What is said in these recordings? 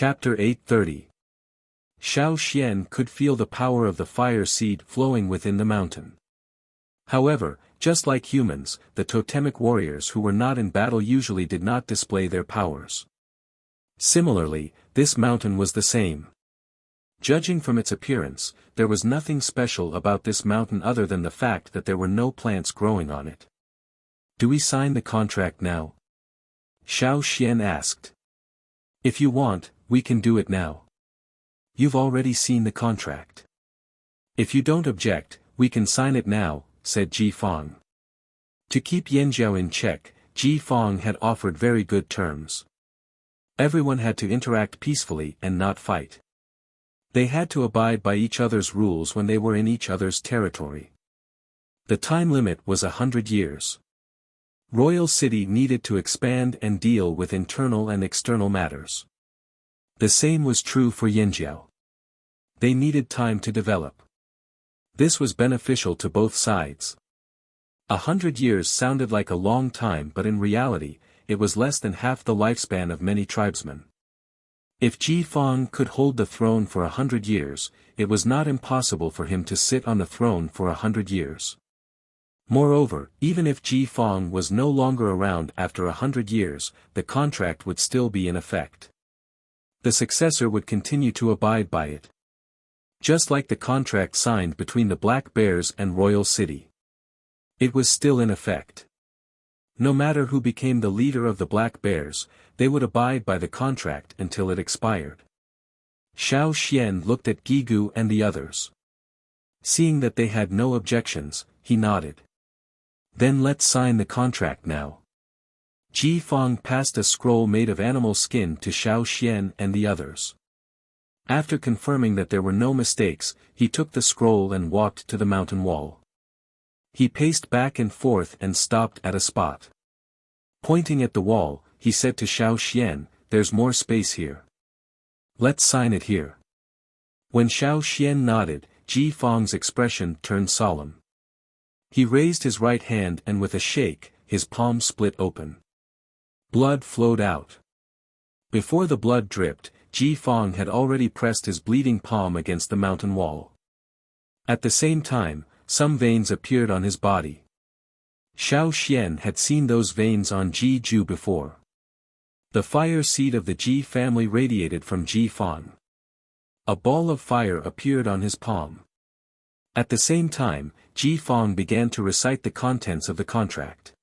Chapter 830. Xiao Xian could feel the power of the fire seed flowing within the mountain. However, just like humans, the totemic warriors who were not in battle usually did not display their powers. Similarly, this mountain was the same. Judging from its appearance, there was nothing special about this mountain other than the fact that there were no plants growing on it. "Do we sign the contract now?" Xiao Xian asked. "If you want, we can do it now. You've already seen the contract. If you don't object, we can sign it now," said Ji Fang. To keep Yanjiao in check, Ji Fang had offered very good terms. Everyone had to interact peacefully and not fight. They had to abide by each other's rules when they were in each other's territory. The time limit was 100 years. Royal City needed to expand and deal with internal and external matters. The same was true for Yanjiao. They needed time to develop. This was beneficial to both sides. 100 years sounded like a long time, but in reality, it was less than half the lifespan of many tribesmen. If Ji Fang could hold the throne for 100 years, it was not impossible for him to sit on the throne for 100 years. Moreover, even if Ji Fang was no longer around after 100 years, the contract would still be in effect. The successor would continue to abide by it. Just like the contract signed between the Black Bears and Royal City. It was still in effect. No matter who became the leader of the Black Bears, they would abide by the contract until it expired. Xiao Xian looked at Gigu and the others. Seeing that they had no objections, he nodded. "Then let's sign the contract now." Ji Fang passed a scroll made of animal skin to Xiao Xian and the others. After confirming that there were no mistakes, he took the scroll and walked to the mountain wall. He paced back and forth and stopped at a spot. Pointing at the wall, he said to Xiao Xian, "There's more space here. Let's sign it here." When Xiao Xian nodded, Ji Fang's expression turned solemn. He raised his right hand and with a shake, his palm split open. Blood flowed out. Before the blood dripped, Ji Fang had already pressed his bleeding palm against the mountain wall. At the same time, some veins appeared on his body. Xiao Xian had seen those veins on Ji Ju before. The fire seed of the Ji family radiated from Ji Fang. A ball of fire appeared on his palm. At the same time, Ji Fang began to recite the contents of the contract.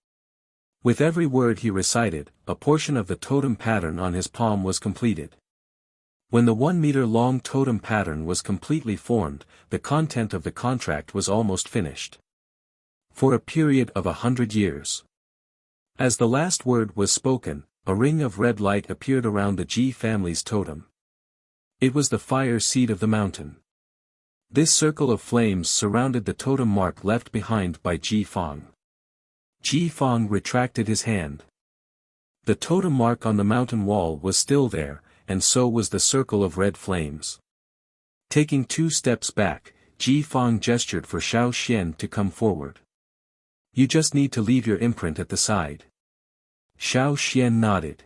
With every word he recited, a portion of the totem pattern on his palm was completed. When the 1-meter-long totem pattern was completely formed, the content of the contract was almost finished. For a period of 100 years. As the last word was spoken, a ring of red light appeared around the Ji family's totem. It was the fire seed of the mountain. This circle of flames surrounded the totem mark left behind by Ji Fang. Ji Fang retracted his hand. The totem mark on the mountain wall was still there, and so was the circle of red flames. Taking 2 steps back, Ji Fang gestured for Xiao Xian to come forward. "You just need to leave your imprint at the side." Xiao Xian nodded.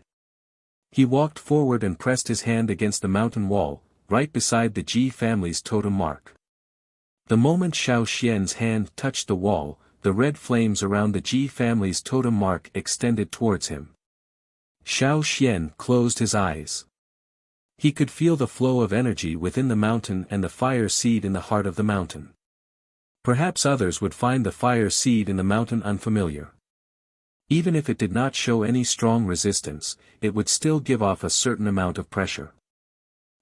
He walked forward and pressed his hand against the mountain wall, right beside the Ji family's totem mark. The moment Xiao Xian's hand touched the wall, the red flames around the Ji family's totem mark extended towards him. Xiao Xian closed his eyes. He could feel the flow of energy within the mountain and the fire seed in the heart of the mountain. Perhaps others would find the fire seed in the mountain unfamiliar. Even if it did not show any strong resistance, it would still give off a certain amount of pressure.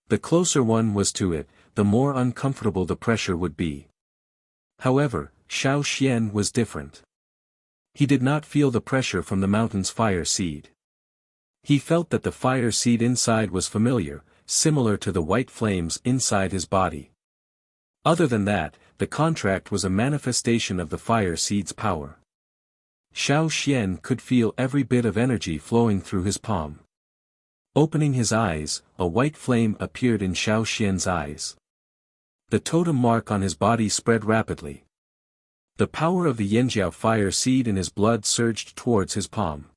The closer one was to it, the more uncomfortable the pressure would be. However, Xiao Xian was different. He did not feel the pressure from the mountain's fire seed. He felt that the fire seed inside was familiar, similar to the white flames inside his body. Other than that, the contract was a manifestation of the fire seed's power. Xiao Xian could feel every bit of energy flowing through his palm. Opening his eyes, a white flame appeared in Xiao Xian's eyes. The totem mark on his body spread rapidly. The power of the Yanjiao fire seed in his blood surged towards his palm.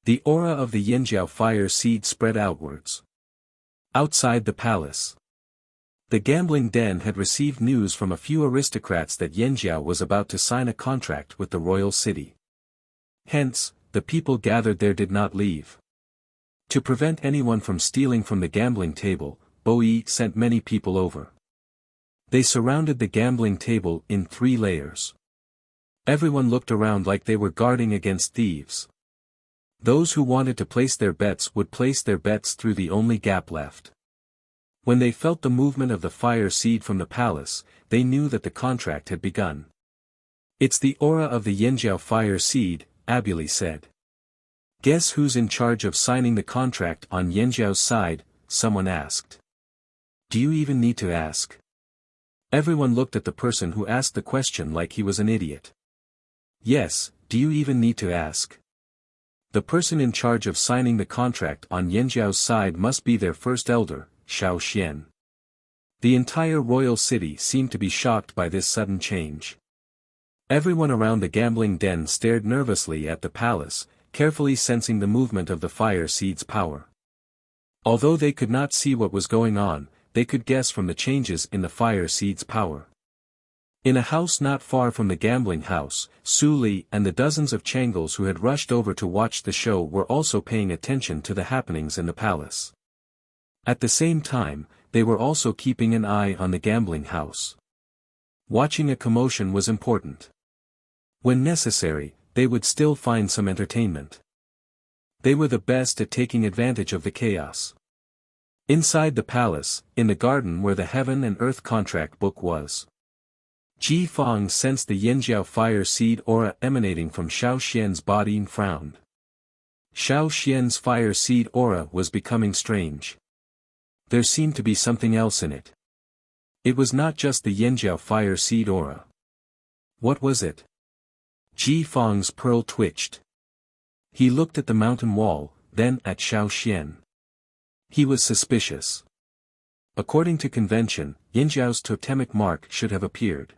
The aura of the Yanjiao fire seed spread outwards. Outside the palace. The gambling den had received news from a few aristocrats that Yanjiao was about to sign a contract with the royal city. Hence, the people gathered there did not leave. To prevent anyone from stealing from the gambling table, Boyi sent many people over. They surrounded the gambling table in 3 layers. Everyone looked around like they were guarding against thieves. Those who wanted to place their bets would place their bets through the only gap left. When they felt the movement of the fire seed from the palace, they knew that the contract had begun. "It's the aura of the Yanjiao fire seed," Abuli said. "Guess who's in charge of signing the contract on Yanjiao's side?" someone asked. "Do you even need to ask?" Everyone looked at the person who asked the question like he was an idiot. "Yes, do you even need to ask?" The person in charge of signing the contract on Yanjiao's side must be their first elder, Shao Xian. The entire royal city seemed to be shocked by this sudden change. Everyone around the gambling den stared nervously at the palace, carefully sensing the movement of the fire seed's power. Although they could not see what was going on, they could guess from the changes in the fire seed's power. In a house not far from the gambling house, Su Li and the dozens of Changles who had rushed over to watch the show were also paying attention to the happenings in the palace. At the same time, they were also keeping an eye on the gambling house. Watching a commotion was important. When necessary, they would still find some entertainment. They were the best at taking advantage of the chaos. Inside the palace, in the garden where the Heaven and Earth contract book was, Ji Fang sensed the Yanjiao fire seed aura emanating from Shao Xian's body and frowned. Shao Xian's fire seed aura was becoming strange. There seemed to be something else in it. It was not just the Yanjiao fire seed aura. What was it? Ji Fang's pearl twitched. He looked at the mountain wall, then at Shao Xian. He was suspicious. According to convention, Yanjiao's totemic mark should have appeared.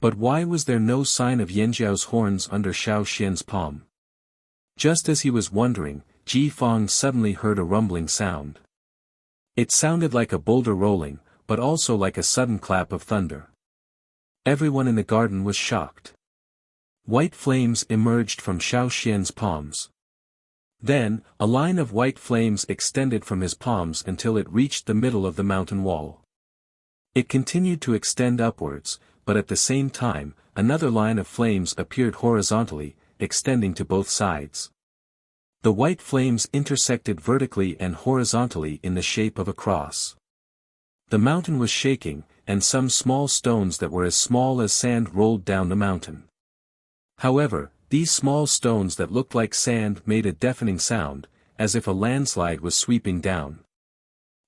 But why was there no sign of Yanjiao's horns under Shao Xian's palm? Just as he was wondering, Ji Fang suddenly heard a rumbling sound. It sounded like a boulder rolling, but also like a sudden clap of thunder. Everyone in the garden was shocked. White flames emerged from Shao Xian's palms. Then, a line of white flames extended from his palms until it reached the middle of the mountain wall. It continued to extend upwards, but at the same time, another line of flames appeared horizontally, extending to both sides. The white flames intersected vertically and horizontally in the shape of a cross. The mountain was shaking, and some small stones that were as small as sand rolled down the mountain. However, these small stones that looked like sand made a deafening sound, as if a landslide was sweeping down.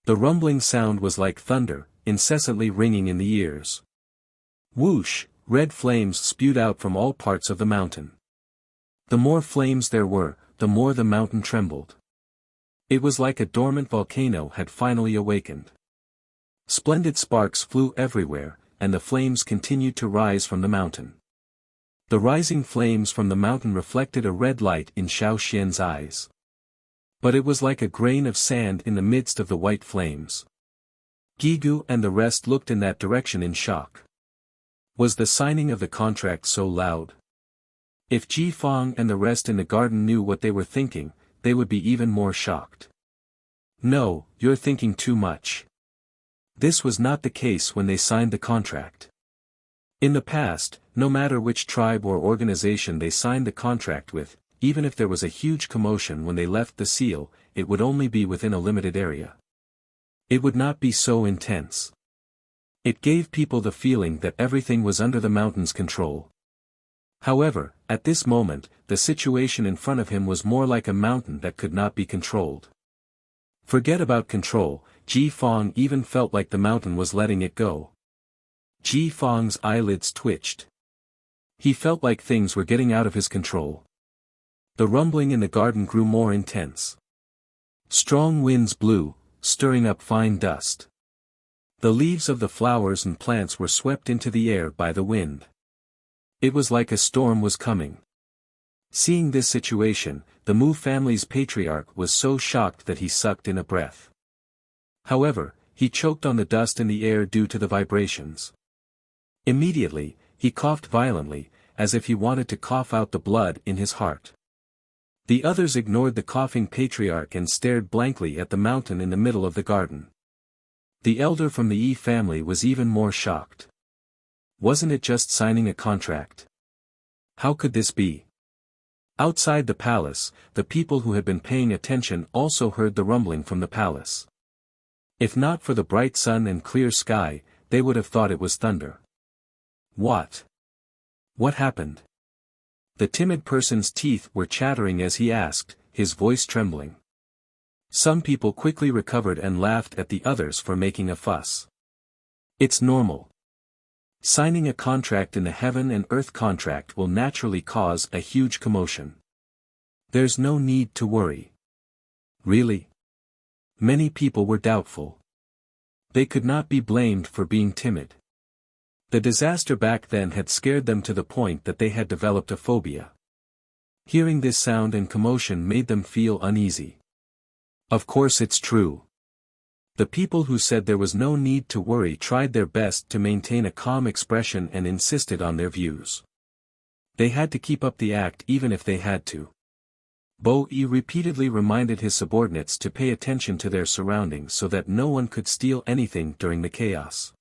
The rumbling sound was like thunder, incessantly ringing in the ears. Whoosh, red flames spewed out from all parts of the mountain. The more flames there were, the more the mountain trembled. It was like a dormant volcano had finally awakened. Splendid sparks flew everywhere, and the flames continued to rise from the mountain. The rising flames from the mountain reflected a red light in Shao Xian's eyes. But it was like a grain of sand in the midst of the white flames. Gigu and the rest looked in that direction in shock. Was the signing of the contract so loud? If Ji Fang and the rest in the garden knew what they were thinking, they would be even more shocked. No, you're thinking too much. This was not the case when they signed the contract. In the past, no matter which tribe or organization they signed the contract with, even if there was a huge commotion when they left the seal, it would only be within a limited area. It would not be so intense. It gave people the feeling that everything was under the mountain's control. However, at this moment, the situation in front of him was more like a mountain that could not be controlled. Forget about control, Ji Fang even felt like the mountain was letting it go. Ji Fang's eyelids twitched. He felt like things were getting out of his control. The rumbling in the garden grew more intense. Strong winds blew, stirring up fine dust. The leaves of the flowers and plants were swept into the air by the wind. It was like a storm was coming. Seeing this situation, the Mu family's patriarch was so shocked that he sucked in a breath. However, he choked on the dust in the air due to the vibrations. Immediately, he coughed violently, as if he wanted to cough out the blood in his heart. The others ignored the coughing patriarch and stared blankly at the mountain in the middle of the garden. The elder from the Yi family was even more shocked. Wasn't it just signing a contract? How could this be? Outside the palace, the people who had been paying attention also heard the rumbling from the palace. If not for the bright sun and clear sky, they would have thought it was thunder. What? What happened? The timid person's teeth were chattering as he asked, his voice trembling. Some people quickly recovered and laughed at the others for making a fuss. It's normal. Signing a contract in the heaven and earth contract will naturally cause a huge commotion. There's no need to worry. Really? Many people were doubtful. They could not be blamed for being timid. The disaster back then had scared them to the point that they had developed a phobia. Hearing this sound and commotion made them feel uneasy. Of course it's true. The people who said there was no need to worry tried their best to maintain a calm expression and insisted on their views. They had to keep up the act even if they had to. Bo-yi repeatedly reminded his subordinates to pay attention to their surroundings so that no one could steal anything during the chaos.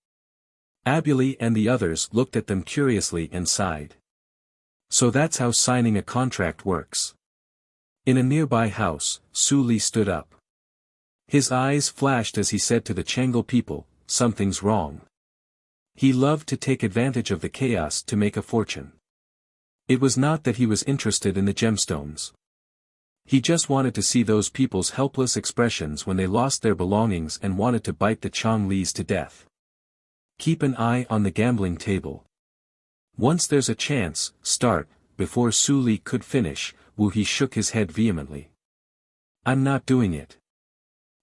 Abuli and the others looked at them curiously and sighed. So that's how signing a contract works. In a nearby house, Su Li stood up. His eyes flashed as he said to the Changle people, something's wrong. He loved to take advantage of the chaos to make a fortune. It was not that he was interested in the gemstones. He just wanted to see those people's helpless expressions when they lost their belongings and wanted to bite the Chonglis to death. Keep an eye on the gambling table. Once there's a chance, start. Before Su Li could finish, Wu He shook his head vehemently. I'm not doing it.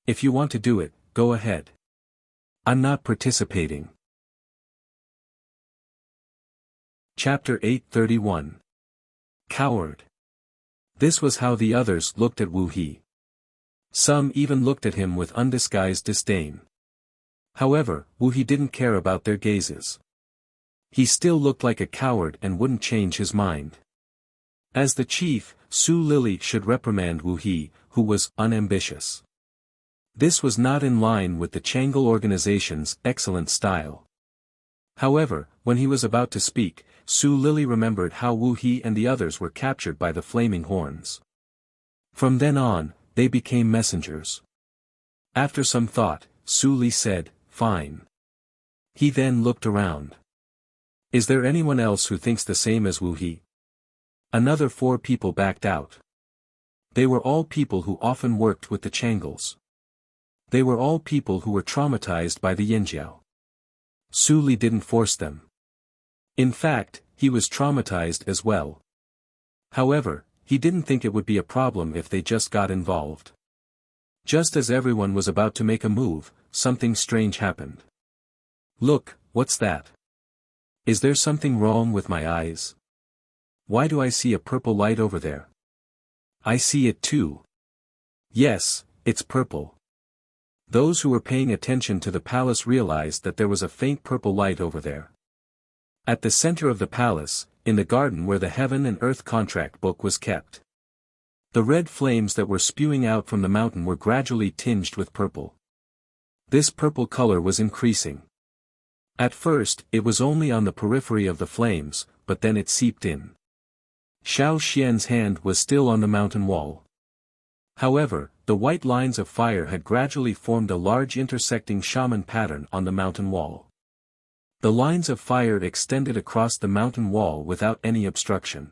If you want to do it, go ahead. I'm not participating. Chapter 831. Coward. This was how the others looked at Wu He. Some even looked at him with undisguised disdain. However, Wu He didn't care about their gazes. He still looked like a coward and wouldn't change his mind. As the chief, Su Lili should reprimand Wu He, who was unambitious. This was not in line with the Changle organization's excellent style. However, when he was about to speak, Su Lili remembered how Wu He and the others were captured by the flaming horns. From then on, they became messengers. After some thought, Su Li said, "Fine." He then looked around. Is there anyone else who thinks the same as Wu He? Another 4 people backed out. They were all people who often worked with the Changles. They were all people who were traumatized by the Yinjiao. Su Li didn't force them. In fact, he was traumatized as well. However, he didn't think it would be a problem if they just got involved. Just as everyone was about to make a move, something strange happened. Look, what's that? Is there something wrong with my eyes? Why do I see a purple light over there? I see it too. Yes, it's purple. Those who were paying attention to the palace realized that there was a faint purple light over there. At the center of the palace, in the garden where the Heaven and Earth contract book was kept. The red flames that were spewing out from the mountain were gradually tinged with purple. This purple color was increasing. At first, it was only on the periphery of the flames, but then it seeped in. Xiao Xian's hand was still on the mountain wall. However, the white lines of fire had gradually formed a large intersecting shaman pattern on the mountain wall. The lines of fire extended across the mountain wall without any obstruction.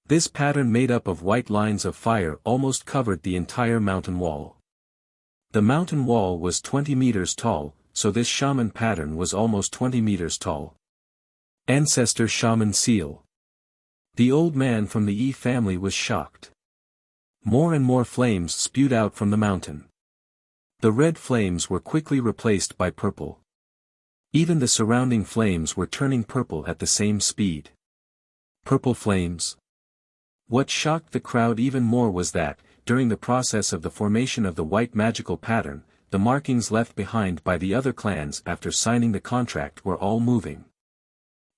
This pattern made up of white lines of fire almost covered the entire mountain wall. The mountain wall was 20 meters tall, so this shaman pattern was almost 20 meters tall. Ancestor Shaman Seal. The old man from the Yi family was shocked. More and more flames spewed out from the mountain. The red flames were quickly replaced by purple. Even the surrounding flames were turning purple at the same speed. Purple flames. What shocked the crowd even more was that, during the process of the formation of the white magical pattern, the markings left behind by the other clans after signing the contract were all moving.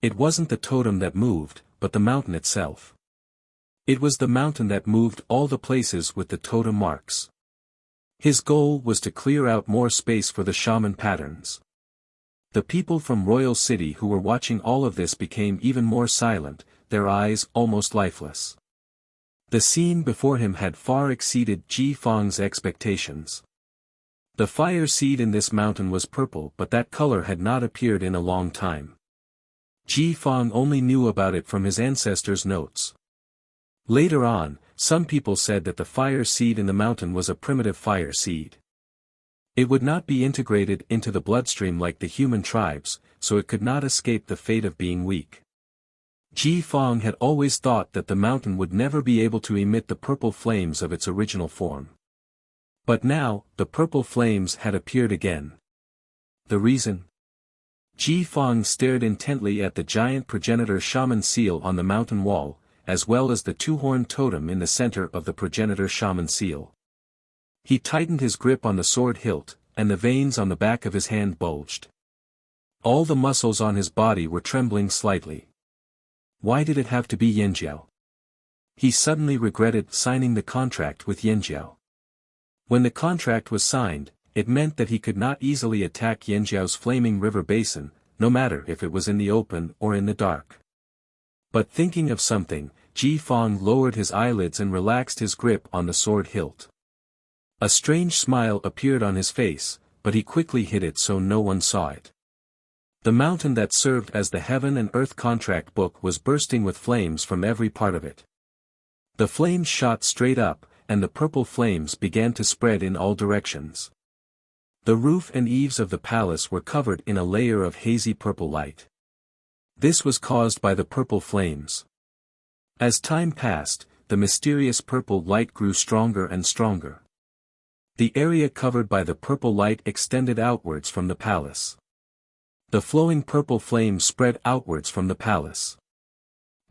It wasn't the totem that moved, but the mountain itself. It was the mountain that moved all the places with the totem marks. His goal was to clear out more space for the shaman patterns. The people from Royal City who were watching all of this became even more silent, their eyes almost lifeless. The scene before him had far exceeded Ji Fang's expectations. The fire seed in this mountain was purple, but that color had not appeared in a long time. Ji Fang only knew about it from his ancestors' notes. Later on, some people said that the fire seed in the mountain was a primitive fire seed. It would not be integrated into the bloodstream like the human tribes, so it could not escape the fate of being weak. Ji Fang had always thought that the mountain would never be able to emit the purple flames of its original form. But now, the purple flames had appeared again. The reason? Ji Fang stared intently at the giant progenitor shaman seal on the mountain wall, as well as the two-horned totem in the center of the progenitor shaman seal. He tightened his grip on the sword hilt, and the veins on the back of his hand bulged. All the muscles on his body were trembling slightly. Why did it have to be Yanjiao? He suddenly regretted signing the contract with Yanjiao. When the contract was signed, it meant that he could not easily attack Yanjiao's flaming river basin, no matter if it was in the open or in the dark. But thinking of something, Ji Fang lowered his eyelids and relaxed his grip on the sword hilt. A strange smile appeared on his face, but he quickly hid it so no one saw it. The mountain that served as the heaven and earth contract book was bursting with flames from every part of it. The flames shot straight up, and the purple flames began to spread in all directions. The roof and eaves of the palace were covered in a layer of hazy purple light. This was caused by the purple flames. As time passed, the mysterious purple light grew stronger and stronger. The area covered by the purple light extended outwards from the palace. The flowing purple flames spread outwards from the palace.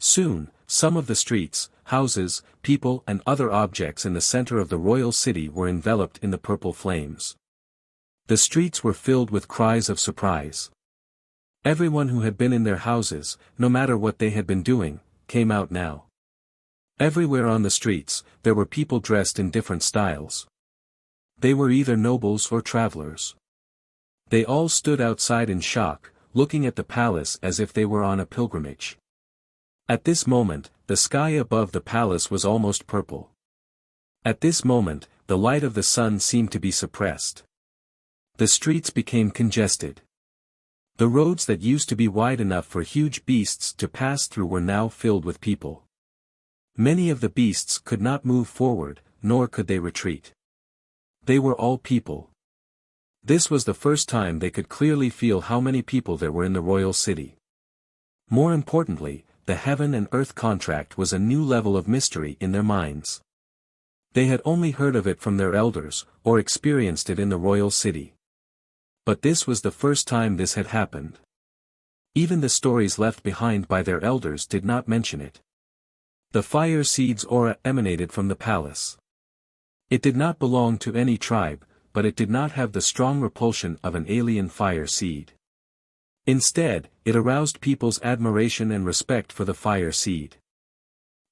Soon, some of the streets, houses, people and other objects in the center of the royal city were enveloped in the purple flames. The streets were filled with cries of surprise. Everyone who had been in their houses, no matter what they had been doing, came out now. Everywhere on the streets, there were people dressed in different styles. They were either nobles or travelers. They all stood outside in shock, looking at the palace as if they were on a pilgrimage. At this moment, the sky above the palace was almost purple. At this moment, the light of the sun seemed to be suppressed. The streets became congested. The roads that used to be wide enough for huge beasts to pass through were now filled with people. Many of the beasts could not move forward, nor could they retreat. They were all people. This was the first time they could clearly feel how many people there were in the royal city. More importantly, the heaven and earth contract was a new level of mystery in their minds. They had only heard of it from their elders, or experienced it in the royal city. But this was the first time this had happened. Even the stories left behind by their elders did not mention it. The fire seed's aura emanated from the palace. It did not belong to any tribe, but it did not have the strong repulsion of an alien fire seed. Instead, it aroused people's admiration and respect for the fire seed.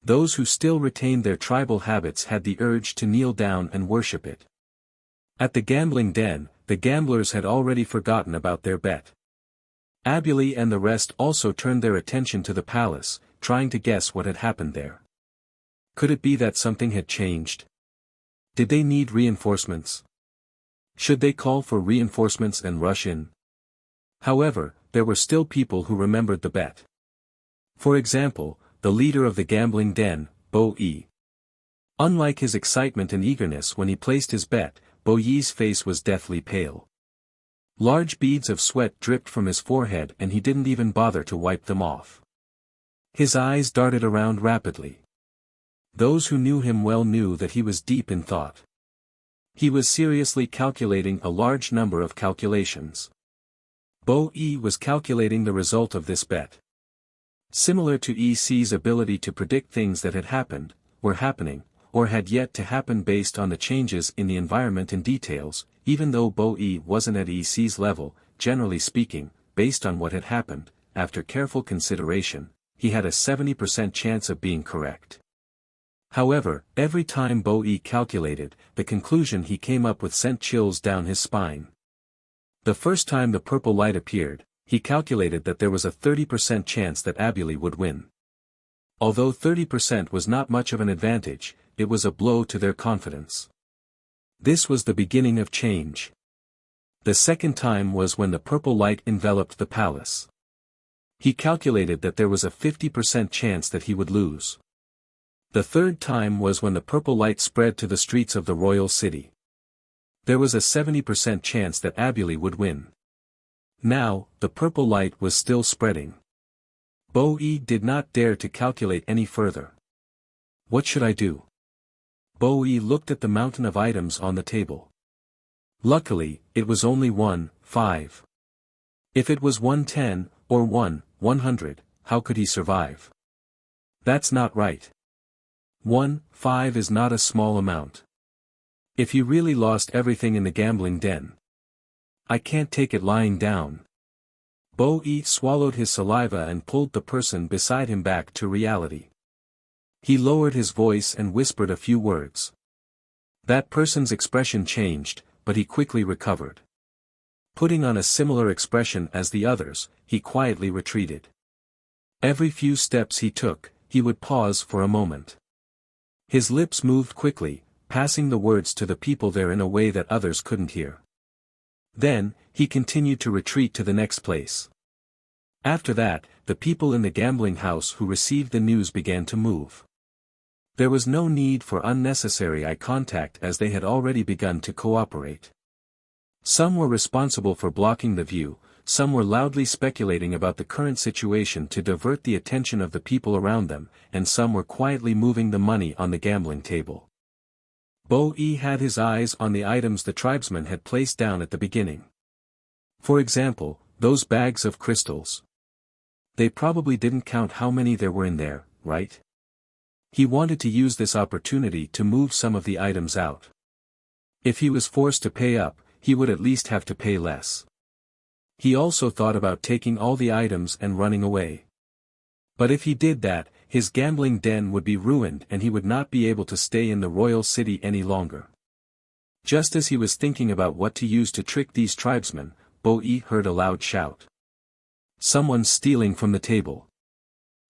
Those who still retained their tribal habits had the urge to kneel down and worship it. At the gambling den, the gamblers had already forgotten about their bet. Abuli and the rest also turned their attention to the palace, trying to guess what had happened there. Could it be that something had changed? Did they need reinforcements? Should they call for reinforcements and rush in? However, there were still people who remembered the bet. For example, the leader of the gambling den, Bo Yi. Unlike his excitement and eagerness when he placed his bet, Bo Yi's face was deathly pale. Large beads of sweat dripped from his forehead and he didn't even bother to wipe them off. His eyes darted around rapidly. Those who knew him well knew that he was deep in thought. He was seriously calculating a large number of calculations. Bo Yi was calculating the result of this bet. Similar to EC's ability to predict things that had happened, were happening, or had yet to happen based on the changes in the environment and details, even though Bo Yi wasn't at EC's level, generally speaking, based on what had happened, after careful consideration, he had a 70% chance of being correct. However, every time Bo Yi calculated, the conclusion he came up with sent chills down his spine. The first time the purple light appeared, he calculated that there was a 30% chance that Abuli would win. Although 30% was not much of an advantage, it was a blow to their confidence. This was the beginning of change. The second time was when the purple light enveloped the palace. He calculated that there was a 50% chance that he would lose. The third time was when the purple light spread to the streets of the royal city. There was a 70% chance that Abuli would win. Now, the purple light was still spreading. Bo Yi did not dare to calculate any further. What should I do? Bo Yi looked at the mountain of items on the table. Luckily, it was only 1-5. If it was 110, or 1-100, how could he survive? That's not right. 1-5 is not a small amount. If he really lost everything in the gambling den. I can't take it lying down. Bo Yi swallowed his saliva and pulled the person beside him back to reality. He lowered his voice and whispered a few words. That person's expression changed, but he quickly recovered. Putting on a similar expression as the others, he quietly retreated. Every few steps he took, he would pause for a moment. His lips moved quickly, passing the words to the people there in a way that others couldn't hear. Then, he continued to retreat to the next place. After that, the people in the gambling house who received the news began to move. There was no need for unnecessary eye contact as they had already begun to cooperate. Some were responsible for blocking the view, some were loudly speculating about the current situation to divert the attention of the people around them, and some were quietly moving the money on the gambling table. Bo Yi had his eyes on the items the tribesmen had placed down at the beginning. For example, those bags of crystals. They probably didn't count how many there were in there, right? He wanted to use this opportunity to move some of the items out. If he was forced to pay up, he would at least have to pay less. He also thought about taking all the items and running away. But if he did that, his gambling den would be ruined and he would not be able to stay in the royal city any longer. Just as he was thinking about what to use to trick these tribesmen, Bo Yi heard a loud shout. Someone's stealing from the table.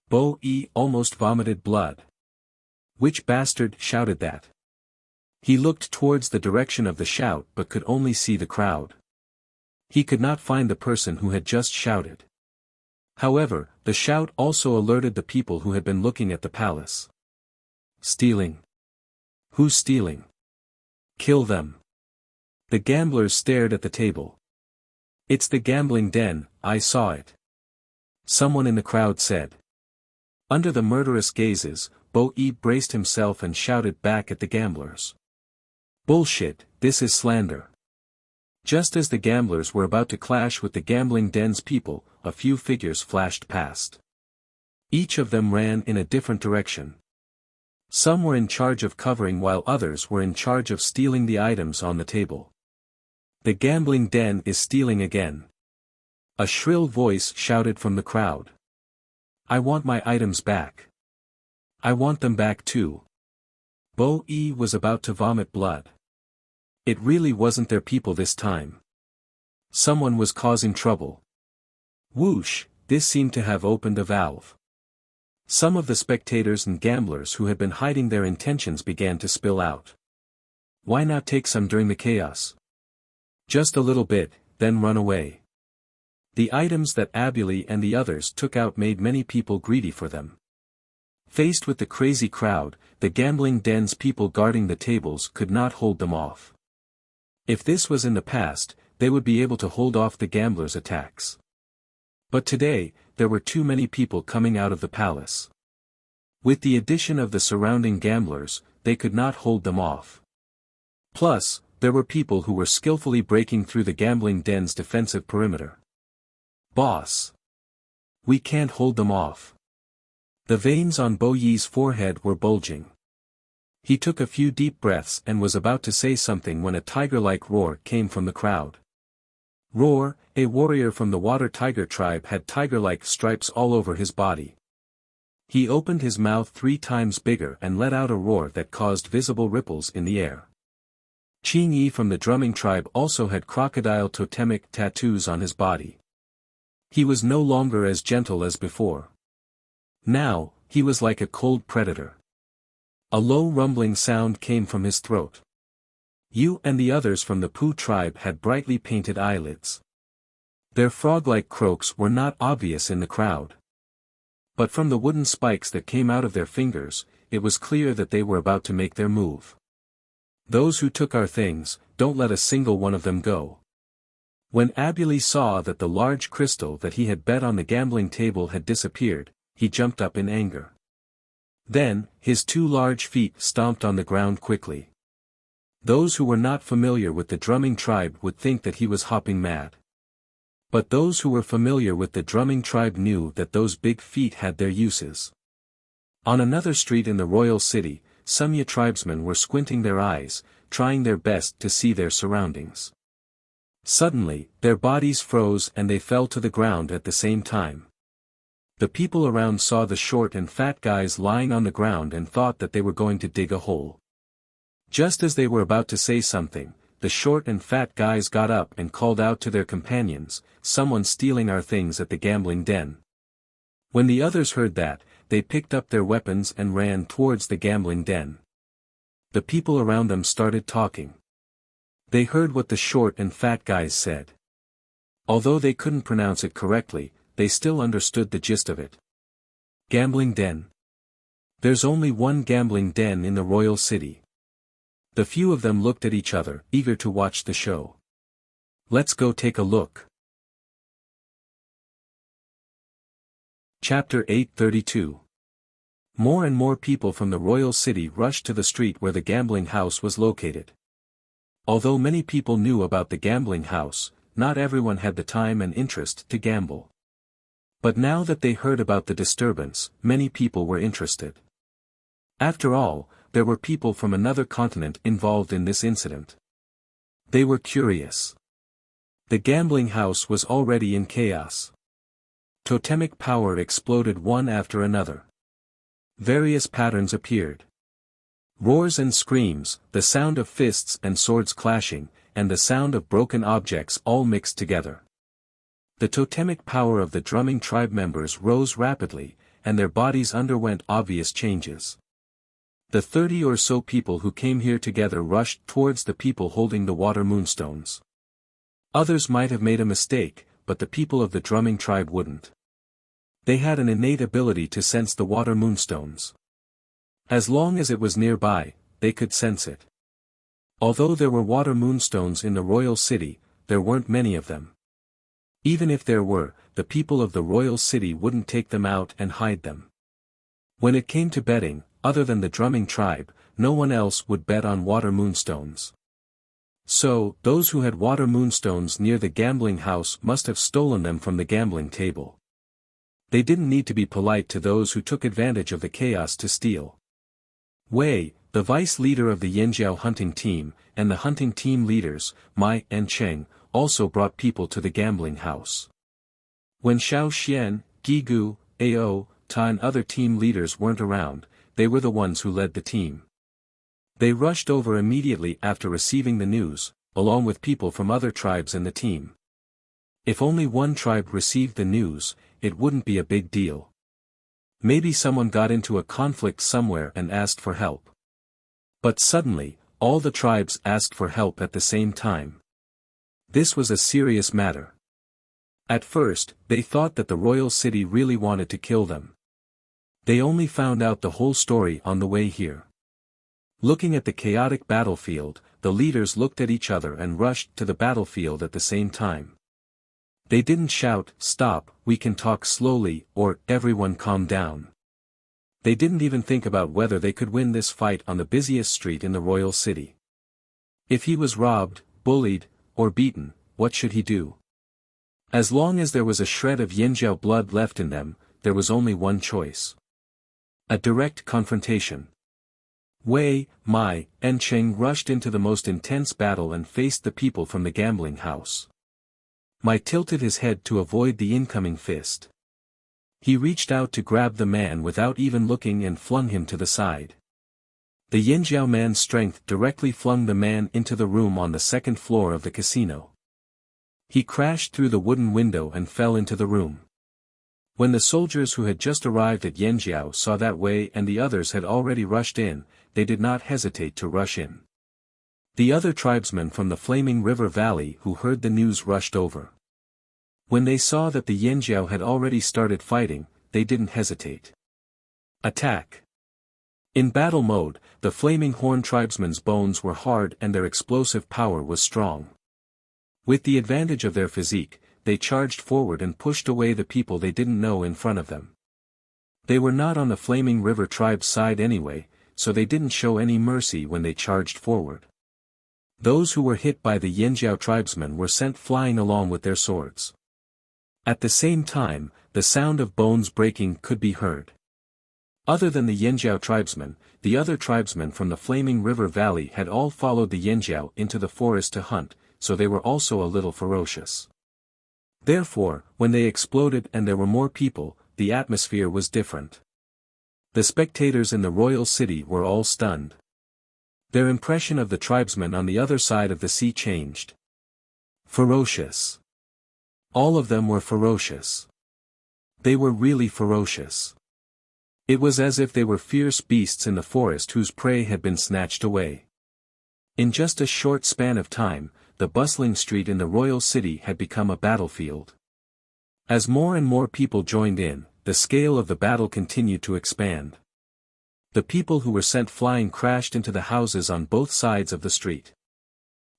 Bo Yi almost vomited blood. Which bastard shouted that? He looked towards the direction of the shout but could only see the crowd. He could not find the person who had just shouted. However, the shout also alerted the people who had been looking at the palace. Stealing. Who's stealing? Kill them. The gamblers stared at the table. It's the gambling den, I saw it. Someone in the crowd said. Under the murderous gazes, Bo Yi braced himself and shouted back at the gamblers. Bullshit, this is slander. Just as the gamblers were about to clash with the gambling den's people, a few figures flashed past. Each of them ran in a different direction. Some were in charge of covering while others were in charge of stealing the items on the table. The gambling den is stealing again. A shrill voice shouted from the crowd. I want my items back. I want them back too. Bo Yi was about to vomit blood. It really wasn't their people this time. Someone was causing trouble. Whoosh, this seemed to have opened a valve. Some of the spectators and gamblers who had been hiding their intentions began to spill out. Why not take some during the chaos? Just a little bit, then run away. The items that Abuli and the others took out made many people greedy for them. Faced with the crazy crowd, the gambling den's people guarding the tables could not hold them off. If this was in the past, they would be able to hold off the gamblers' attacks. But today, there were too many people coming out of the palace. With the addition of the surrounding gamblers, they could not hold them off. Plus, there were people who were skillfully breaking through the gambling den's defensive perimeter. Boss! We can't hold them off. The veins on Bo Yi's forehead were bulging. He took a few deep breaths and was about to say something when a tiger-like roar came from the crowd. Roar, a warrior from the water tiger tribe, had tiger-like stripes all over his body. He opened his mouth 3 times bigger and let out a roar that caused visible ripples in the air. Qing Yi from the drumming tribe also had crocodile totemic tattoos on his body. He was no longer as gentle as before. Now, he was like a cold predator. A low rumbling sound came from his throat. You and the others from the Pu tribe had brightly painted eyelids. Their frog-like croaks were not obvious in the crowd. But from the wooden spikes that came out of their fingers, it was clear that they were about to make their move. Those who took our things, don't let a single one of them go. When Abuli saw that the large crystal that he had bet on the gambling table had disappeared, he jumped up in anger. Then, his 2 large feet stomped on the ground quickly. Those who were not familiar with the drumming tribe would think that he was hopping mad. But those who were familiar with the drumming tribe knew that those big feet had their uses. On another street in the royal city, Sumya tribesmen were squinting their eyes, trying their best to see their surroundings. Suddenly, their bodies froze and they fell to the ground at the same time. The people around saw the short and fat guys lying on the ground and thought that they were going to dig a hole. Just as they were about to say something, the short and fat guys got up and called out to their companions, "Someone's stealing our things at the gambling den." When the others heard that, they picked up their weapons and ran towards the gambling den. The people around them started talking. They heard what the short and fat guys said. Although they couldn't pronounce it correctly, they still understood the gist of it. Gambling den. There's only one gambling den in the royal city. The few of them looked at each other, eager to watch the show. Let's go take a look. Chapter 832. More and more people from the royal city rushed to the street where the gambling house was located. Although many people knew about the gambling house, not everyone had the time and interest to gamble. But now that they heard about the disturbance, many people were interested. After all, there were people from another continent involved in this incident. They were curious. The gambling house was already in chaos. Totemic power exploded one after another. Various patterns appeared. Roars and screams, the sound of fists and swords clashing, and the sound of broken objects all mixed together. The totemic power of the drumming tribe members rose rapidly, and their bodies underwent obvious changes. The 30 or so people who came here together rushed towards the people holding the water moonstones. Others might have made a mistake, but the people of the drumming tribe wouldn't. They had an innate ability to sense the water moonstones. As long as it was nearby, they could sense it. Although there were water moonstones in the royal city, there weren't many of them. Even if there were, the people of the royal city wouldn't take them out and hide them. When it came to betting, other than the drumming tribe, no one else would bet on water moonstones. So, those who had water moonstones near the gambling house must have stolen them from the gambling table. They didn't need to be polite to those who took advantage of the chaos to steal. Wei, the vice leader of the Yanjiao hunting team, and the hunting team leaders, Mai and Cheng, also brought people to the gambling house. When Xiao Xian, Gigu, Ao, Ta and other team leaders weren't around, they were the ones who led the team. They rushed over immediately after receiving the news, along with people from other tribes in the team. If only one tribe received the news, it wouldn't be a big deal. Maybe someone got into a conflict somewhere and asked for help. But suddenly, all the tribes asked for help at the same time. This was a serious matter. At first, they thought that the royal city really wanted to kill them. They only found out the whole story on the way here. Looking at the chaotic battlefield, the leaders looked at each other and rushed to the battlefield at the same time. They didn't shout, "Stop, we can talk slowly," or "Everyone calm down." They didn't even think about whether they could win this fight on the busiest street in the royal city. If he was robbed, bullied, or beaten, what should he do? As long as there was a shred of Yanjiao blood left in them, there was only one choice. A direct confrontation. Wei, Mai, and Cheng rushed into the most intense battle and faced the people from the gambling house. Mai tilted his head to avoid the incoming fist. He reached out to grab the man without even looking and flung him to the side. The Yinjiao man's strength directly flung the man into the room on the second floor of the casino. He crashed through the wooden window and fell into the room. When the soldiers who had just arrived at Yanjiao saw that Wei and the others had already rushed in, they did not hesitate to rush in. The other tribesmen from the Flaming River Valley who heard the news rushed over. When they saw that the Yanjiao had already started fighting, they didn't hesitate. Attack! In battle mode, the Flaming Horn tribesmen's bones were hard and their explosive power was strong. With the advantage of their physique, they charged forward and pushed away the people they didn't know in front of them. They were not on the Flaming River tribe's side anyway, so they didn't show any mercy when they charged forward. Those who were hit by the Yanjiao tribesmen were sent flying along with their swords. At the same time, the sound of bones breaking could be heard. Other than the Yanjiao tribesmen, the other tribesmen from the Flaming River Valley had all followed the Yanjiao into the forest to hunt, so they were also a little ferocious. Therefore, when they exploded and there were more people, the atmosphere was different. The spectators in the royal city were all stunned. Their impression of the tribesmen on the other side of the sea changed. Ferocious. All of them were ferocious. They were really ferocious. It was as if they were fierce beasts in the forest whose prey had been snatched away. In just a short span of time, the bustling street in the royal city had become a battlefield. As more and more people joined in, the scale of the battle continued to expand. The people who were sent flying crashed into the houses on both sides of the street.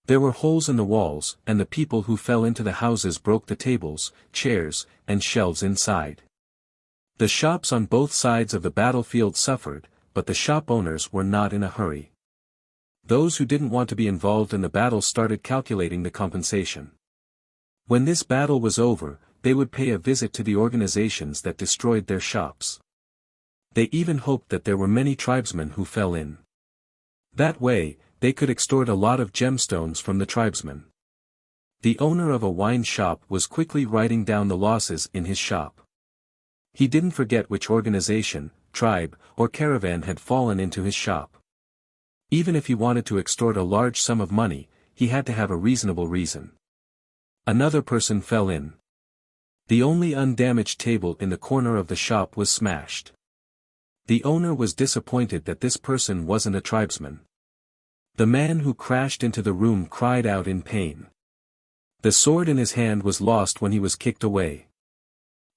There were holes in the walls, and the people who fell into the houses broke the tables, chairs, and shelves inside. The shops on both sides of the battlefield suffered, but the shop owners were not in a hurry. Those who didn't want to be involved in the battle started calculating the compensation. When this battle was over, they would pay a visit to the organizations that destroyed their shops. They even hoped that there were many tribesmen who fell in. That way, they could extort a lot of gemstones from the tribesmen. The owner of a wine shop was quickly writing down the losses in his shop. He didn't forget which organization, tribe, or caravan had fallen into his shop. Even if he wanted to extort a large sum of money, he had to have a reasonable reason. Another person fell in. The only undamaged table in the corner of the shop was smashed. The owner was disappointed that this person wasn't a tribesman. The man who crashed into the room cried out in pain. The sword in his hand was lost when he was kicked away.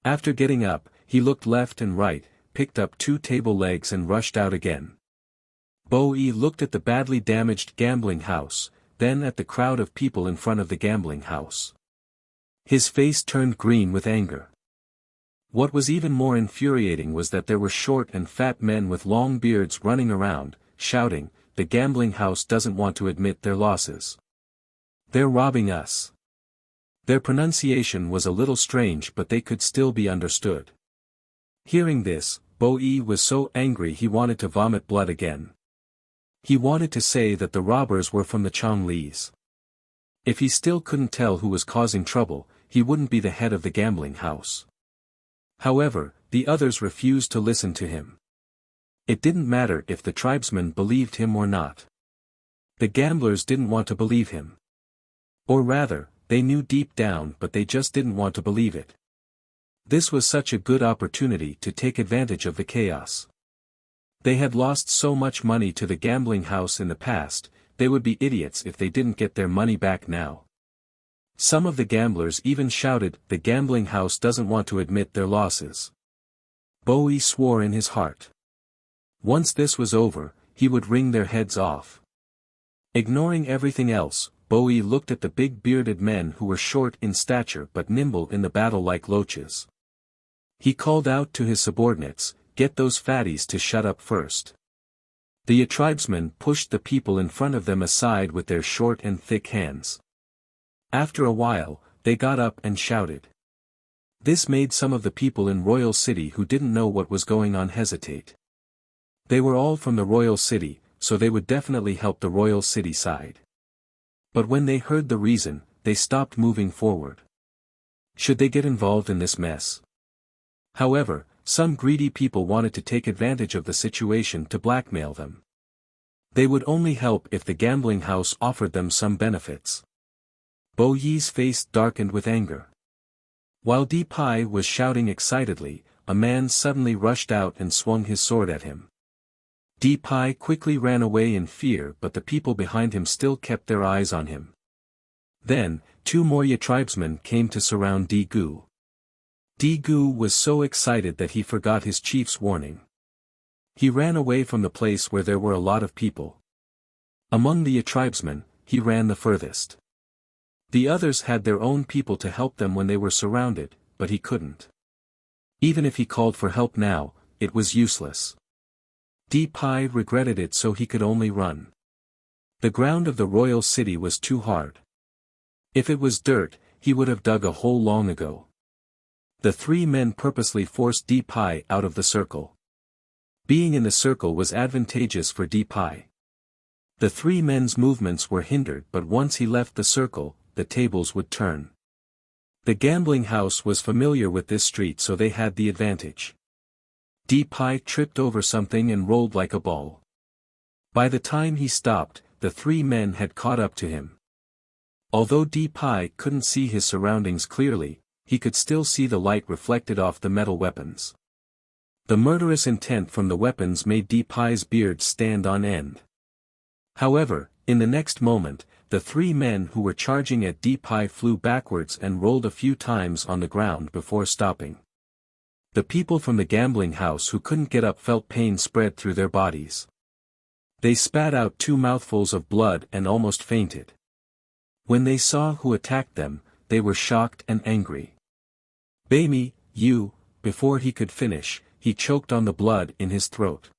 After getting up, he looked left and right, picked up 2 table legs and rushed out again. Bo-yi looked at the badly damaged gambling house, then at the crowd of people in front of the gambling house. His face turned green with anger. What was even more infuriating was that there were short and fat men with long beards running around, shouting, "The gambling house doesn't want to admit their losses. They're robbing us." Their pronunciation was a little strange, but they could still be understood. Hearing this, Bo-yi was so angry he wanted to vomit blood again. He wanted to say that the robbers were from the Chonglis. If he still couldn't tell who was causing trouble, he wouldn't be the head of the gambling house. However, the others refused to listen to him. It didn't matter if the tribesmen believed him or not. The gamblers didn't want to believe him. Or rather, they knew deep down but they just didn't want to believe it. This was such a good opportunity to take advantage of the chaos. They had lost so much money to the gambling house in the past, they would be idiots if they didn't get their money back now. Some of the gamblers even shouted, "The gambling house doesn't want to admit their losses." Bo-yi swore in his heart. Once this was over, he would wring their heads off. Ignoring everything else, Bo-yi looked at the big bearded men who were short in stature but nimble in the battle like loaches. He called out to his subordinates, "Get those fatties to shut up first." The tribesmen pushed the people in front of them aside with their short and thick hands. After a while, they got up and shouted. This made some of the people in Royal City who didn't know what was going on hesitate. They were all from the Royal City, so they would definitely help the royal city side. But when they heard the reason, they stopped moving forward. Should they get involved in this mess? However, some greedy people wanted to take advantage of the situation to blackmail them. They would only help if the gambling house offered them some benefits. Bo Yi's face darkened with anger. While Di Pai was shouting excitedly, a man suddenly rushed out and swung his sword at him. Di Pai quickly ran away in fear, but the people behind him still kept their eyes on him. Then, 2 Moria tribesmen came to surround Di Gu. Di Gu was so excited that he forgot his chief's warning. He ran away from the place where there were a lot of people. Among the tribesmen, he ran the furthest. The others had their own people to help them when they were surrounded, but he couldn't. Even if he called for help now, it was useless. Di Pai regretted it, so he could only run. The ground of the royal city was too hard. If it was dirt, he would have dug a hole long ago. The 3 men purposely forced Di Pai out of the circle. Being in the circle was advantageous for Di Pai. The 3 men's movements were hindered, but once he left the circle, the tables would turn. The gambling house was familiar with this street, so they had the advantage. Di Pai tripped over something and rolled like a ball. By the time he stopped, the 3 men had caught up to him. Although Di Pai couldn't see his surroundings clearly, he could still see the light reflected off the metal weapons. The murderous intent from the weapons made Di Pai's beard stand on end. However, in the next moment, the 3 men who were charging at Di Pai flew backwards and rolled a few times on the ground before stopping. The people from the gambling house who couldn't get up felt pain spread through their bodies. They spat out 2 mouthfuls of blood and almost fainted. When they saw who attacked them, they were shocked and angry. Beimi, you, before he could finish, he choked on the blood in his throat.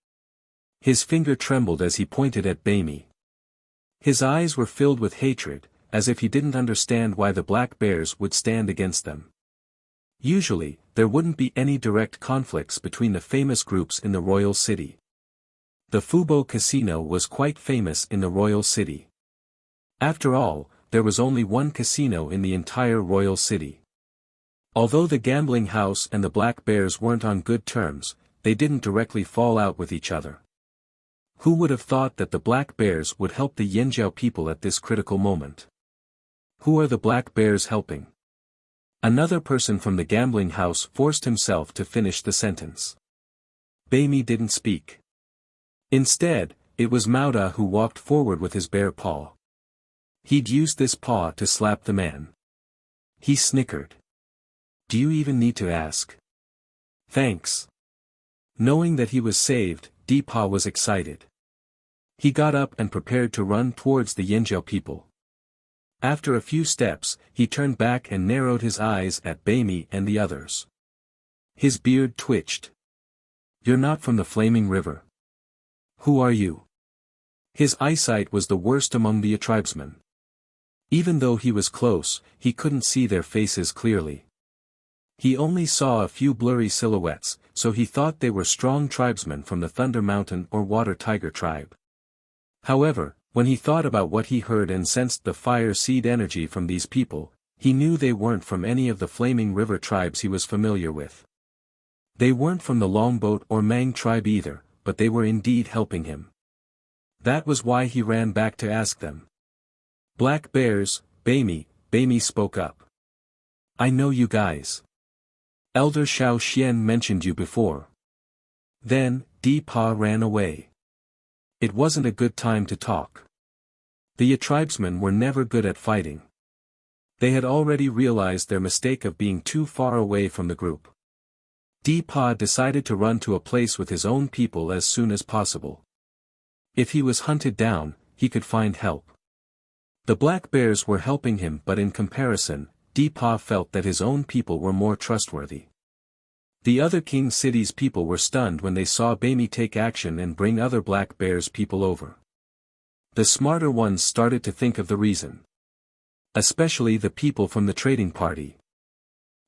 His finger trembled as he pointed at Beimi. His eyes were filled with hatred, as if he didn't understand why the black bears would stand against them. Usually, there wouldn't be any direct conflicts between the famous groups in the royal city. The Fubo Casino was quite famous in the royal city. After all, there was only one casino in the entire royal city. Although the gambling house and the black bears weren't on good terms, they didn't directly fall out with each other. Who would have thought that the black bears would help the Yanjiao people at this critical moment? Who are the black bears helping? Another person from the gambling house forced himself to finish the sentence. Beimi didn't speak. Instead, it was Mauda who walked forward with his bare paw. He'd used this paw to slap the man. He snickered. Do you even need to ask? Thanks. Knowing that he was saved, Di Pai was excited. He got up and prepared to run towards the Yanjiao people. After a few steps, he turned back and narrowed his eyes at Beimi and the others. His beard twitched. You're not from the Flaming River. Who are you? His eyesight was the worst among the tribesmen. Even though he was close, he couldn't see their faces clearly. He only saw a few blurry silhouettes, so he thought they were strong tribesmen from the Thunder Mountain or Water Tiger tribe. However, when he thought about what he heard and sensed the fire seed energy from these people, he knew they weren't from any of the Flaming River tribes he was familiar with. They weren't from the Longboat or Mang tribe either, but they were indeed helping him. That was why he ran back to ask them. Black bears, Beimi spoke up. I know you guys. Elder Xiao Xian mentioned you before. Then, Di Pai ran away. It wasn't a good time to talk. The tribesmen were never good at fighting. They had already realized their mistake of being too far away from the group. Di Pai decided to run to a place with his own people as soon as possible. If he was hunted down, he could find help. The black bears were helping him, but in comparison, Di Pai felt that his own people were more trustworthy. The other King City's people were stunned when they saw Beimi take action and bring other black bears people over. The smarter ones started to think of the reason. Especially the people from the trading party.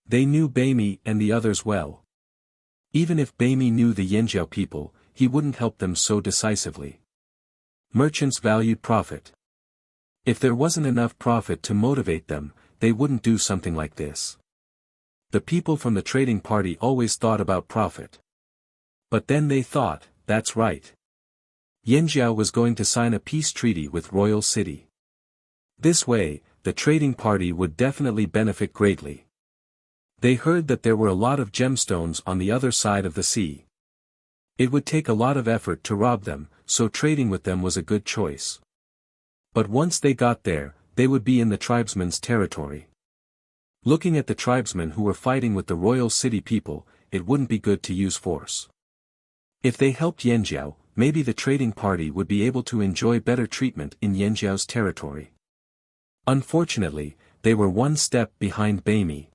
They knew Beimi and the others well. Even if Beimi knew the Yanjiao people, he wouldn't help them so decisively. Merchants valued profit. If there wasn't enough profit to motivate them, they wouldn't do something like this. The people from the trading party always thought about profit. But then they thought, that's right. Yanjiao was going to sign a peace treaty with Royal City. This way, the trading party would definitely benefit greatly. They heard that there were a lot of gemstones on the other side of the sea. It would take a lot of effort to rob them, so trading with them was a good choice. But once they got there, they would be in the tribesmen's territory. Looking at the tribesmen who were fighting with the Royal City people, it wouldn't be good to use force. If they helped Yanjiao, maybe the trading party would be able to enjoy better treatment in Yanjiao's territory. Unfortunately, they were one step behind Beimi.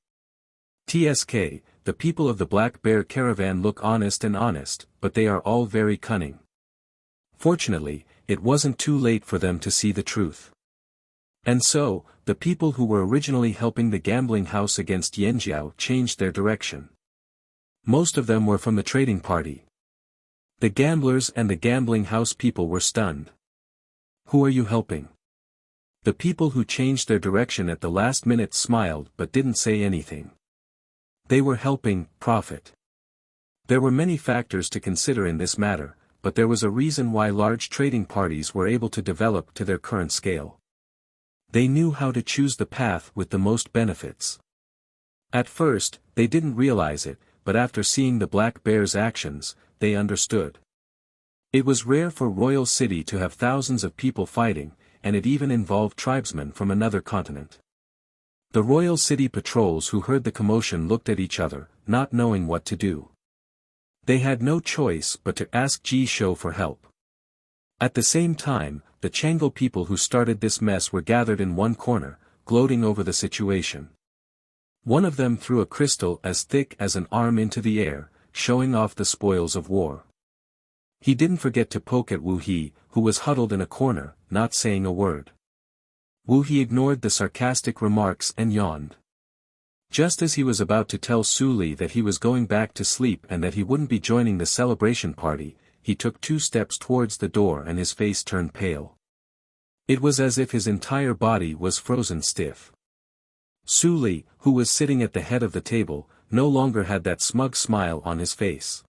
TSK, the people of the Black Bear Caravan look honest, but they are all very cunning. Fortunately, it wasn't too late for them to see the truth. And so, the people who were originally helping the gambling house against Yanjiao changed their direction. Most of them were from the trading party. The gamblers and the gambling house people were stunned. Who are you helping? The people who changed their direction at the last minute smiled but didn't say anything. They were helping profit. There were many factors to consider in this matter, but there was a reason why large trading parties were able to develop to their current scale. They knew how to choose the path with the most benefits. At first, they didn't realize it, but after seeing the Black Bear's actions, they understood. It was rare for Royal City to have thousands of people fighting, and it even involved tribesmen from another continent. The Royal City patrols who heard the commotion looked at each other, not knowing what to do. They had no choice but to ask Ji Shou for help. At the same time, the Changle people who started this mess were gathered in one corner, gloating over the situation. One of them threw a crystal as thick as an arm into the air, showing off the spoils of war. He didn't forget to poke at Wu He, who was huddled in a corner, not saying a word. Wu He ignored the sarcastic remarks and yawned. Just as he was about to tell Su Li that he was going back to sleep and that he wouldn't be joining the celebration party, he took 2 steps towards the door and his face turned pale. It was as if his entire body was frozen stiff. Su Li, who was sitting at the head of the table, no longer had that smug smile on his face.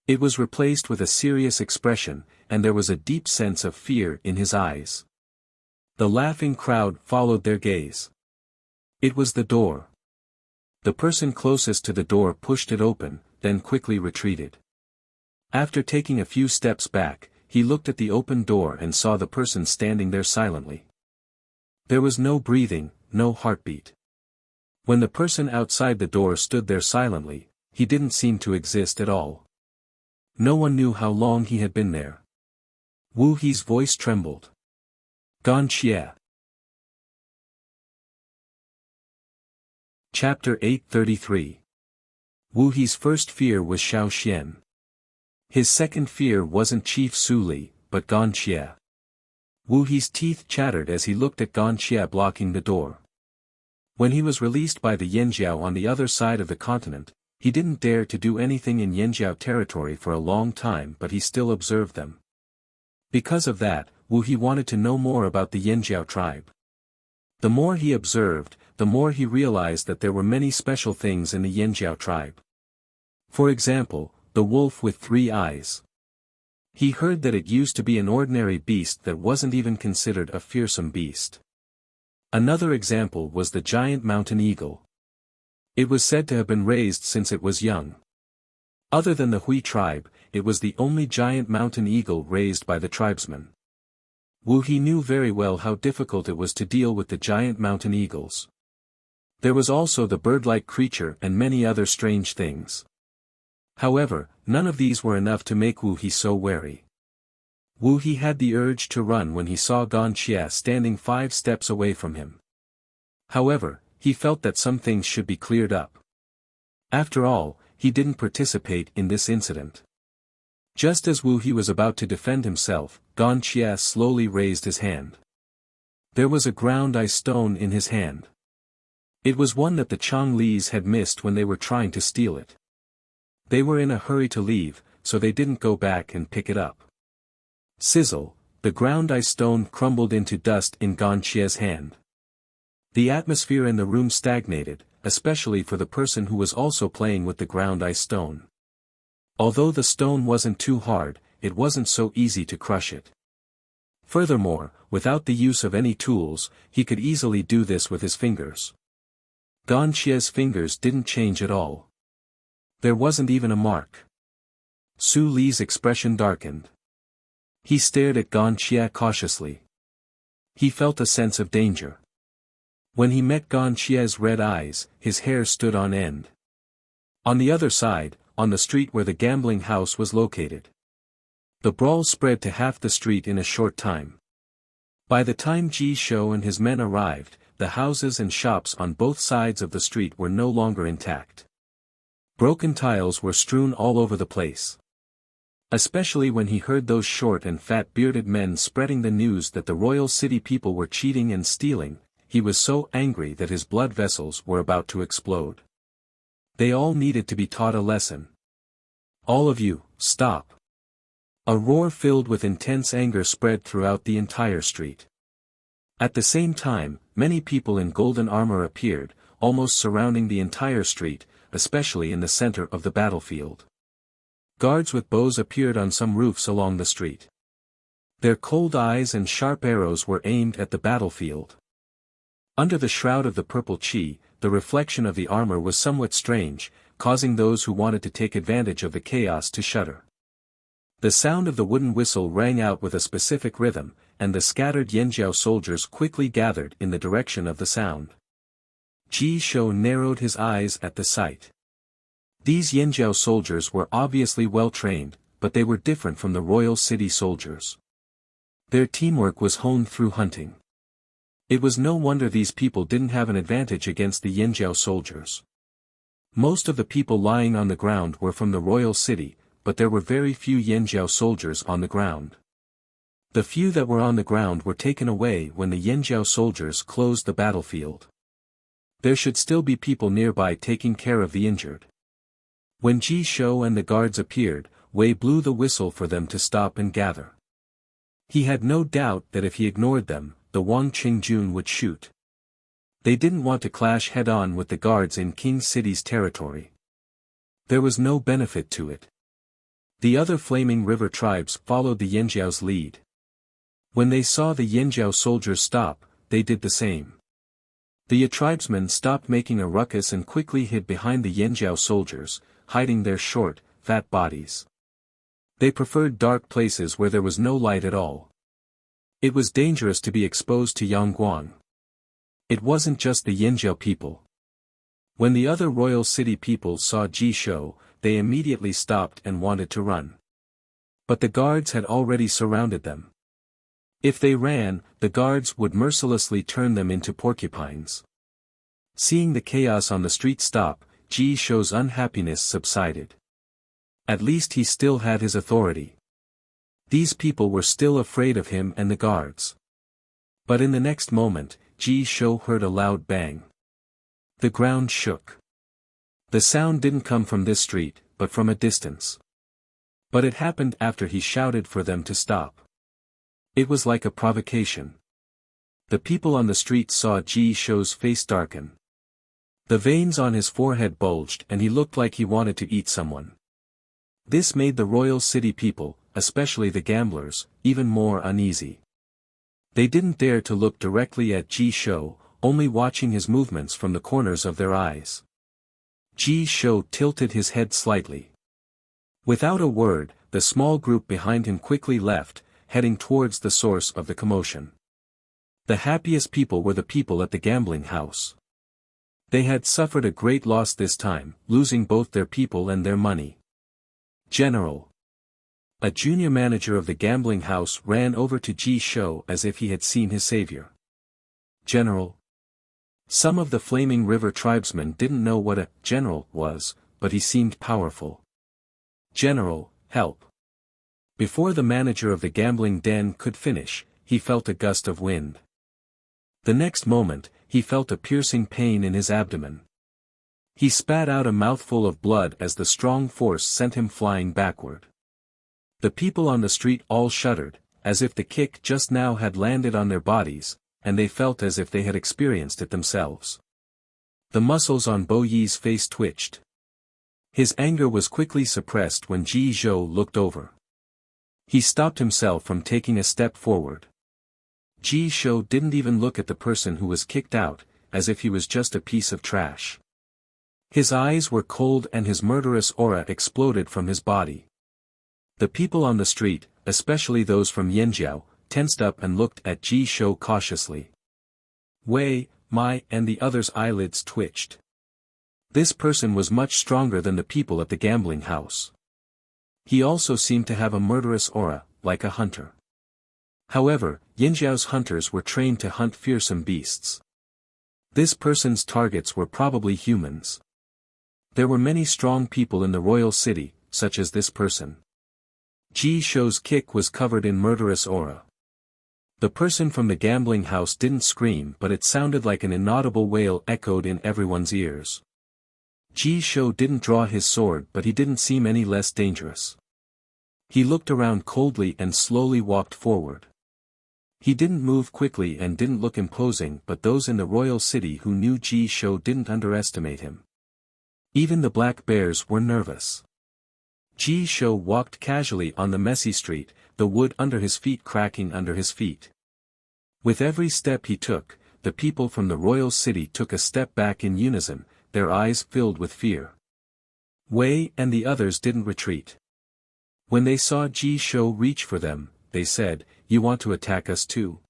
It was replaced with a serious expression, and there was a deep sense of fear in his eyes. The laughing crowd followed their gaze. It was the door. The person closest to the door pushed it open, then quickly retreated. After taking a few steps back, he looked at the open door and saw the person standing there silently. There was no breathing, no heartbeat. When the person outside the door stood there silently, he didn't seem to exist at all. No one knew how long he had been there. Wu He's voice trembled. Gan Xie. Chapter 833. Wu He's first fear was Xiao Xian. His second fear wasn't Chief Su Li, but Gan Xie. Wu He's teeth chattered as he looked at Gan Xie blocking the door. When he was released by the Yanjiao on the other side of the continent, he didn't dare to do anything in Yanjiao territory for a long time, but he still observed them. Because of that, Wu He wanted to know more about the Yanjiao tribe. The more he observed, the more he realized that there were many special things in the Yanjiao tribe. For example, the wolf with 3 eyes. He heard that it used to be an ordinary beast that wasn't even considered a fearsome beast. Another example was the giant mountain eagle. It was said to have been raised since it was young. Other than the Hui tribe, it was the only giant mountain eagle raised by the tribesmen. Wu He knew very well how difficult it was to deal with the giant mountain eagles. There was also the bird-like creature and many other strange things. However, none of these were enough to make Wu He so wary. Wu He had the urge to run when he saw Gan Xie standing 5 steps away from him. However, he felt that some things should be cleared up. After all, he didn't participate in this incident. Just as Wu He was about to defend himself, Gan Xie slowly raised his hand. There was a ground ice stone in his hand. It was one that the Changlis had missed when they were trying to steal it. They were in a hurry to leave, so they didn't go back and pick it up. Sizzle, The ground ice stone crumbled into dust in Ganxie's hand. The atmosphere in the room stagnated, especially for the person who was also playing with the ground ice stone. Although the stone wasn't too hard, it wasn't so easy to crush it. Furthermore, without the use of any tools, he could easily do this with his fingers. Ganxie's fingers didn't change at all. There wasn't even a mark. Su Li's expression darkened. He stared at Ganxie cautiously. He felt a sense of danger. When he met Ganxie's red eyes, his hair stood on end. On the other side, on the street where the gambling house was located, the brawl spread to half the street in a short time. By the time Ji Shou and his men arrived, the houses and shops on both sides of the street were no longer intact. Broken tiles were strewn all over the place. Especially when he heard those short and fat-bearded men spreading the news that the royal city people were cheating and stealing, he was so angry that his blood vessels were about to explode. They all needed to be taught a lesson. All of you, stop. A roar filled with intense anger spread throughout the entire street. At the same time, many people in golden armor appeared, almost surrounding the entire street, especially in the center of the battlefield. Guards with bows appeared on some roofs along the street. Their cold eyes and sharp arrows were aimed at the battlefield. Under the shroud of the purple chi, the reflection of the armor was somewhat strange, causing those who wanted to take advantage of the chaos to shudder. The sound of the wooden whistle rang out with a specific rhythm, and the scattered Yanjiao soldiers quickly gathered in the direction of the sound. Ji Shou narrowed his eyes at the sight. These Yanjiao soldiers were obviously well trained, but they were different from the royal city soldiers. Their teamwork was honed through hunting. It was no wonder these people didn't have an advantage against the Yanjiao soldiers. Most of the people lying on the ground were from the royal city, but there were very few Yanjiao soldiers on the ground. The few that were on the ground were taken away when the Yanjiao soldiers closed the battlefield. There should still be people nearby taking care of the injured. When Ji Shou and the guards appeared, Wei blew the whistle for them to stop and gather. He had no doubt that if he ignored them, the Wang Qingjun would shoot. They didn't want to clash head-on with the guards in King City's territory. There was no benefit to it. The other Flaming River tribes followed the Yanjiao's lead. When they saw the Yanjiao soldiers stop, they did the same. The tribesmen stopped making a ruckus and quickly hid behind the Yanjiao soldiers, hiding their short, fat bodies. They preferred dark places where there was no light at all. It was dangerous to be exposed to Yangguang. It wasn't just the Yanjiao people. When the other royal city people saw Ji Shou, they immediately stopped and wanted to run. But the guards had already surrounded them. If they ran, the guards would mercilessly turn them into porcupines. Seeing the chaos on the street stop, Ji Shou's unhappiness subsided. At least he still had his authority. These people were still afraid of him and the guards. But in the next moment, Ji Shou heard a loud bang. The ground shook. The sound didn't come from this street, but from a distance. But it happened after he shouted for them to stop. It was like a provocation. The people on the street saw Ji Shou's face darken. The veins on his forehead bulged and he looked like he wanted to eat someone. This made the royal city people, especially the gamblers, even more uneasy. They didn't dare to look directly at Ji Shou, only watching his movements from the corners of their eyes. Ji Shou tilted his head slightly. Without a word, the small group behind him quickly left, heading towards the source of the commotion. The happiest people were the people at the gambling house. They had suffered a great loss this time, losing both their people and their money. General. A junior manager of the gambling house ran over to Ji Shou as if he had seen his savior. General. Some of the Flaming River tribesmen didn't know what a general was, but he seemed powerful. General, help. Before the manager of the gambling den could finish, he felt a gust of wind. The next moment, he felt a piercing pain in his abdomen. He spat out a mouthful of blood as the strong force sent him flying backward. The people on the street all shuddered, as if the kick just now had landed on their bodies, and they felt as if they had experienced it themselves. The muscles on Bo Yi's face twitched. His anger was quickly suppressed when Ji Zhou looked over. He stopped himself from taking a step forward. Ji Zhou didn't even look at the person who was kicked out, as if he was just a piece of trash. His eyes were cold and his murderous aura exploded from his body. The people on the street, especially those from Yanjiao, tensed up and looked at Ji Zhou cautiously. Wei, Mai and the others' eyelids twitched. This person was much stronger than the people at the gambling house. He also seemed to have a murderous aura, like a hunter. However, Yanjiao's hunters were trained to hunt fearsome beasts. This person's targets were probably humans. There were many strong people in the royal city, such as this person. Ji Zhou's kick was covered in murderous aura. The person from the gambling house didn't scream, but it sounded like an inaudible wail echoed in everyone's ears. Ji Zhou didn't draw his sword, but he didn't seem any less dangerous. He looked around coldly and slowly walked forward. He didn't move quickly and didn't look imposing, but those in the royal city who knew Ji Zhou didn't underestimate him. Even the black bears were nervous. Ji Zhou walked casually on the messy street, the wood under his feet cracking under his feet. With every step he took, the people from the royal city took a step back in unison, their eyes filled with fear. Wei and the others didn't retreat. When they saw Ji Zhou reach for them, they said, "You want to attack us too?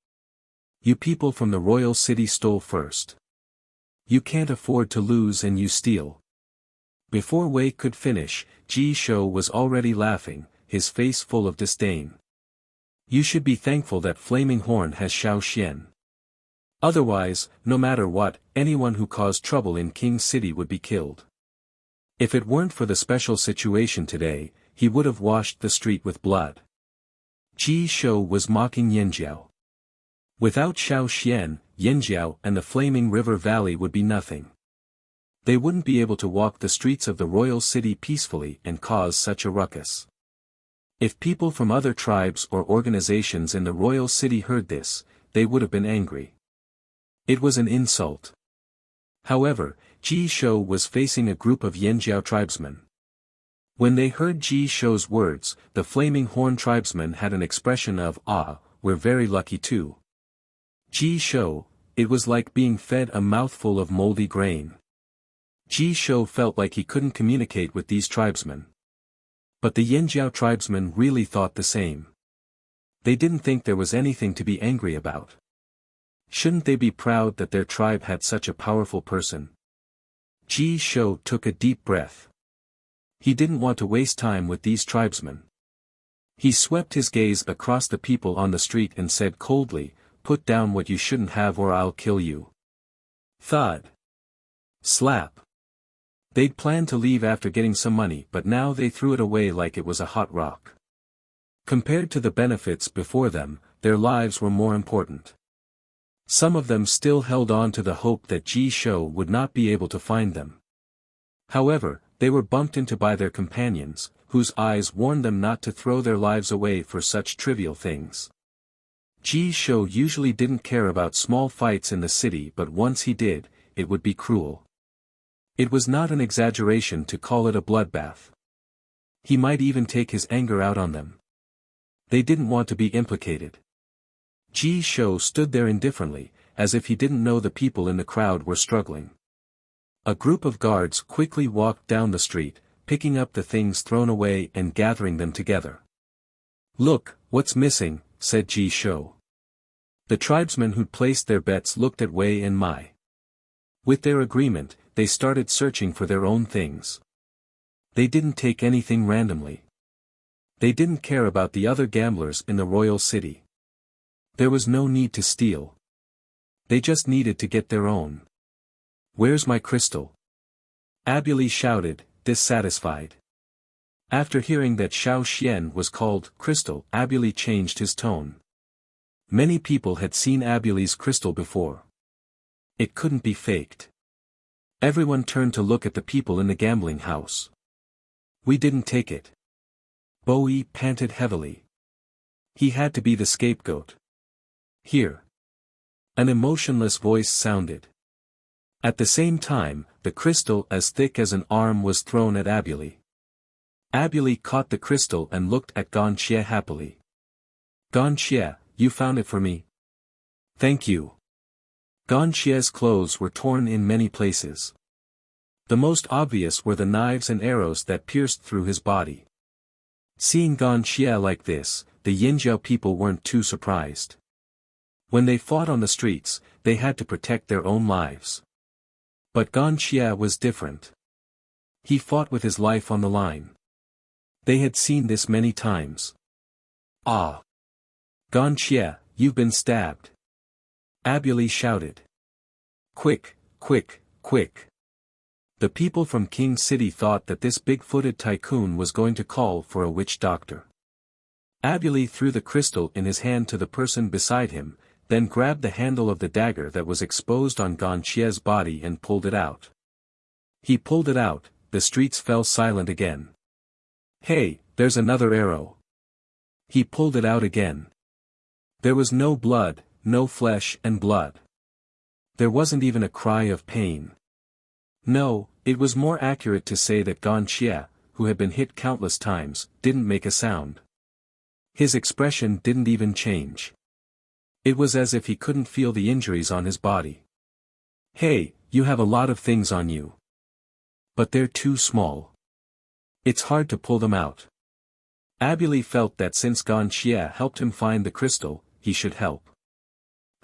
You people from the royal city stole first. You can't afford to lose and you steal." Before Wei could finish, Ji Zhou was already laughing, his face full of disdain. "You should be thankful that Flaming Horn has Xiao Xian. Otherwise, no matter what, anyone who caused trouble in King City would be killed. If it weren't for the special situation today, he would have washed the street with blood." Ji Zhou was mocking Yanjiao. Without Xiao Xian, Yanjiao and the Flaming River Valley would be nothing. They wouldn't be able to walk the streets of the royal city peacefully and cause such a ruckus. If people from other tribes or organizations in the royal city heard this, they would have been angry. It was an insult. However, Ji Zhou was facing a group of Yanjiao tribesmen. When they heard Ji Zhou's words, the Flaming Horn tribesmen had an expression of, "Ah, we're very lucky too." Ji Zhou, it was like being fed a mouthful of moldy grain. Ji Zhou felt like he couldn't communicate with these tribesmen. But the Yanjiao tribesmen really thought the same. They didn't think there was anything to be angry about. Shouldn't they be proud that their tribe had such a powerful person? Ji Zhou took a deep breath. He didn't want to waste time with these tribesmen. He swept his gaze across the people on the street and said coldly, "Put down what you shouldn't have or I'll kill you." Thud. Slap. They'd planned to leave after getting some money, but now they threw it away like it was a hot rock. Compared to the benefits before them, their lives were more important. Some of them still held on to the hope that Ji Zhou would not be able to find them. However, they were bumped into by their companions, whose eyes warned them not to throw their lives away for such trivial things. Ji Zhou usually didn't care about small fights in the city, but once he did, it would be cruel. It was not an exaggeration to call it a bloodbath. He might even take his anger out on them. They didn't want to be implicated. Ji Zhou stood there indifferently, as if he didn't know the people in the crowd were struggling. A group of guards quickly walked down the street, picking up the things thrown away and gathering them together. "Look, what's missing," said Ji Zhou. The tribesmen who'd placed their bets looked at Wei and Mai. With their agreement, they started searching for their own things. They didn't take anything randomly. They didn't care about the other gamblers in the royal city. There was no need to steal. They just needed to get their own. "Where's my crystal?" Abuli shouted, dissatisfied. After hearing that Xiao Xian was called crystal, Abuli changed his tone. Many people had seen Abuli's crystal before. It couldn't be faked. Everyone turned to look at the people in the gambling house. "We didn't take it." Bo Yi panted heavily. He had to be the scapegoat. Here. An emotionless voice sounded. At the same time, the crystal as thick as an arm was thrown at Abuli. Abuli caught the crystal and looked at Ganxie happily. Ganxie, you found it for me? Thank you. Ganxie's clothes were torn in many places. The most obvious were the knives and arrows that pierced through his body. Seeing Ganxie like this, the Yinjiao people weren't too surprised. When they fought on the streets, they had to protect their own lives. But Ganxie was different. He fought with his life on the line. They had seen this many times. Ah! Ganxie, you've been stabbed. Abuli shouted. Quick, quick, quick. The people from King City thought that this big-footed tycoon was going to call for a witch doctor. Abuli threw the crystal in his hand to the person beside him, then grabbed the handle of the dagger that was exposed on Ganxie's body and pulled it out. He pulled it out, the streets fell silent again. Hey, there's another arrow. He pulled it out again. There was no blood, no flesh and blood. There wasn't even a cry of pain. No, it was more accurate to say that Ganxie, who had been hit countless times, didn't make a sound. His expression didn't even change. It was as if he couldn't feel the injuries on his body. Hey, you have a lot of things on you. But they're too small. It's hard to pull them out. Abuli felt that since Ganxie helped him find the crystal, he should help.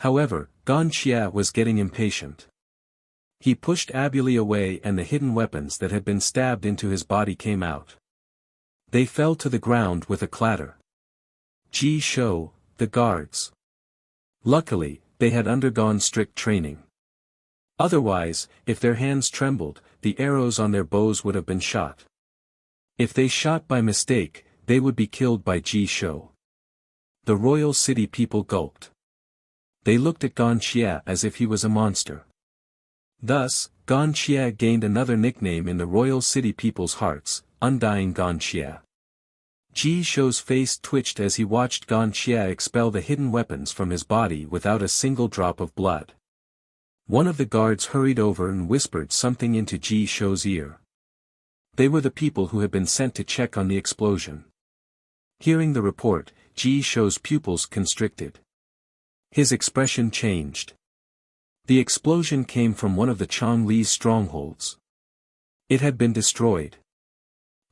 However, Ganxie was getting impatient. He pushed Abuli away and the hidden weapons that had been stabbed into his body came out. They fell to the ground with a clatter. Ji Shou, the guards. Luckily, they had undergone strict training. Otherwise, if their hands trembled, the arrows on their bows would have been shot. If they shot by mistake, they would be killed by Ji Shou. The royal city people gulped. They looked at Ganxie as if he was a monster. Thus, Ganxie gained another nickname in the royal city people's hearts, Undying Ganxie. Ji Shou's face twitched as he watched Ganxie expel the hidden weapons from his body without a single drop of blood. One of the guards hurried over and whispered something into Ji Shou's ear. They were the people who had been sent to check on the explosion. Hearing the report, Ji Shou's pupils constricted. His expression changed. The explosion came from one of the Chongli's strongholds. It had been destroyed.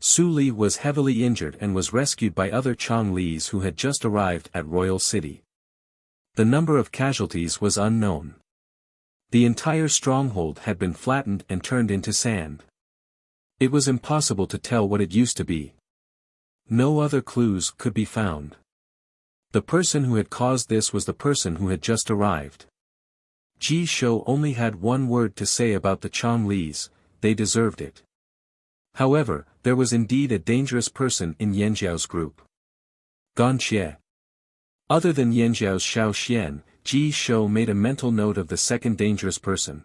Su Li was heavily injured and was rescued by other Chonglis who had just arrived at Royal City. The number of casualties was unknown. The entire stronghold had been flattened and turned into sand. It was impossible to tell what it used to be. No other clues could be found. The person who had caused this was the person who had just arrived. Ji Shou only had one word to say about the Chonglis: they deserved it. However, there was indeed a dangerous person in Yanjiao's group. Ganxie. Other than Yanjiao's Xiao Xian, Ji Shou made a mental note of the second dangerous person.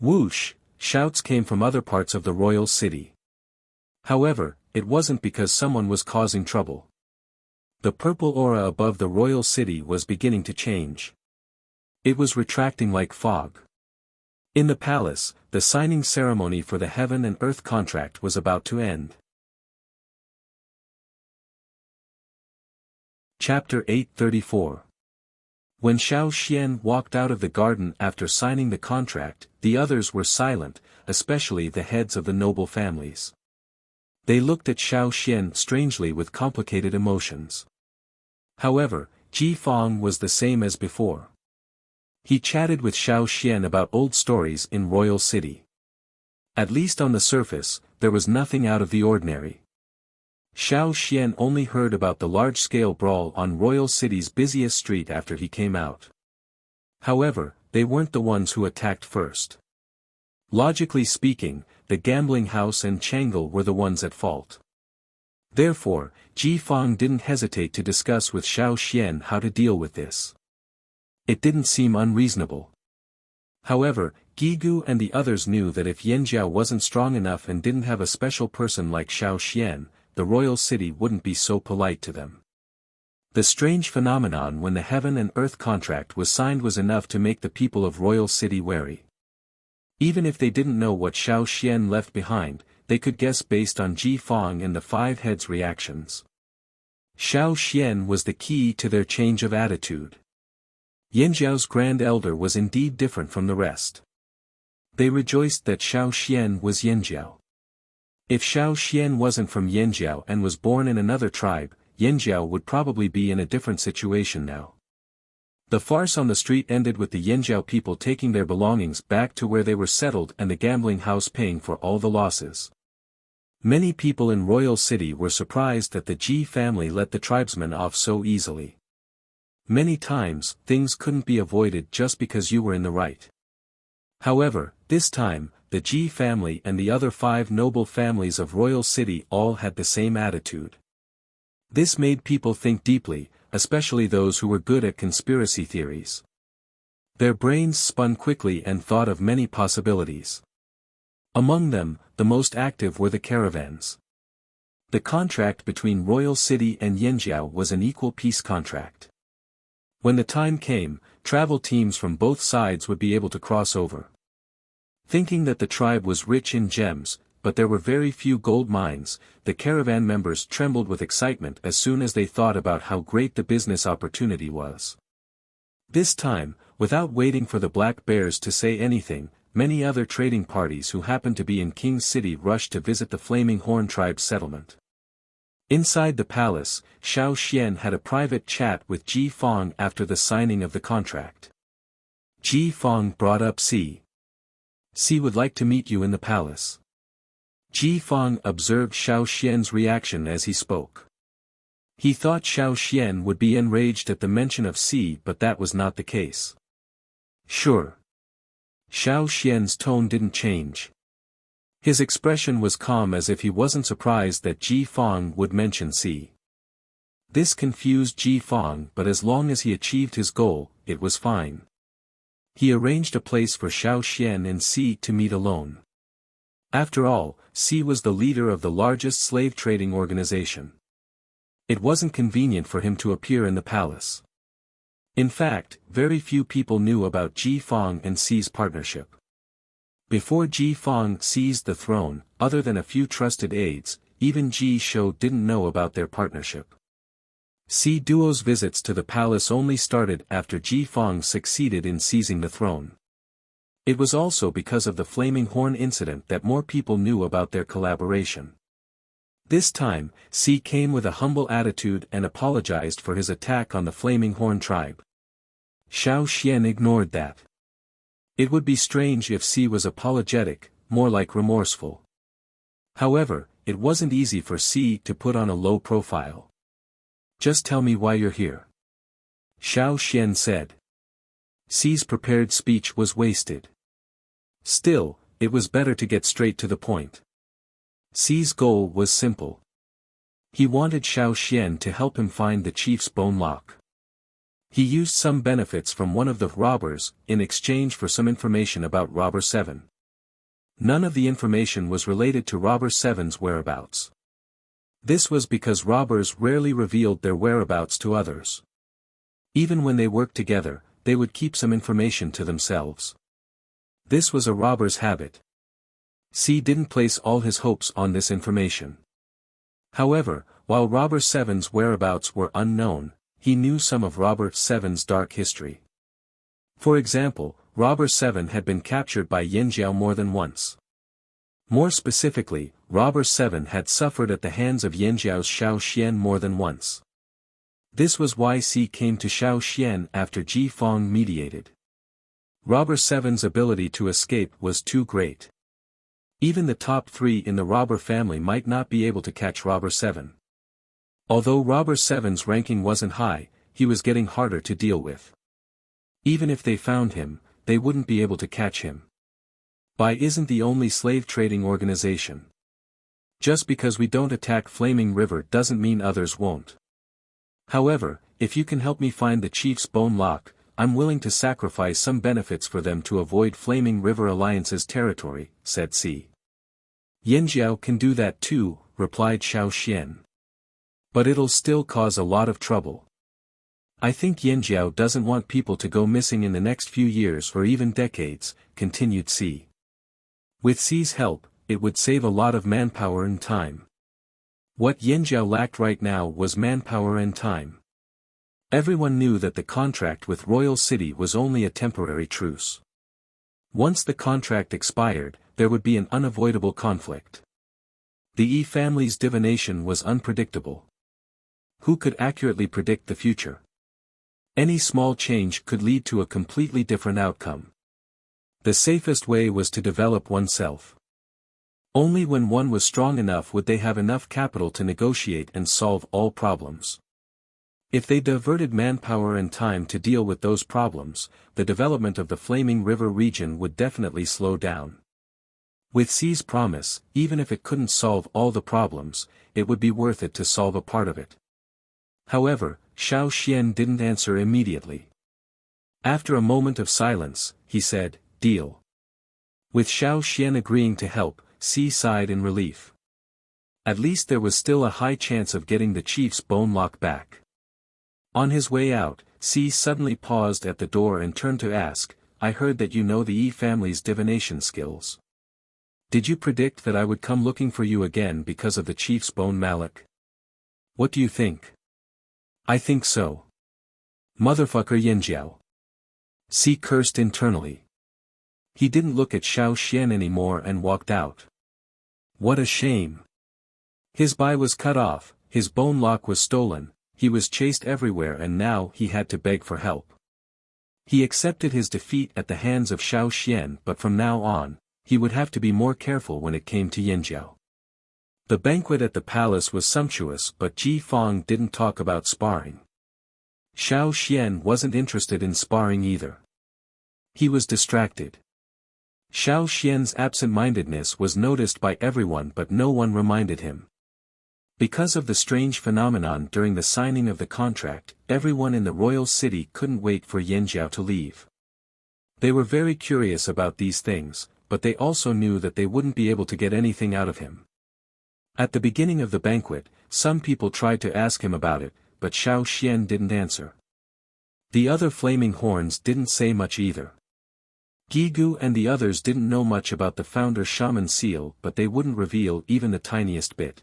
Whoosh! Shouts came from other parts of the royal city. However, it wasn't because someone was causing trouble. The purple aura above the royal city was beginning to change. It was retracting like fog. In the palace, the signing ceremony for the heaven and earth contract was about to end. Chapter 834. When Xiao Xian walked out of the garden after signing the contract, the others were silent, especially the heads of the noble families. They looked at Xiao Xian strangely with complicated emotions. However, Ji Fang was the same as before. He chatted with Xiao Xian about old stories in Royal City. At least on the surface, there was nothing out of the ordinary. Xiao Xian only heard about the large-scale brawl on Royal City's busiest street after he came out. However, they weren't the ones who attacked first. Logically speaking, the gambling house and Chang'e were the ones at fault. Therefore, Ji Fang didn't hesitate to discuss with Xiao Xian how to deal with this. It didn't seem unreasonable. However, Gigu and the others knew that if Yanjiao wasn't strong enough and didn't have a special person like Xiao Xian, the royal city wouldn't be so polite to them. The strange phenomenon when the heaven and earth contract was signed was enough to make the people of Royal City wary. Even if they didn't know what Xiao Xian left behind, they could guess based on Ji Fong and the five heads' reactions. Xiao Xian was the key to their change of attitude. Yanjiao's grand elder was indeed different from the rest. They rejoiced that Xiao Xian was Yanjiao. If Xiao Xian wasn't from Yanjiao and was born in another tribe, Yanjiao would probably be in a different situation now. The farce on the street ended with the Yanjiao people taking their belongings back to where they were settled and the gambling house paying for all the losses. Many people in Royal City were surprised that the Ji family let the tribesmen off so easily. Many times, things couldn't be avoided just because you were in the right. However, this time, the Ji family and the other 5 noble families of Royal City all had the same attitude. This made people think deeply, especially those who were good at conspiracy theories. Their brains spun quickly and thought of many possibilities. Among them, the most active were the caravans. The contract between Royal City and Yanjiao was an equal peace contract. When the time came, travel teams from both sides would be able to cross over. Thinking that the tribe was rich in gems, but there were very few gold mines, the caravan members trembled with excitement as soon as they thought about how great the business opportunity was. This time, without waiting for the black bears to say anything, many other trading parties who happened to be in King's City rushed to visit the Flaming Horn tribe's settlement. Inside the palace, Xiao Xian had a private chat with Ji Fong after the signing of the contract. Ji Fong brought up Si. Si would like to meet you in the palace. Ji Fong observed Xiao Xian's reaction as he spoke. He thought Xiao Xian would be enraged at the mention of Si, but that was not the case. Sure. Xiao Xian's tone didn't change. His expression was calm as if he wasn't surprised that Ji Fong would mention Si. This confused Ji Fong, but as long as he achieved his goal, it was fine. He arranged a place for Xiao Xian and Si to meet alone. After all, Si was the leader of the largest slave trading organization. It wasn't convenient for him to appear in the palace. In fact, very few people knew about Ji Fong and Si's partnership. Before Ji Fong seized the throne, other than a few trusted aides, even Ji Shou didn't know about their partnership. Si Duo's visits to the palace only started after Ji Fong succeeded in seizing the throne. It was also because of the Flaming Horn incident that more people knew about their collaboration. This time, Si came with a humble attitude and apologized for his attack on the Flaming Horn tribe. Xiao Xian ignored that. It would be strange if Si was apologetic, more like remorseful. However, it wasn't easy for Si to put on a low profile. Just tell me why you're here. Xiao Xian said. Si's prepared speech was wasted. Still, it was better to get straight to the point. Si's goal was simple. He wanted Xiao Xian to help him find the chief's bone lock. He used some benefits from one of the robbers, in exchange for some information about Robber 7. None of the information was related to Robber 7's whereabouts. This was because robbers rarely revealed their whereabouts to others. Even when they worked together, they would keep some information to themselves. This was a robber's habit. Si didn't place all his hopes on this information. However, while Robber 7's whereabouts were unknown, he knew some of Robber 7's dark history. For example, Robber 7 had been captured by Yanjiao more than once. More specifically, Robber 7 had suffered at the hands of Yanjiao's Xiao Xian more than once. This was why Si came to Xiao Xian after Ji Fong mediated. Robber 7's ability to escape was too great. Even the top 3 in the robber family might not be able to catch Robber 7. Although Robber 7's ranking wasn't high, he was getting harder to deal with. Even if they found him, they wouldn't be able to catch him. Bai isn't the only slave trading organization. Just because we don't attack Flaming River doesn't mean others won't. However, if you can help me find the chief's bone lock, I'm willing to sacrifice some benefits for them to avoid Flaming River Alliance's territory, said Si. Yanjiao can do that too, replied Xiao Xian. But it'll still cause a lot of trouble. I think Yanjiao doesn't want people to go missing in the next few years or even decades, continued C. With C's help, it would save a lot of manpower and time. What Yanjiao lacked right now was manpower and time. Everyone knew that the contract with Royal City was only a temporary truce. Once the contract expired, there would be an unavoidable conflict. The Yi family's divination was unpredictable. Who could accurately predict the future? Any small change could lead to a completely different outcome. The safest way was to develop oneself. Only when one was strong enough would they have enough capital to negotiate and solve all problems. If they diverted manpower and time to deal with those problems, the development of the Flaming River region would definitely slow down. With C's promise, even if it couldn't solve all the problems, it would be worth it to solve a part of it. However, Xiao Xian didn't answer immediately. After a moment of silence, he said, "Deal." With Xiao Xian agreeing to help, C sighed in relief. At least there was still a high chance of getting the chief's bone lock back. On his way out, C suddenly paused at the door and turned to ask, "I heard that you know the Yi family's divination skills. Did you predict that I would come looking for you again because of the chief's bone malak? What do you think?" "I think so. Motherfucker Yanjiao." C cursed internally. He didn't look at Xiao Xian anymore and walked out. What a shame. His buy was cut off, his bone lock was stolen, he was chased everywhere and now he had to beg for help. He accepted his defeat at the hands of Xiao Xian, but from now on, he would have to be more careful when it came to Yanjiao. The banquet at the palace was sumptuous, but Ji Fong didn't talk about sparring. Xiao Xian wasn't interested in sparring either. He was distracted. Xiao Xian's absent-mindedness was noticed by everyone, but no one reminded him. Because of the strange phenomenon during the signing of the contract, everyone in the royal city couldn't wait for Yanjiao to leave. They were very curious about these things, but they also knew that they wouldn't be able to get anything out of him. At the beginning of the banquet, some people tried to ask him about it, but Xiao Xian didn't answer. The other flaming horns didn't say much either. Gigu and the others didn't know much about the founder shaman seal, but they wouldn't reveal even the tiniest bit.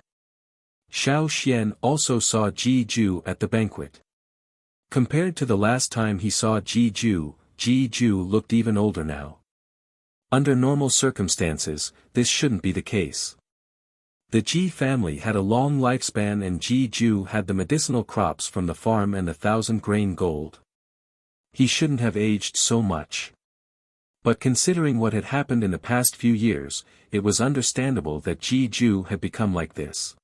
Xiao Xian also saw Ji Ju at the banquet. Compared to the last time he saw Ji Ju looked even older now. Under normal circumstances, this shouldn't be the case. The Ji family had a long lifespan and Ji Ju had the medicinal crops from the farm and the 1,000-grain gold. He shouldn't have aged so much. But considering what had happened in the past few years, it was understandable that Ji Ju had become like this.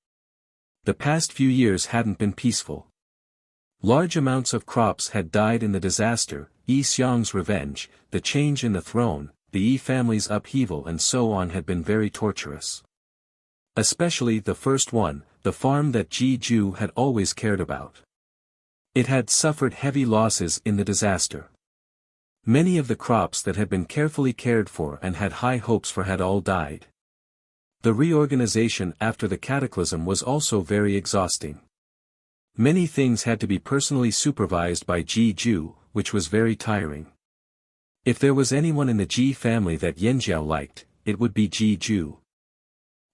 The past few years hadn't been peaceful. Large amounts of crops had died in the disaster, Yi Xiang's revenge, the change in the throne, the Yi family's upheaval and so on had been very torturous. Especially the first one, the farm that Ji Ju had always cared about. It had suffered heavy losses in the disaster. Many of the crops that had been carefully cared for and had high hopes for had all died. The reorganization after the cataclysm was also very exhausting. Many things had to be personally supervised by Ji Ju, which was very tiring. If there was anyone in the Ji family that Yanjiao liked, it would be Ji Ju.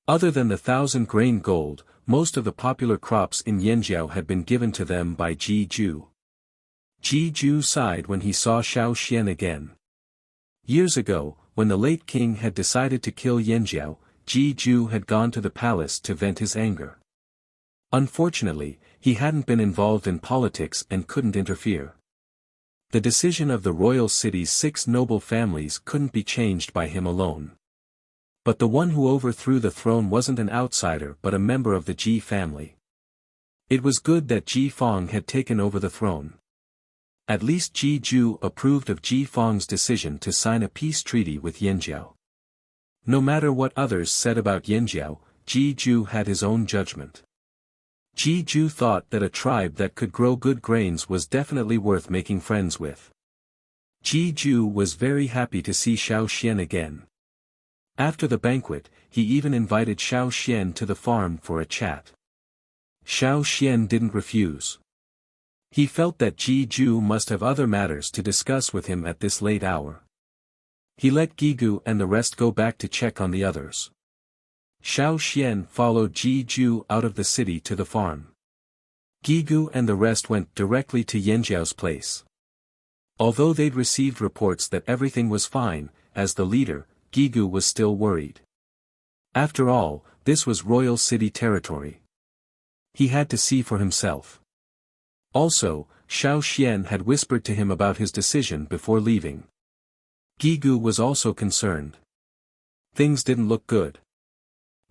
Other than the 1,000-grain gold, most of the popular crops in Yanjiao had been given to them by Ji Ju. Ji Ju sighed when he saw Xiao Xian again. Years ago, when the late king had decided to kill Yanjiao, Ji Ju had gone to the palace to vent his anger. Unfortunately, he hadn't been involved in politics and couldn't interfere. The decision of the royal city's 6 noble families couldn't be changed by him alone. But the one who overthrew the throne wasn't an outsider but a member of the Ji family. It was good that Ji Fong had taken over the throne. At least Ji Ju approved of Ji Fong's decision to sign a peace treaty with Yanjiao. No matter what others said about Yanjiao, Ji Ju had his own judgment. Ji Ju thought that a tribe that could grow good grains was definitely worth making friends with. Ji Ju was very happy to see Xiao Xian again. After the banquet, he even invited Xiao Xian to the farm for a chat. Xiao Xian didn't refuse. He felt that Ji-ju must have other matters to discuss with him at this late hour. He let Gigu and the rest go back to check on the others. Xiao Xian followed Ji-ju out of the city to the farm. Gigu and the rest went directly to Yanjiao's place. Although they'd received reports that everything was fine, as the leader, Gigu was still worried. After all, this was royal city territory. He had to see for himself. Also, Xiao Xian had whispered to him about his decision before leaving. Gigu was also concerned. Things didn't look good.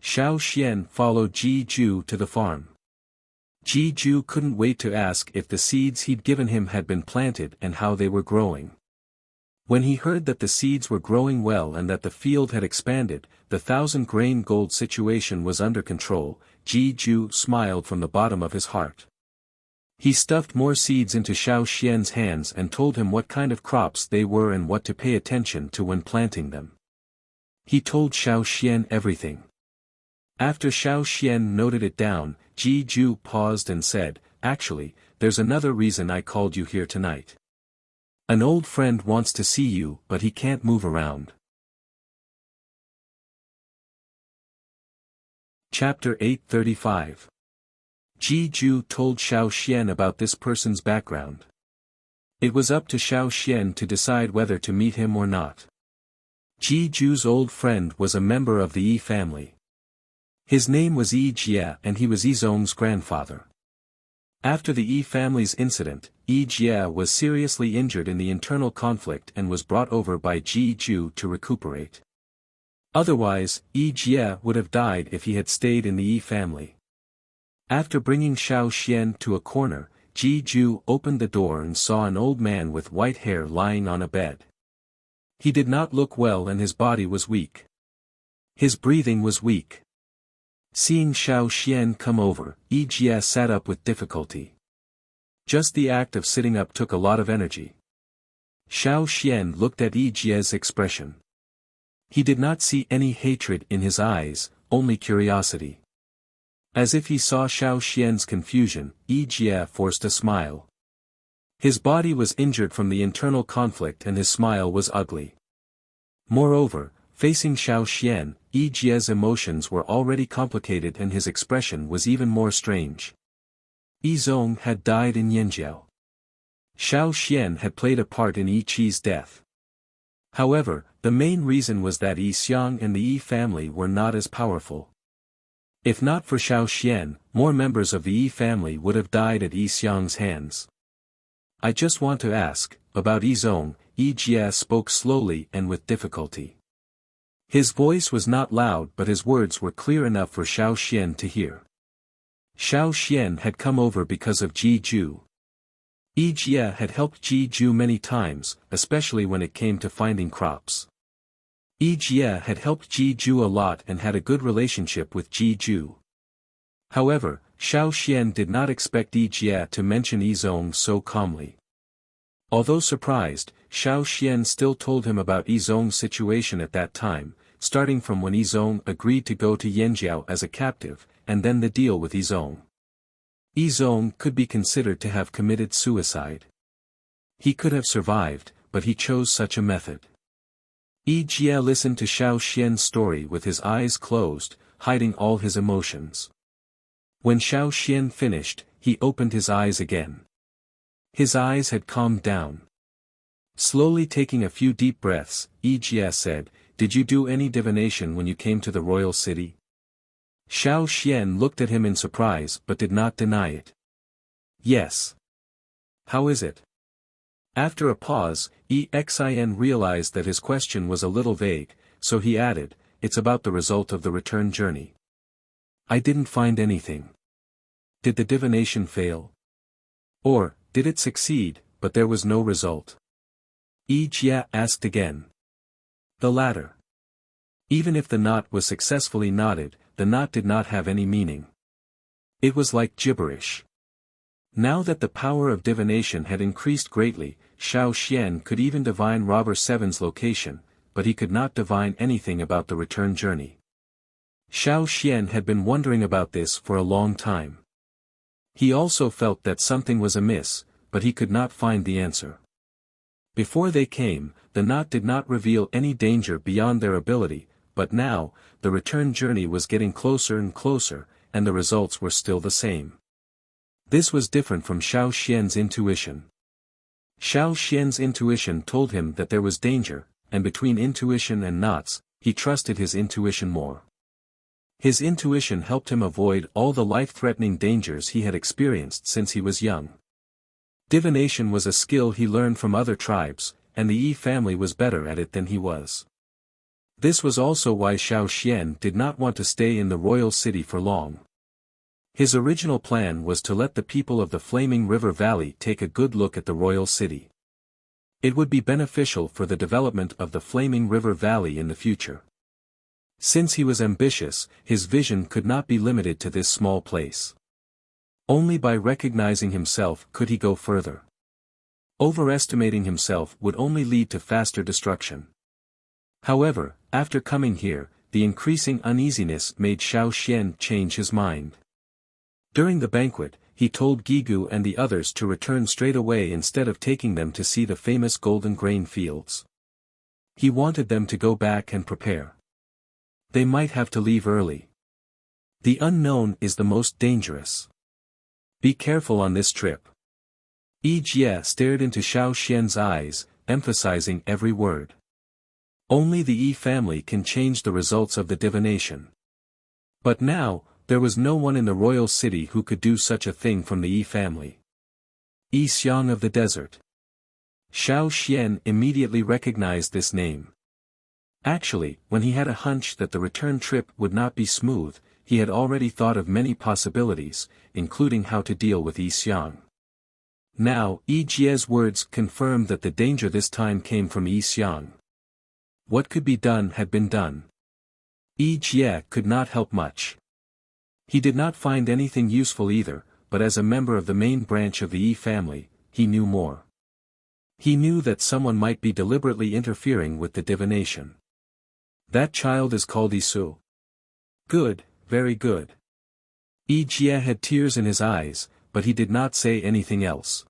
Xiao Xian followed Ji-ju to the farm. Ji-ju couldn't wait to ask if the seeds he'd given him had been planted and how they were growing. When he heard that the seeds were growing well and that the field had expanded, the 1,000-grain gold situation was under control, Ji-ju smiled from the bottom of his heart. He stuffed more seeds into Xiao Xian's hands and told him what kind of crops they were and what to pay attention to when planting them. He told Xiao Xian everything. After Xiao Xian noted it down, Ji-ju paused and said, "Actually, there's another reason I called you here tonight. An old friend wants to see you but he can't move around." Chapter 835. Ji-ju told Xiao Xian about this person's background. It was up to Xiao Xian to decide whether to meet him or not. Ji-ju's old friend was a member of the Yi family. His name was Yi Jie and he was Yi Zong's grandfather. After the Yi family's incident, Yi Jie was seriously injured in the internal conflict and was brought over by Ji-ju to recuperate. Otherwise, Yi Jie would have died if he had stayed in the Yi family. After bringing Xiao Xian to a corner, Ji-ju opened the door and saw an old man with white hair lying on a bed. He did not look well and his body was weak. His breathing was weak. Seeing Xiao Xian come over, Yi Jie sat up with difficulty. Just the act of sitting up took a lot of energy. Xiao Xian looked at Yi Jie's expression. He did not see any hatred in his eyes, only curiosity. As if he saw Xiao Xian's confusion, Yi Jie forced a smile. His body was injured from the internal conflict and his smile was ugly. Moreover, facing Xiao Xian, Yi Jie's emotions were already complicated and his expression was even more strange. Yi Zong had died in Yanjiao. Xiao Xian had played a part in Yi Qi's death. However, the main reason was that Yi Xiang and the Yi family were not as powerful. If not for Xiao Xian, more members of the Yi family would have died at Yi Xiang's hands. "I just want to ask, about Yi Zong," Yi Jie spoke slowly and with difficulty. His voice was not loud but his words were clear enough for Xiao Xian to hear. Xiao Xian had come over because of Ji-ju. Yi Jie had helped Ji-ju many times, especially when it came to finding crops. Yi Jie had helped Ji-ju a lot and had a good relationship with Ji-ju. However, Xiao Xian did not expect Yi Jie to mention Yi Zong so calmly. Although surprised, Xiao Xian still told him about Yi Zong's situation at that time, starting from when Yi Zong agreed to go to Yanjiao as a captive, and then the deal with Yi Zong. Yi Zong could be considered to have committed suicide. He could have survived, but he chose such a method. Yi Jie listened to Xiao Xian's story with his eyes closed, hiding all his emotions. When Xiao Xian finished, he opened his eyes again. His eyes had calmed down. Slowly taking a few deep breaths, Yi Jie said, "Did you do any divination when you came to the royal city?" Xiao Xian looked at him in surprise but did not deny it. "Yes." "How is it?" After a pause, Xin realized that his question was a little vague, so he added, "It's about the result of the return journey." "I didn't find anything." "Did the divination fail? Or, did it succeed, but there was no result?" Yi Jie asked again. "The latter. Even if the knot was successfully knotted, the knot did not have any meaning. It was like gibberish." Now that the power of divination had increased greatly, Xiao Xian could even divine Robber Seven's location, but he could not divine anything about the return journey. Xiao Xian had been wondering about this for a long time. He also felt that something was amiss, but he could not find the answer. Before they came, the knot did not reveal any danger beyond their ability, but now, the return journey was getting closer and closer, and the results were still the same. This was different from Xiao Xian's intuition. Xiao Xian's intuition told him that there was danger, and between intuition and knots, he trusted his intuition more. His intuition helped him avoid all the life-threatening dangers he had experienced since he was young. Divination was a skill he learned from other tribes, and the Yi family was better at it than he was. This was also why Xiao Xian did not want to stay in the royal city for long. His original plan was to let the people of the Flaming River Valley take a good look at the royal city. It would be beneficial for the development of the Flaming River Valley in the future. Since he was ambitious, his vision could not be limited to this small place. Only by recognizing himself could he go further. Overestimating himself would only lead to faster destruction. However, after coming here, the increasing uneasiness made Xiao Xian change his mind. During the banquet, he told Gigu and the others to return straight away instead of taking them to see the famous golden grain fields. He wanted them to go back and prepare. They might have to leave early. The unknown is the most dangerous. Be careful on this trip. Yi Jie stared into Xiao Xian's eyes, emphasizing every word. Only the Yi family can change the results of the divination. But now, there was no one in the royal city who could do such a thing from the Yi family. Yi Xiang of the desert. Xiao Xian immediately recognized this name. Actually, when he had a hunch that the return trip would not be smooth, he had already thought of many possibilities, including how to deal with Yi Xiang. Now, Yi Jie's words confirmed that the danger this time came from Yi Xiang. What could be done had been done. Yi Jie could not help much. He did not find anything useful either, but as a member of the main branch of the Yi family, he knew more. He knew that someone might be deliberately interfering with the divination. That child is called Isu. Good, very good. Yi Jie had tears in his eyes, but he did not say anything else.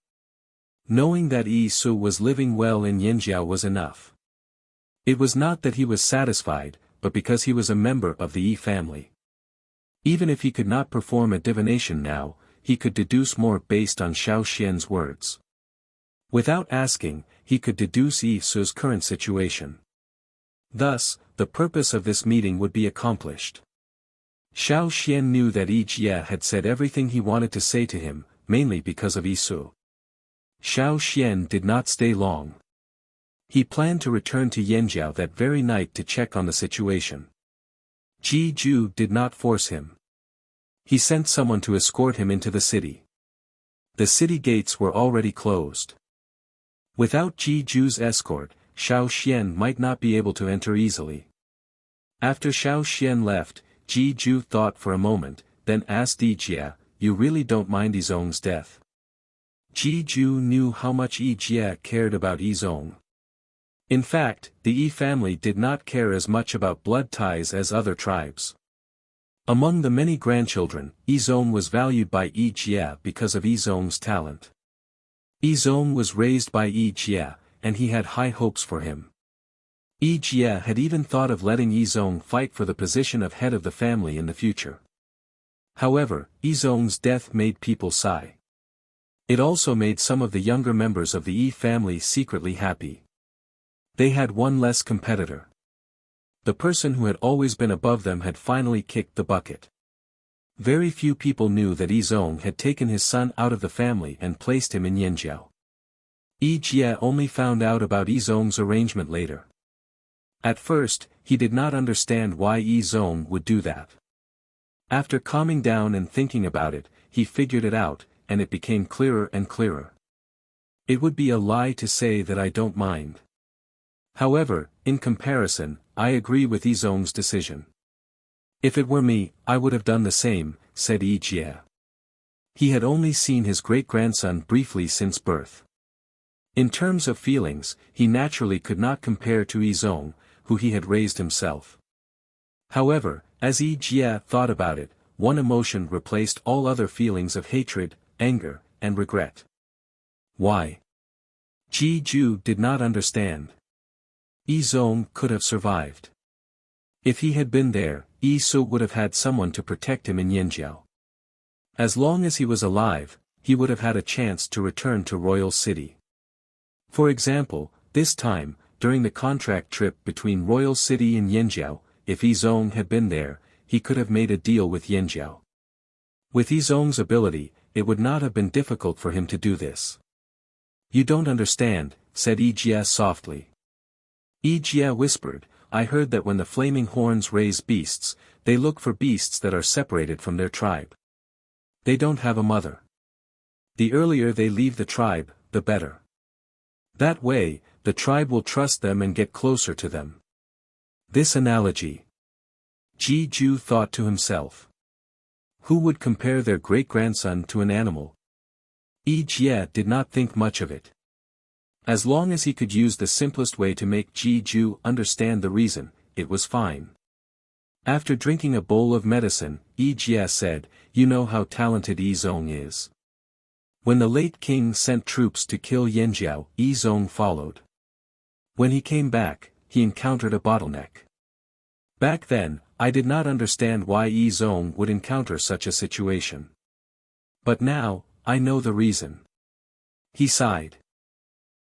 Knowing that Isu was living well in Yanjiao was enough. It was not that he was satisfied, but because he was a member of the Yi family. Even if he could not perform a divination now, he could deduce more based on Xiao Xian's words. Without asking, he could deduce Isu's current situation. Thus, the purpose of this meeting would be accomplished. Xiao Xian knew that Yi Jie had said everything he wanted to say to him, mainly because of Isu. Xiao Xian did not stay long. He planned to return to Yanjiao that very night to check on the situation. Ji Ju did not force him. He sent someone to escort him into the city. The city gates were already closed. Without Ji Ju's escort, Xiao Xian might not be able to enter easily. After Xiao Xian left, Ji Ju thought for a moment, then asked Yi Jie, "You really don't mind Yizong's death?" Ji Ju knew how much Yi Jie cared about Yizong. In fact, the Yi family did not care as much about blood ties as other tribes. Among the many grandchildren, Yizong was valued by Yi Jie because of Yizong's talent. Yizong was raised by Yi Jie, and he had high hopes for him. Yi Jie had even thought of letting Yizong fight for the position of head of the family in the future. However, Yizong's death made people sigh. It also made some of the younger members of the Yi family secretly happy. They had one less competitor. The person who had always been above them had finally kicked the bucket. Very few people knew that Yizong had taken his son out of the family and placed him in Yanjiao. Yi Jie only found out about Yizong's arrangement later. At first, he did not understand why Yizong would do that. After calming down and thinking about it, he figured it out, and it became clearer and clearer. It would be a lie to say that I don't mind. However, in comparison, I agree with Yizong's decision. If it were me, I would have done the same, said Yi Jie. He had only seen his great-grandson briefly since birth. In terms of feelings, he naturally could not compare to Yizong, who he had raised himself. However, as Yi Jie thought about it, one emotion replaced all other feelings of hatred, anger, and regret. Why? Ji Ju did not understand. Yi Zong could have survived. If he had been there, Yi Su would have had someone to protect him in Yanjiao. As long as he was alive, he would have had a chance to return to Royal City. For example, this time, during the contract trip between Royal City and Yanjiao, if Yi Zong had been there, he could have made a deal with Yanjiao. With Yi Zong's ability, it would not have been difficult for him to do this. "You don't understand," said Yi Jie softly. Yi Jie whispered, "I heard that when the flaming horns raise beasts, they look for beasts that are separated from their tribe. They don't have a mother. The earlier they leave the tribe, the better. That way, the tribe will trust them and get closer to them." This analogy. Ji Ju thought to himself. Who would compare their great-grandson to an animal? Yi Jie did not think much of it. As long as he could use the simplest way to make Ji Ju understand the reason, it was fine. After drinking a bowl of medicine, Yi Jie said, "You know how talented Yi Zong is. When the late king sent troops to kill Yanjiao, Yi Zong followed. When he came back, he encountered a bottleneck. Back then, I did not understand why Yi Zong would encounter such a situation. But now, I know the reason." He sighed.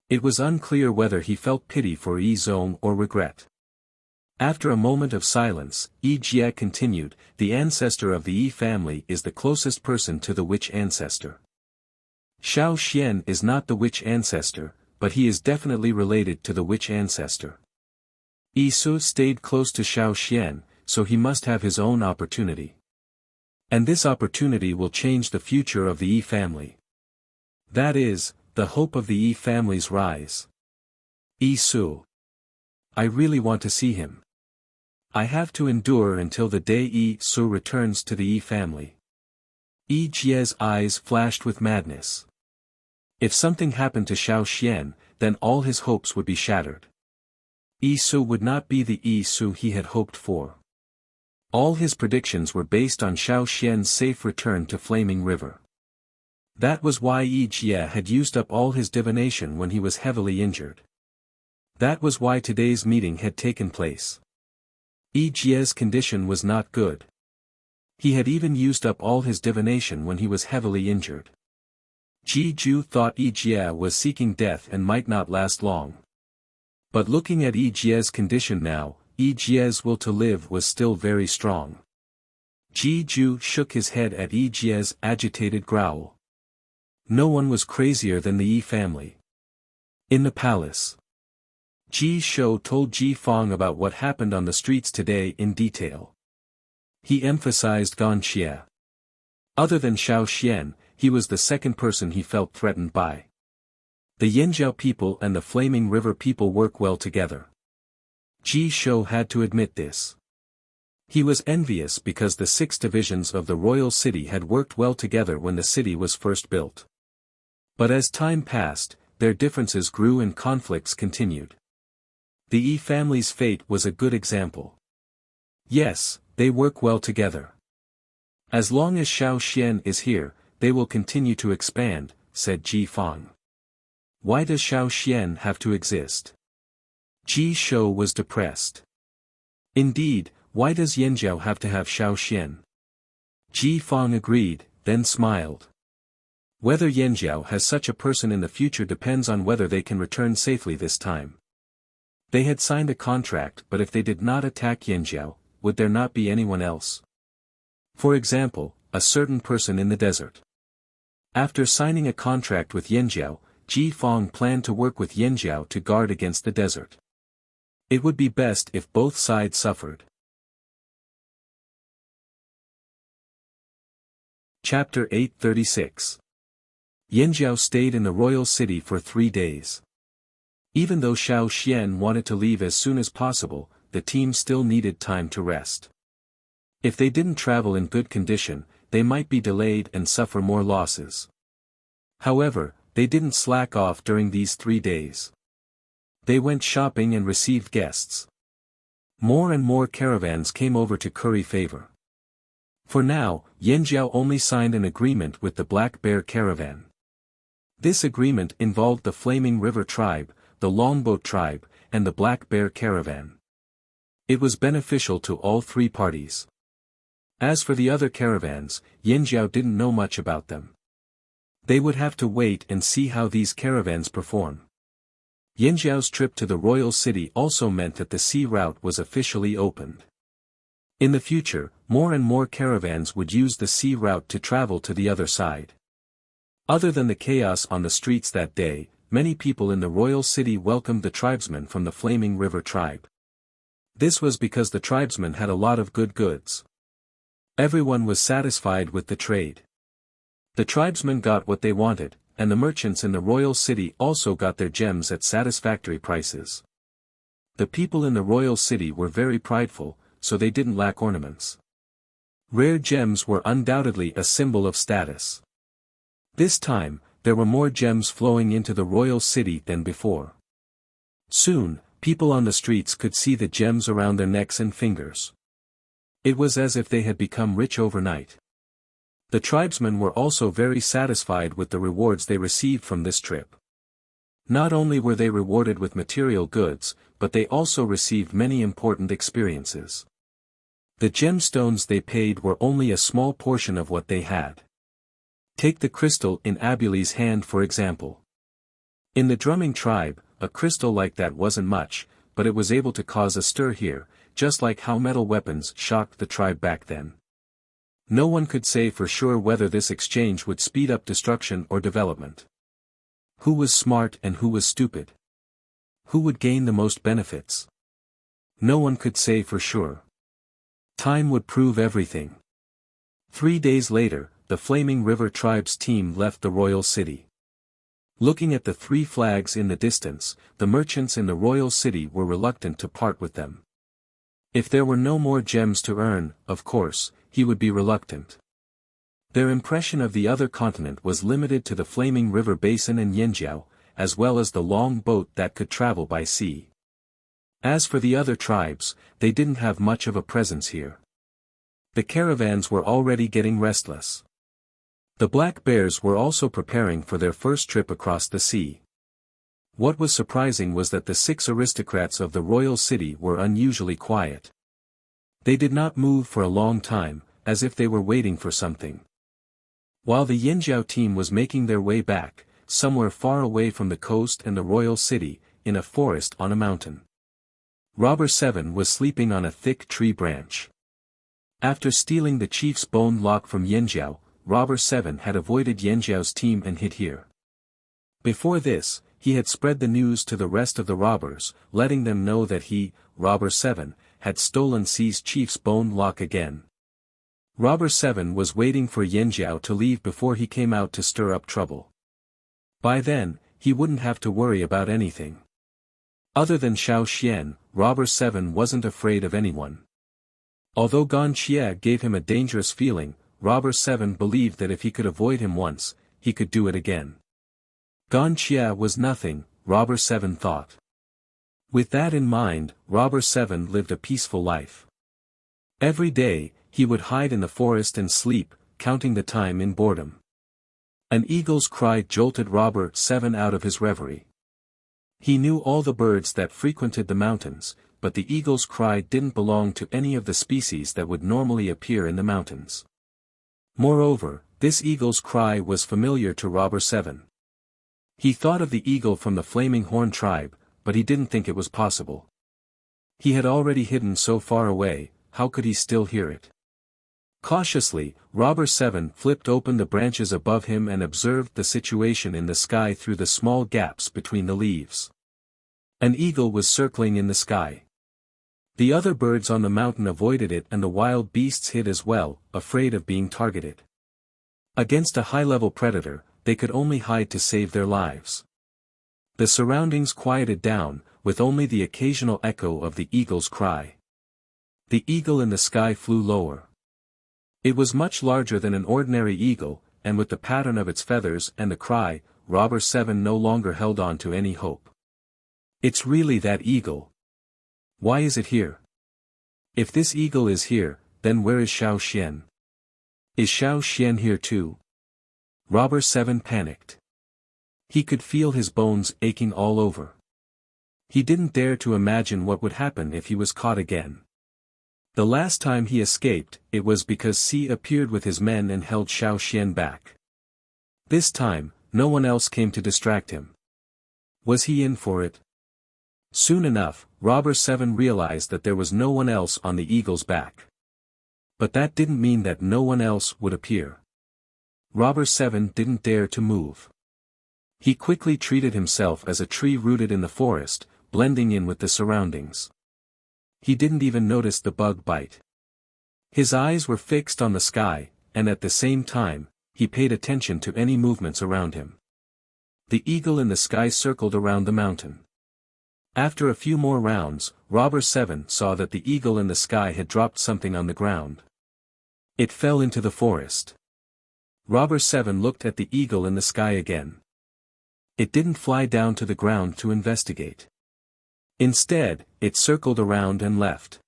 It was unclear whether he felt pity for Yi Zong or regret. After a moment of silence, Yi Jie continued, "The ancestor of the Yi family is the closest person to the witch ancestor. Xiao Xian is not the witch ancestor, but he is definitely related to the witch ancestor. Yi Su stayed close to Xiao Xian, so he must have his own opportunity. And this opportunity will change the future of the Yi family. That is, the hope of the Yi family's rise. Yi Su. I really want to see him. I have to endure until the day Yi Su returns to the Yi family." Yi Jie's eyes flashed with madness. If something happened to Xiao Xian, then all his hopes would be shattered. Yi Su would not be the Yi Su he had hoped for. All his predictions were based on Xiao Xian's safe return to Flaming River. That was why Yi Jie had used up all his divination when he was heavily injured. That was why today's meeting had taken place. Yi Jie's condition was not good. He had even used up all his divination when he was heavily injured. Ji Ju thought Yi Jie was seeking death and might not last long. But looking at Yi Jie's condition now, Yi Jie's will to live was still very strong. Ji Ju shook his head at Yi Jie's agitated growl. No one was crazier than the Yi family. In the palace, Ji Shou told Ji Fang about what happened on the streets today in detail. He emphasized Gan Xie. Other than Xiao Xian, he was the second person he felt threatened by. The Yanjiao people and the Flaming River people work well together. Ji Shou had to admit this. He was envious because the 6 divisions of the royal city had worked well together when the city was first built. But as time passed, their differences grew and conflicts continued. The Yi family's fate was a good example. Yes, they work well together. As long as Xiao Xian is here, they will continue to expand, said Ji Fang. Why does Xiao Xian have to exist? Ji Shou was depressed. Indeed, why does Yanjiao have to have Xiao Xian? Ji Fang agreed, then smiled. Whether Yanjiao has such a person in the future depends on whether they can return safely this time. They had signed a contract, but if they did not attack Yanjiao, would there not be anyone else? For example, a certain person in the desert. After signing a contract with Yanjiao, Ji Fang planned to work with Yanjiao to guard against the desert. It would be best if both sides suffered. Chapter 836. Yanjiao stayed in the royal city for 3 days. Even though Xiao Xian wanted to leave as soon as possible, the team still needed time to rest. If they didn't travel in good condition, they might be delayed and suffer more losses. However, they didn't slack off during these 3 days. They went shopping and received guests. More and more caravans came over to curry favor. For now, Yanjiao only signed an agreement with the Black Bear caravan. This agreement involved the Flaming River tribe, the Longboat tribe, and the Black Bear caravan. It was beneficial to all three parties. As for the other caravans, Yanjiao didn't know much about them. They would have to wait and see how these caravans perform. Yanjiao's trip to the royal city also meant that the sea route was officially opened. In the future, more and more caravans would use the sea route to travel to the other side. Other than the chaos on the streets that day, many people in the royal city welcomed the tribesmen from the Flaming River tribe. This was because the tribesmen had a lot of good goods. Everyone was satisfied with the trade. The tribesmen got what they wanted, and the merchants in the royal city also got their gems at satisfactory prices. The people in the royal city were very prideful, so they didn't lack ornaments. Rare gems were undoubtedly a symbol of status. This time, there were more gems flowing into the royal city than before. Soon, people on the streets could see the gems around their necks and fingers. It was as if they had become rich overnight. The tribesmen were also very satisfied with the rewards they received from this trip. Not only were they rewarded with material goods, but they also received many important experiences. The gemstones they paid were only a small portion of what they had. Take the crystal in Abuli's hand for example. In the drumming tribe, a crystal like that wasn't much, but it was able to cause a stir here, just like how metal weapons shocked the tribe back then. No one could say for sure whether this exchange would speed up destruction or development. Who was smart and who was stupid? Who would gain the most benefits? No one could say for sure. Time would prove everything. 3 days later, the Flaming River tribe's team left the royal city. Looking at the 3 flags in the distance, the merchants in the royal city were reluctant to part with them. If there were no more gems to earn, of course, he would be reluctant. Their impression of the other continent was limited to the Flaming River basin and Yanjiao, as well as the long boat that could travel by sea. As for the other tribes, they didn't have much of a presence here. The caravans were already getting restless. The Black Bears were also preparing for their first trip across the sea. What was surprising was that the 6 aristocrats of the royal city were unusually quiet. They did not move for a long time, as if they were waiting for something. While the Yanjiao team was making their way back, somewhere far away from the coast and the royal city, in a forest on a mountain, Robber 7 was sleeping on a thick tree branch. After stealing the chief's bone lock from Yanjiao, Robber 7 had avoided Yanjiao's team and hid here. Before this, he had spread the news to the rest of the robbers, letting them know that he, Robber 7, had stolen Xi's chief's bone lock again. Robber 7 was waiting for Yanjiao to leave before he came out to stir up trouble. By then, he wouldn't have to worry about anything. Other than Xiao Xian, Robber 7 wasn't afraid of anyone. Although Gan Xie gave him a dangerous feeling, Robber 7 believed that if he could avoid him once, he could do it again. Gan Xie was nothing, Robber 7 thought. With that in mind, Robber 7 lived a peaceful life. Every day, he would hide in the forest and sleep, counting the time in boredom. An eagle's cry jolted Robber 7 out of his reverie. He knew all the birds that frequented the mountains, but the eagle's cry didn't belong to any of the species that would normally appear in the mountains. Moreover, this eagle's cry was familiar to Robber 7. He thought of the eagle from the Flaming Horn tribe, but he didn't think it was possible. He had already hidden so far away, how could he still hear it? Cautiously, Robber 7 flipped open the branches above him and observed the situation in the sky through the small gaps between the leaves. An eagle was circling in the sky. The other birds on the mountain avoided it and the wild beasts hid as well, afraid of being targeted. Against a high-level predator, they could only hide to save their lives. The surroundings quieted down, with only the occasional echo of the eagle's cry. The eagle in the sky flew lower. It was much larger than an ordinary eagle, and with the pattern of its feathers and the cry, Robber 7 no longer held on to any hope. It's really that eagle. Why is it here? If this eagle is here, then where is Xiao Xian? Is Xiao Xian here too? Robber 7 panicked. He could feel his bones aching all over. He didn't dare to imagine what would happen if he was caught again. The last time he escaped, it was because Si appeared with his men and held Xiao Xian back. This time, no one else came to distract him. Was he in for it? Soon enough, Robber 7 realized that there was no one else on the eagle's back. But that didn't mean that no one else would appear. Robber 7 didn't dare to move. He quickly treated himself as a tree rooted in the forest, blending in with the surroundings. He didn't even notice the bug bite. His eyes were fixed on the sky, and at the same time, he paid attention to any movements around him. The eagle in the sky circled around the mountain. After a few more rounds, Robber 7 saw that the eagle in the sky had dropped something on the ground. It fell into the forest. Robber 7 looked at the eagle in the sky again. It didn't fly down to the ground to investigate. Instead, it circled around and left.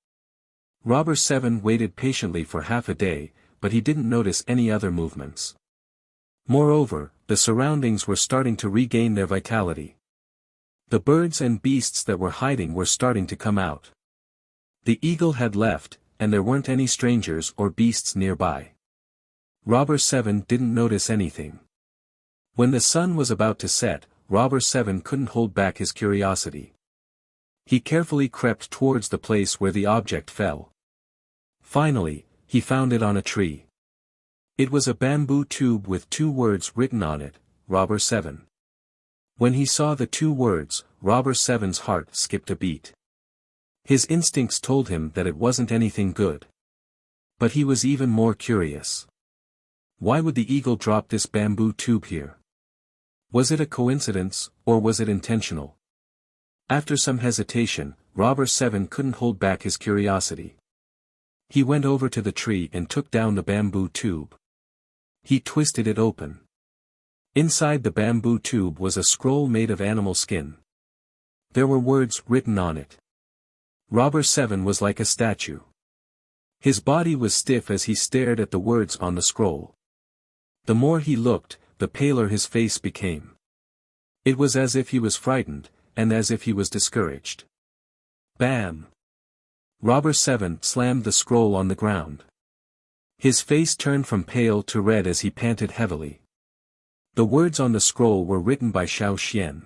Robber 7 waited patiently for half a day, but he didn't notice any other movements. Moreover, the surroundings were starting to regain their vitality. The birds and beasts that were hiding were starting to come out. The eagle had left, and there weren't any strangers or beasts nearby. Robber 7 didn't notice anything. When the sun was about to set, Robber 7 couldn't hold back his curiosity. He carefully crept towards the place where the object fell. Finally, he found it on a tree. It was a bamboo tube with 2 words written on it, Robber 7. When he saw the 2 words, Robber 7's heart skipped a beat. His instincts told him that it wasn't anything good. But he was even more curious. Why would the eagle drop this bamboo tube here? Was it a coincidence, or was it intentional? After some hesitation, Robber 7 couldn't hold back his curiosity. He went over to the tree and took down the bamboo tube. He twisted it open. Inside the bamboo tube was a scroll made of animal skin. There were words written on it. Robber 7 was like a statue. His body was stiff as he stared at the words on the scroll. The more he looked, the paler his face became. It was as if he was frightened, and as if he was discouraged. Bam! Robber 7 slammed the scroll on the ground. His face turned from pale to red as he panted heavily. The words on the scroll were written by Xiao Xian.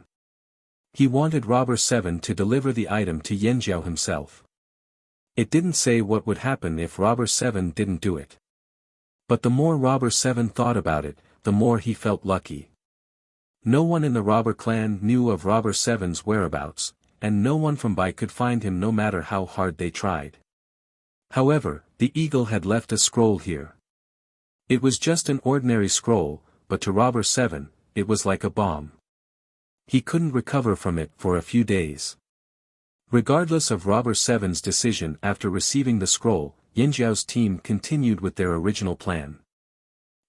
He wanted Robber 7 to deliver the item to Yanjiao himself. It didn't say what would happen if Robber 7 didn't do it. But the more Robber 7 thought about it, the more he felt lucky. No one in the robber clan knew of Robber 7's whereabouts, and no one from Bai could find him no matter how hard they tried. However, the eagle had left a scroll here. It was just an ordinary scroll, but to Robber 7, it was like a bomb. He couldn't recover from it for a few days. Regardless of Robber 7's decision after receiving the scroll, Yanjiao's team continued with their original plan.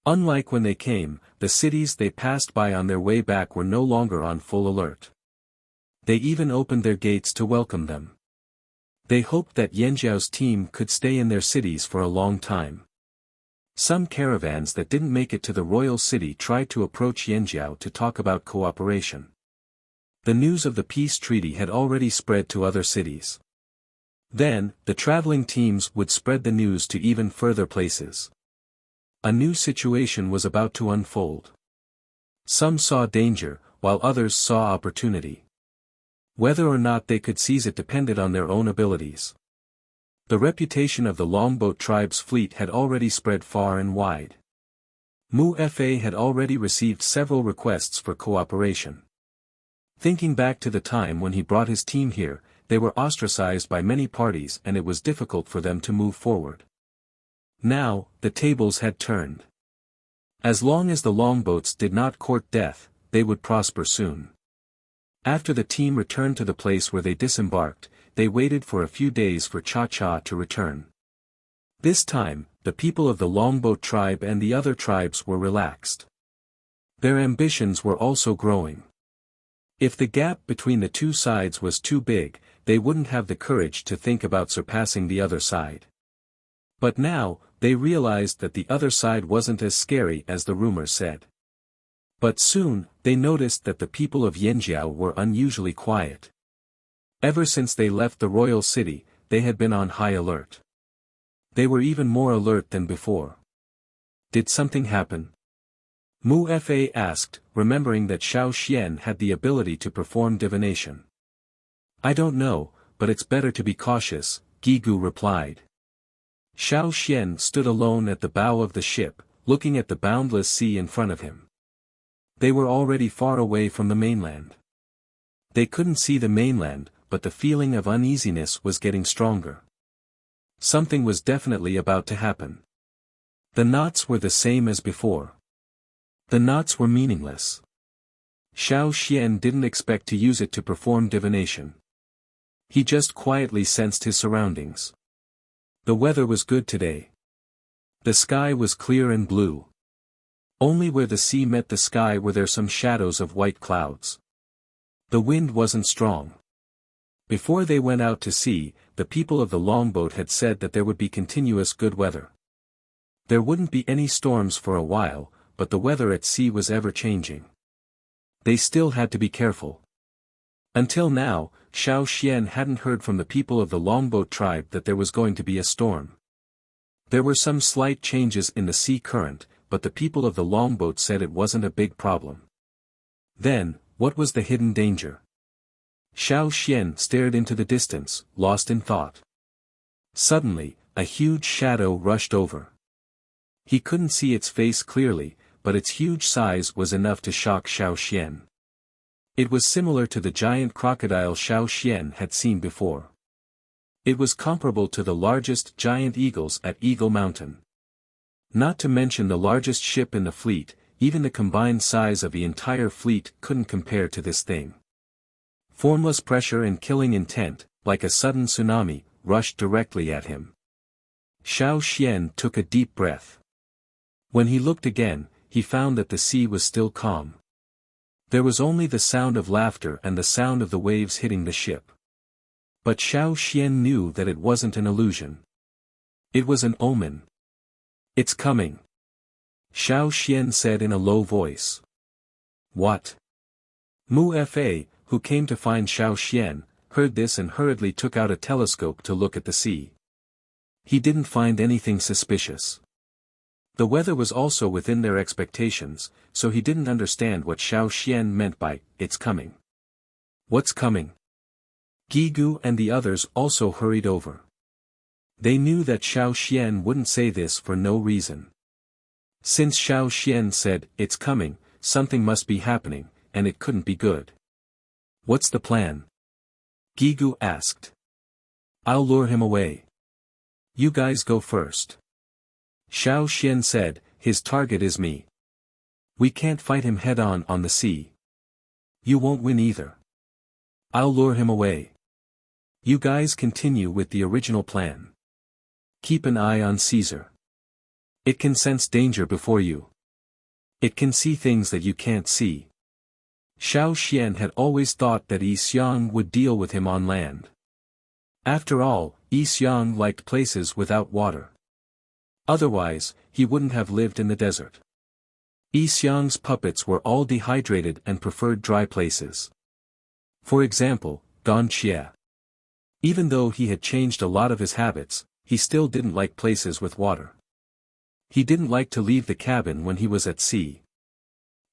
Unlike when they came, the cities they passed by on their way back were no longer on full alert. They even opened their gates to welcome them. They hoped that Yanjiao's team could stay in their cities for a long time. Some caravans that didn't make it to the royal city tried to approach Yanjiao to talk about cooperation. The news of the peace treaty had already spread to other cities. Then, the traveling teams would spread the news to even further places. A new situation was about to unfold. Some saw danger, while others saw opportunity. Whether or not they could seize it depended on their own abilities. The reputation of the Longboat tribe's fleet had already spread far and wide. Mu Fa had already received several requests for cooperation. Thinking back to the time when he brought his team here, they were ostracized by many parties and it was difficult for them to move forward. Now, the tables had turned. As long as the longboats did not court death, they would prosper soon. After the team returned to the place where they disembarked, they waited for a few days for Cha-Cha to return. This time, the people of the Longboat tribe and the other tribes were relaxed. Their ambitions were also growing. If the gap between the two sides was too big, they wouldn't have the courage to think about surpassing the other side. But now, they realized that the other side wasn't as scary as the rumors said. But soon, they noticed that the people of Yanjiao were unusually quiet. Ever since they left the royal city, they had been on high alert. They were even more alert than before. Did something happen? Mu Fa asked, remembering that Xiao Xian had the ability to perform divination. I don't know, but it's better to be cautious, Gigu replied. Xiao Xian stood alone at the bow of the ship, looking at the boundless sea in front of him. They were already far away from the mainland. They couldn't see the mainland, but the feeling of uneasiness was getting stronger. Something was definitely about to happen. The knots were the same as before. The knots were meaningless. Xiao Xian didn't expect to use it to perform divination. He just quietly sensed his surroundings. The weather was good today. The sky was clear and blue. Only where the sea met the sky were there some shadows of white clouds. The wind wasn't strong. Before they went out to sea, the people of the longboat had said that there would be continuous good weather. There wouldn't be any storms for a while, but the weather at sea was ever-changing. They still had to be careful. Until now, Xiao Xian hadn't heard from the people of the longboat tribe that there was going to be a storm. There were some slight changes in the sea current, but the people of the longboat said it wasn't a big problem. Then, what was the hidden danger? Xiao Xian stared into the distance, lost in thought. Suddenly, a huge shadow rushed over. He couldn't see its face clearly, but its huge size was enough to shock Xiao Xian. It was similar to the giant crocodile Xiao Xian had seen before. It was comparable to the largest giant eagles at Eagle Mountain. Not to mention the largest ship in the fleet, even the combined size of the entire fleet couldn't compare to this thing. Formless pressure and killing intent, like a sudden tsunami, rushed directly at him. Xiao Xian took a deep breath. When he looked again, he found that the sea was still calm. There was only the sound of laughter and the sound of the waves hitting the ship. But Xiao Xian knew that it wasn't an illusion. It was an omen. It's coming. Xiao Xian said in a low voice. What? Mu Fa, who came to find Xiao Xian, heard this and hurriedly took out a telescope to look at the sea. He didn't find anything suspicious. The weather was also within their expectations, so he didn't understand what Xiao Xian meant by, "It's coming." What's coming? Gigu and the others also hurried over. They knew that Xiao Xian wouldn't say this for no reason. Since Xiao Xian said, "It's coming," something must be happening, and it couldn't be good. What's the plan? Gigu asked. I'll lure him away. You guys go first. Xiao Xian said, his target is me. We can't fight him head-on on the sea. You won't win either. I'll lure him away. You guys continue with the original plan. Keep an eye on Caesar. It can sense danger before you. It can see things that you can't see. Xiao Xian had always thought that Yi Xiang would deal with him on land. After all, Yi Xiang liked places without water. Otherwise, he wouldn't have lived in the desert. Yi Xiang's puppets were all dehydrated and preferred dry places. For example, Gan Xie. Even though he had changed a lot of his habits, he still didn't like places with water. He didn't like to leave the cabin when he was at sea.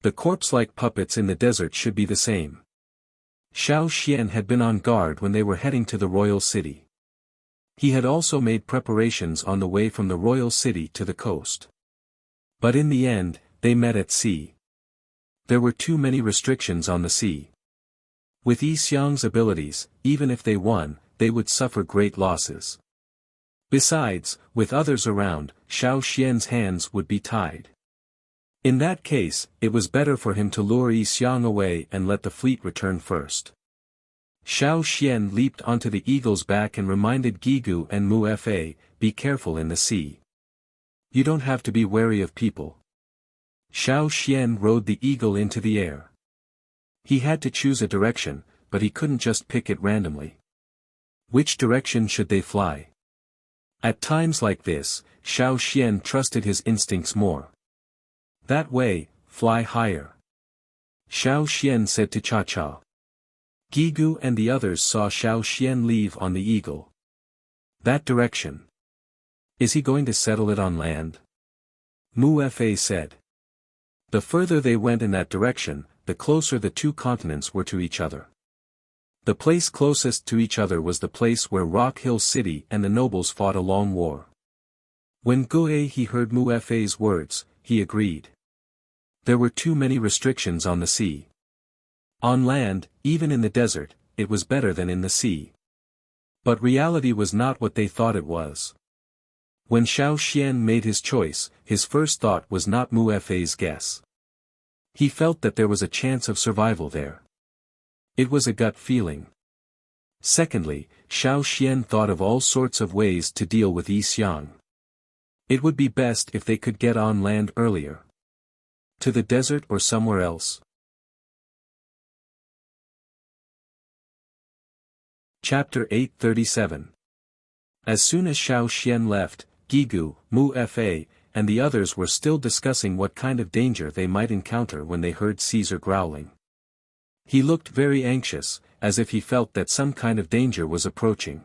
The corpse-like puppets in the desert should be the same. Xiao Xian had been on guard when they were heading to the royal city. He had also made preparations on the way from the royal city to the coast. But in the end, they met at sea. There were too many restrictions on the sea. With Yi Xiang's abilities, even if they won, they would suffer great losses. Besides, with others around, Xiao Xian's hands would be tied. In that case, it was better for him to lure Yi Xiang away and let the fleet return first. Xiao Xian leaped onto the eagle's back and reminded Gigu and Mu Fa, be careful in the sea. You don't have to be wary of people. Xiao Xian rode the eagle into the air. He had to choose a direction, but he couldn't just pick it randomly. Which direction should they fly? At times like this, Xiao Xian trusted his instincts more. That way, fly higher. Xiao Xian said to Cha Cha. Gigu and the others saw Xiao Xian leave on the eagle. That direction. Is he going to settle it on land? Mu Fa said. The further they went in that direction, the closer the two continents were to each other. The place closest to each other was the place where Rock Hill City and the nobles fought a long war. When He heard Mu Fa's words, he agreed. There were too many restrictions on the sea. On land, even in the desert, it was better than in the sea. But reality was not what they thought it was. When Xiao Xian made his choice, his first thought was not Mu Fa's guess. He felt that there was a chance of survival there. It was a gut feeling. Secondly, Xiao Xian thought of all sorts of ways to deal with Yi Xiang. It would be best if they could get on land earlier. To the desert or somewhere else. Chapter 837. As soon as Xiao Xian left, Gigu, Mu Fa, and the others were still discussing what kind of danger they might encounter when they heard Caesar growling. He looked very anxious, as if he felt that some kind of danger was approaching.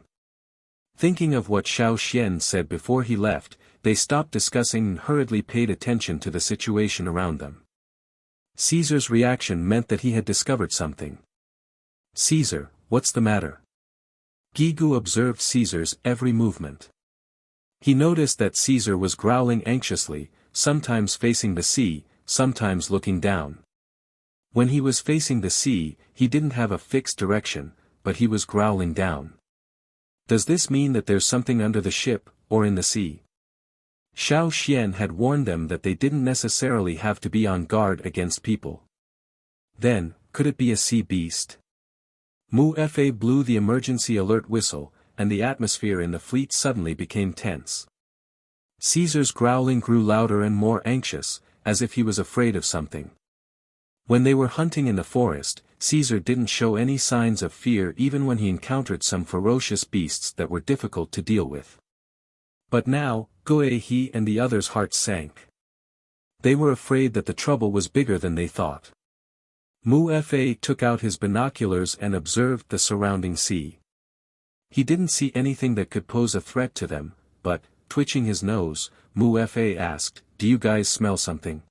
Thinking of what Xiao Xian said before he left, they stopped discussing and hurriedly paid attention to the situation around them. Caesar's reaction meant that he had discovered something. Caesar, what's the matter? Gigu observed Caesar's every movement. He noticed that Caesar was growling anxiously, sometimes facing the sea, sometimes looking down. When he was facing the sea, he didn't have a fixed direction, but he was growling down. Does this mean that there's something under the ship, or in the sea? Xiao Xian had warned them that they didn't necessarily have to be on guard against people. Then, could it be a sea beast? Mu Fa blew the emergency alert whistle, and the atmosphere in the fleet suddenly became tense. Caesar's growling grew louder and more anxious, as if he was afraid of something. When they were hunting in the forest, Caesar didn't show any signs of fear even when he encountered some ferocious beasts that were difficult to deal with. But now, He and the others' hearts sank. They were afraid that the trouble was bigger than they thought. Mu Fa took out his binoculars and observed the surrounding sea. He didn't see anything that could pose a threat to them, but, twitching his nose, Mu Fa asked, "Do you guys smell something?"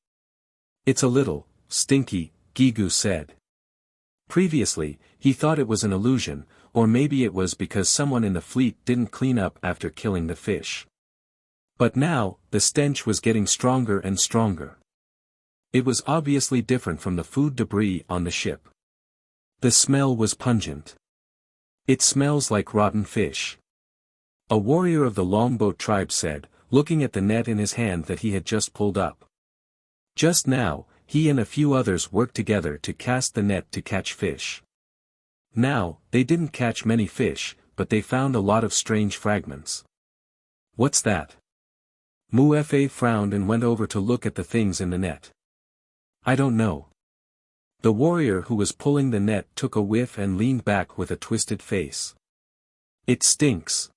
"It's a little stinky," Gigu said. Previously, he thought it was an illusion, or maybe it was because someone in the fleet didn't clean up after killing the fish. But now, the stench was getting stronger and stronger. It was obviously different from the food debris on the ship. The smell was pungent. "It smells like rotten fish," a warrior of the longboat tribe said, looking at the net in his hand that he had just pulled up. Just now, he and a few others worked together to cast the net to catch fish. Now, they didn't catch many fish, but they found a lot of strange fragments. "What's that?" Mu Fa frowned and went over to look at the things in the net. "I don't know." The warrior who was pulling the net took a whiff and leaned back with a twisted face. "It stinks."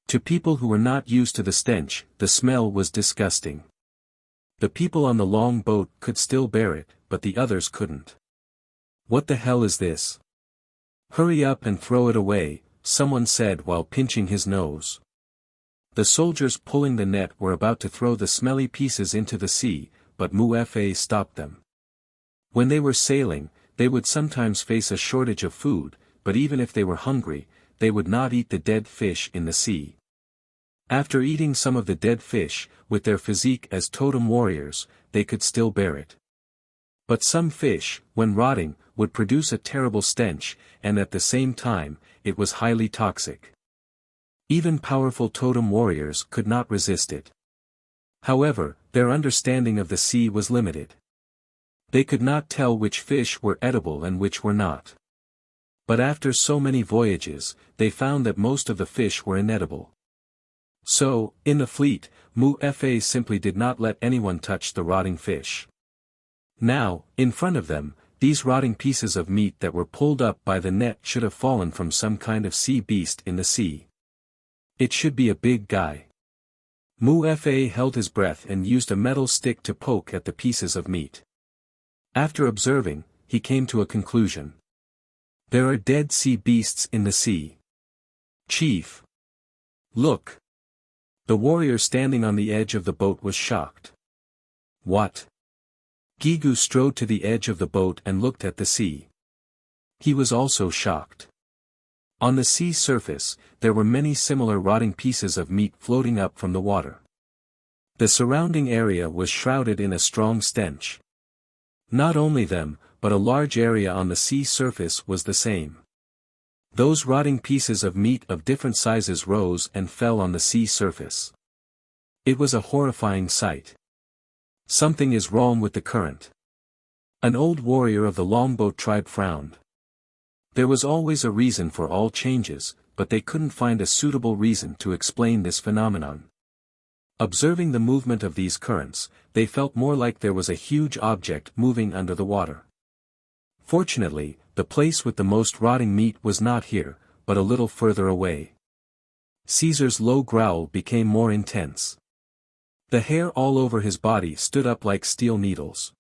To people who were not used to the stench, the smell was disgusting. The people on the long boat could still bear it, but the others couldn't. "What the hell is this?" "Hurry up and throw it away," someone said while pinching his nose. The soldiers pulling the net were about to throw the smelly pieces into the sea, but Mu Fa stopped them. When they were sailing, they would sometimes face a shortage of food, but even if they were hungry, they would not eat the dead fish in the sea. After eating some of the dead fish, with their physique as totem warriors, they could still bear it. But some fish, when rotting, would produce a terrible stench, and at the same time, it was highly toxic. Even powerful totem warriors could not resist it. However, their understanding of the sea was limited. They could not tell which fish were edible and which were not. But after so many voyages, they found that most of the fish were inedible. So, in the fleet, Mu Fa simply did not let anyone touch the rotting fish. Now, in front of them, these rotting pieces of meat that were pulled up by the net should have fallen from some kind of sea beast in the sea. It should be a big guy. Mu-Fa held his breath and used a metal stick to poke at the pieces of meat. After observing, he came to a conclusion. There are dead sea beasts in the sea. Chief. Look. The warrior standing on the edge of the boat was shocked. What? Gigu strode to the edge of the boat and looked at the sea. He was also shocked. On the sea surface, there were many similar rotting pieces of meat floating up from the water. The surrounding area was shrouded in a strong stench. Not only them, but a large area on the sea surface was the same. Those rotting pieces of meat of different sizes rose and fell on the sea surface. It was a horrifying sight. Something is wrong with the current. An old warrior of the Longboat tribe frowned. There was always a reason for all changes, but they couldn't find a suitable reason to explain this phenomenon. Observing the movement of these currents, they felt more like there was a huge object moving under the water. Fortunately, the place with the most rotting meat was not here, but a little further away. Caesar's low growl became more intense. The hair all over his body stood up like steel needles.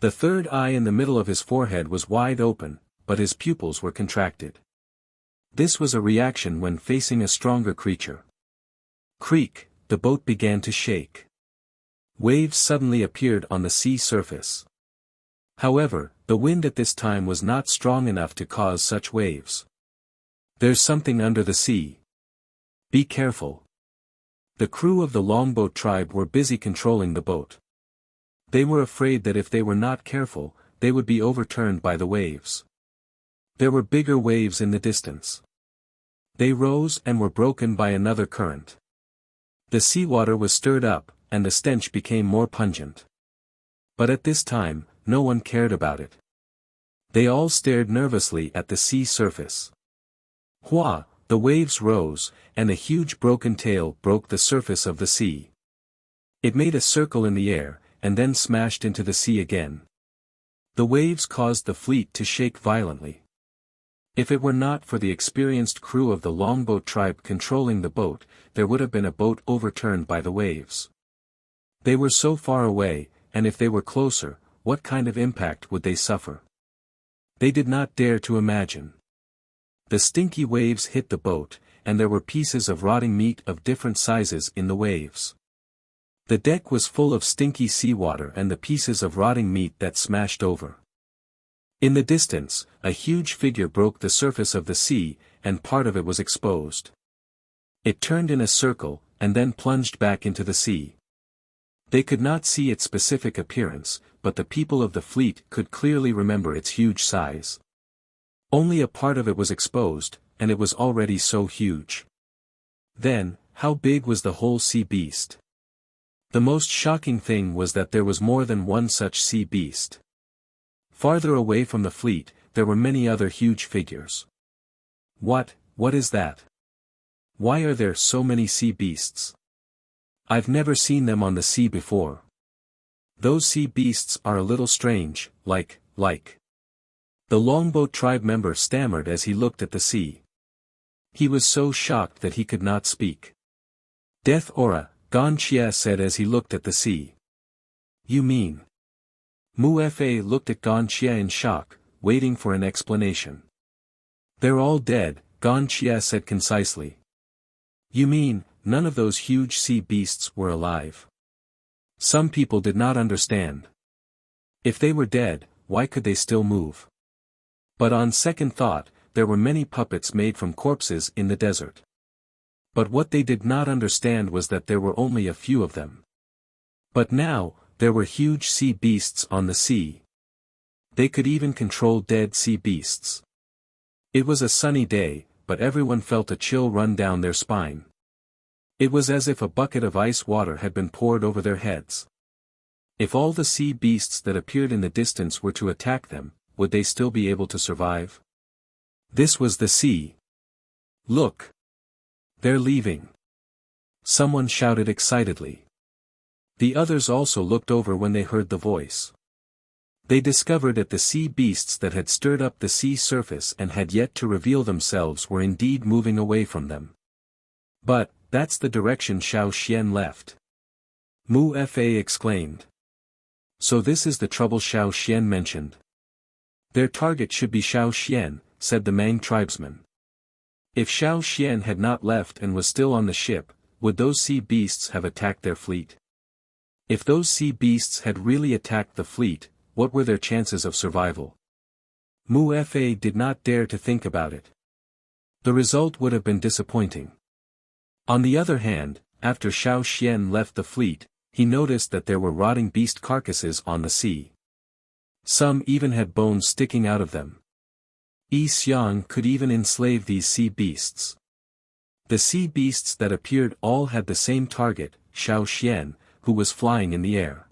The third eye in the middle of his forehead was wide open, but his pupils were contracted. This was a reaction when facing a stronger creature. Creak, the boat began to shake. Waves suddenly appeared on the sea surface. However, the wind at this time was not strong enough to cause such waves. There's something under the sea. Be careful. The crew of the Longboat tribe were busy controlling the boat. They were afraid that if they were not careful, they would be overturned by the waves. There were bigger waves in the distance. They rose and were broken by another current. The seawater was stirred up, and the stench became more pungent. But at this time, no one cared about it. They all stared nervously at the sea surface. Hua, the waves rose, and a huge broken tail broke the surface of the sea. It made a circle in the air, and then smashed into the sea again. The waves caused the fleet to shake violently. If it were not for the experienced crew of the Longboat tribe controlling the boat, there would have been a boat overturned by the waves. They were so far away, and if they were closer, what kind of impact would they suffer? They did not dare to imagine. The stinky waves hit the boat, and there were pieces of rotting meat of different sizes in the waves. The deck was full of stinky seawater and the pieces of rotting meat that smashed over. In the distance, a huge figure broke the surface of the sea, and part of it was exposed. It turned in a circle, and then plunged back into the sea. They could not see its specific appearance, but the people of the fleet could clearly remember its huge size. Only a part of it was exposed, and it was already so huge. Then, how big was the whole sea beast? The most shocking thing was that there was more than one such sea beast. Farther away from the fleet, there were many other huge figures. What is that? Why are there so many sea beasts? I've never seen them on the sea before. Those sea beasts are a little strange, like. The Longboat tribe member stammered as he looked at the sea. He was so shocked that he could not speak. Death Aura, Gan Xie said as he looked at the sea. You mean? Mu-Fa looked at Gan Xie in shock, waiting for an explanation. They're all dead, Gan Xie said concisely. You mean, none of those huge sea beasts were alive? Some people did not understand. If they were dead, why could they still move? But on second thought, there were many puppets made from corpses in the desert. But what they did not understand was that there were only a few of them. But now, there were huge sea beasts on the sea. They could even control dead sea beasts. It was a sunny day, but everyone felt a chill run down their spine. It was as if a bucket of ice water had been poured over their heads. If all the sea beasts that appeared in the distance were to attack them, would they still be able to survive? This was the sea. Look! They're leaving. Someone shouted excitedly. The others also looked over when they heard the voice. They discovered that the sea beasts that had stirred up the sea surface and had yet to reveal themselves were indeed moving away from them. But, that's the direction Xiao Xian left. Mu Fa exclaimed. So this is the trouble Xiao Xian mentioned. Their target should be Xiao Xian, said the Mang tribesman. If Xiao Xian had not left and was still on the ship, would those sea beasts have attacked their fleet? If those sea beasts had really attacked the fleet, what were their chances of survival? Mu Fa did not dare to think about it. The result would have been disappointing. On the other hand, after Xiao Xian left the fleet, he noticed that there were rotting beast carcasses on the sea. Some even had bones sticking out of them. Yi Xiang could even enslave these sea beasts. The sea beasts that appeared all had the same target, Xiao Xian, who was flying in the air.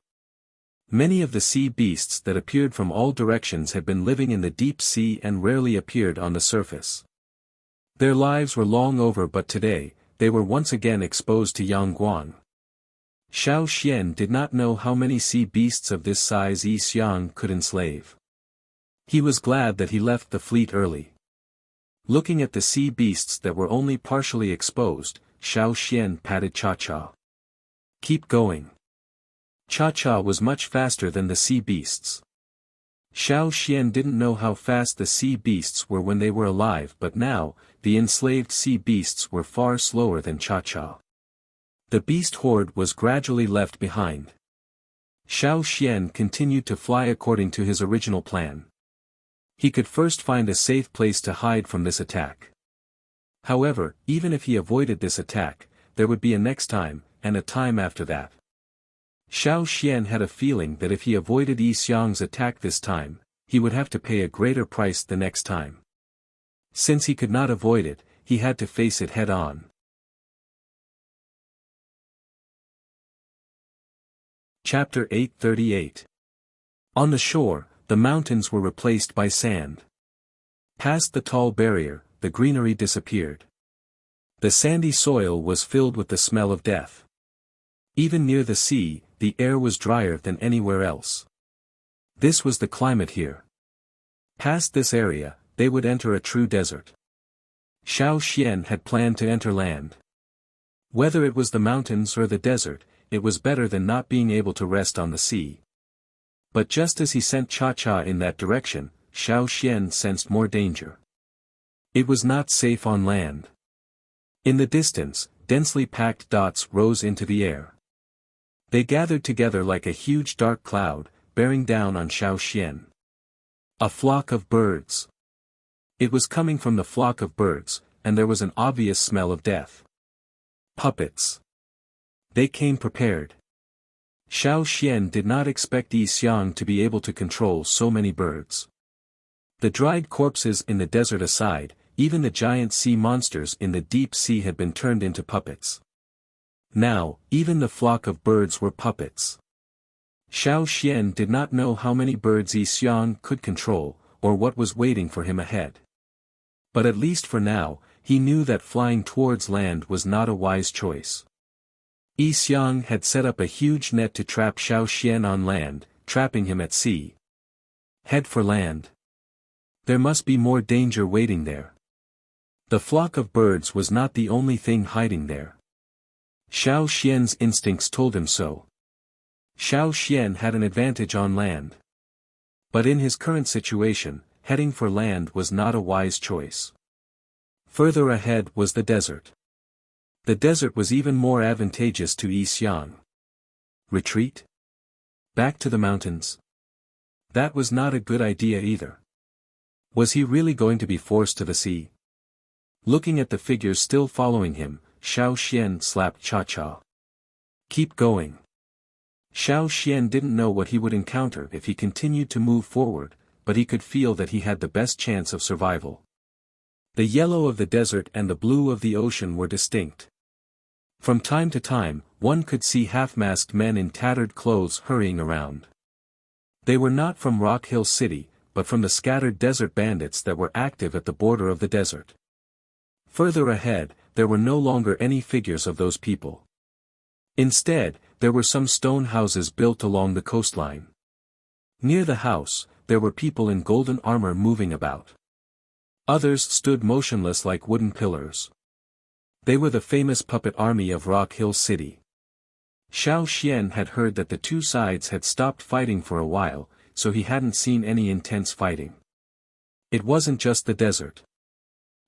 Many of the sea beasts that appeared from all directions had been living in the deep sea and rarely appeared on the surface. Their lives were long over, but today, they were once again exposed to Yangguang. Xiao Xian did not know how many sea beasts of this size Yi Xiang could enslave. He was glad that he left the fleet early. Looking at the sea beasts that were only partially exposed, Xiao Xian patted Cha-Cha. Keep going. Cha-Cha was much faster than the sea beasts. Xiao Xian didn't know how fast the sea beasts were when they were alive, but now, the enslaved sea beasts were far slower than Cha-Cha. The beast horde was gradually left behind. Xiao Xian continued to fly according to his original plan. He could first find a safe place to hide from this attack. However, even if he avoided this attack, there would be a next time, and a time after that. Xiao Xian had a feeling that if he avoided Yi Xiang's attack this time, he would have to pay a greater price the next time. Since he could not avoid it, he had to face it head-on. Chapter 838. On the shore, the mountains were replaced by sand. Past the tall barrier, the greenery disappeared. The sandy soil was filled with the smell of death. Even near the sea, the air was drier than anywhere else. This was the climate here. Past this area, they would enter a true desert. Xiao Xian had planned to enter land. Whether it was the mountains or the desert, it was better than not being able to rest on the sea. But just as he sent Cha-Cha in that direction, Xiao Xian sensed more danger. It was not safe on land. In the distance, densely packed dots rose into the air. They gathered together like a huge dark cloud, bearing down on Xiao Xian. A flock of birds. It was coming from the flock of birds, and there was an obvious smell of death. Puppets. They came prepared. Xiao Xian did not expect Yi Xiang to be able to control so many birds. The dried corpses in the desert aside, even the giant sea monsters in the deep sea had been turned into puppets. Now, even the flock of birds were puppets. Xiao Xian did not know how many birds Yi Xiang could control, or what was waiting for him ahead. But at least for now, he knew that flying towards land was not a wise choice. Yi Xiang had set up a huge net to trap Xiao Xian on land, trapping him at sea. Head for land. There must be more danger waiting there. The flock of birds was not the only thing hiding there. Xiao Xian's instincts told him so. Xiao Xian had an advantage on land. But in his current situation, heading for land was not a wise choice. Further ahead was the desert. The desert was even more advantageous to Yi Xiang. Retreat? Back to the mountains? That was not a good idea either. Was he really going to be forced to the sea? Looking at the figures still following him, Xiao Xian slapped Cha-Cha. Keep going. Xiao Xian didn't know what he would encounter if he continued to move forward, but he could feel that he had the best chance of survival. The yellow of the desert and the blue of the ocean were distinct. From time to time, one could see half-masked men in tattered clothes hurrying around. They were not from Rock Hill City, but from the scattered desert bandits that were active at the border of the desert. Further ahead, there were no longer any figures of those people. Instead, there were some stone houses built along the coastline. Near the house, there were people in golden armor moving about. Others stood motionless like wooden pillars. They were the famous puppet army of Rock Hill City. Xiao Xian had heard that the two sides had stopped fighting for a while, so he hadn't seen any intense fighting. It wasn't just the desert.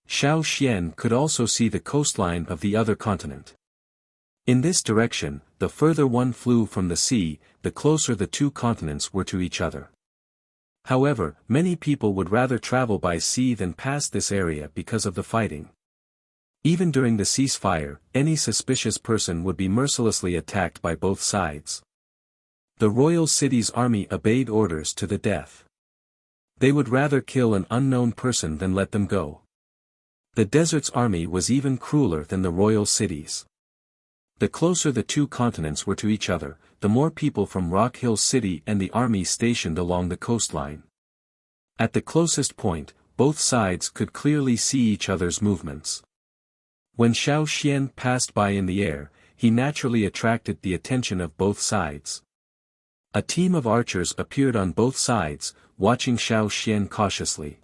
Xiao Xian could also see the coastline of the other continent. In this direction, the further one flew from the sea, the closer the two continents were to each other. However, many people would rather travel by sea than pass this area because of the fighting. Even during the ceasefire, any suspicious person would be mercilessly attacked by both sides. The royal city's army obeyed orders to the death. They would rather kill an unknown person than let them go. The desert's army was even crueler than the royal cities. The closer the two continents were to each other, the more people from Rock Hill City and the army stationed along the coastline. At the closest point, both sides could clearly see each other's movements. When Xiao Xian passed by in the air, he naturally attracted the attention of both sides. A team of archers appeared on both sides, watching Xiao Xian cautiously.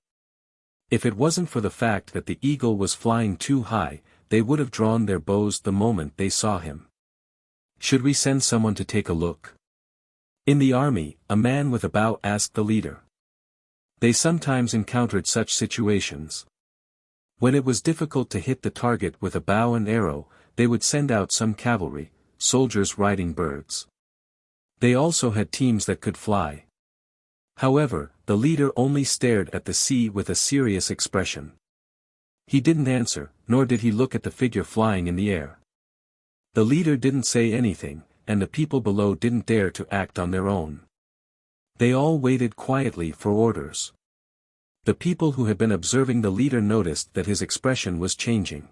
If it wasn't for the fact that the eagle was flying too high, they would have drawn their bows the moment they saw him. Should we send someone to take a look? In the army, a man with a bow asked the leader. They sometimes encountered such situations. When it was difficult to hit the target with a bow and arrow, they would send out some cavalry, soldiers riding birds. They also had teams that could fly. However, the leader only stared at the sea with a serious expression. He didn't answer, nor did he look at the figure flying in the air. The leader didn't say anything, and the people below didn't dare to act on their own. They all waited quietly for orders. The people who had been observing the leader noticed that his expression was changing.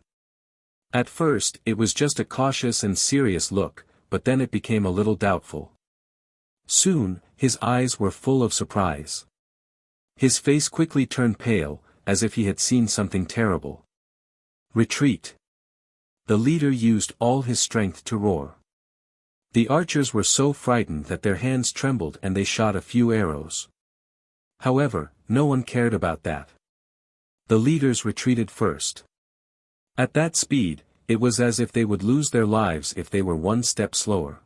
At first, it was just a cautious and serious look, but then it became a little doubtful. Soon, his eyes were full of surprise. His face quickly turned pale, as if he had seen something terrible. Retreat! The leader used all his strength to roar. The archers were so frightened that their hands trembled and they shot a few arrows. However, no one cared about that. The leaders retreated first. At that speed, it was as if they would lose their lives if they were one step slower.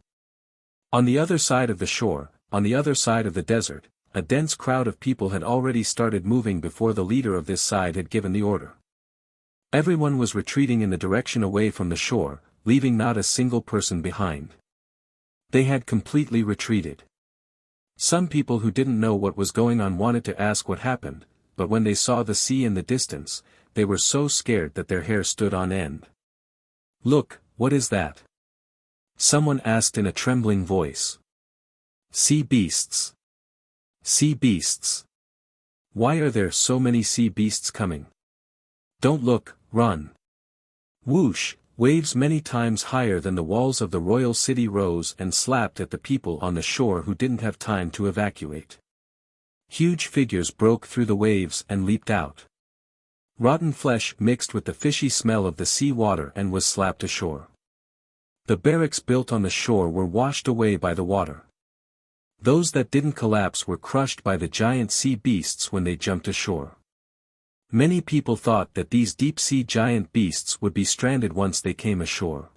On the other side of the shore, on the other side of the desert, a dense crowd of people had already started moving before the leader of this side had given the order. Everyone was retreating in the direction away from the shore, leaving not a single person behind. They had completely retreated. Some people who didn't know what was going on wanted to ask what happened, but when they saw the sea in the distance, they were so scared that their hair stood on end. "Look, what is that?" someone asked in a trembling voice. "Sea beasts. Sea beasts. Why are there so many sea beasts coming? Don't look, run." Whoosh, waves many times higher than the walls of the royal city rose and slapped at the people on the shore who didn't have time to evacuate. Huge figures broke through the waves and leaped out. Rotten flesh mixed with the fishy smell of the sea water and was slapped ashore. The barracks built on the shore were washed away by the water. Those that didn't collapse were crushed by the giant sea beasts when they jumped ashore. Many people thought that these deep-sea giant beasts would be stranded once they came ashore.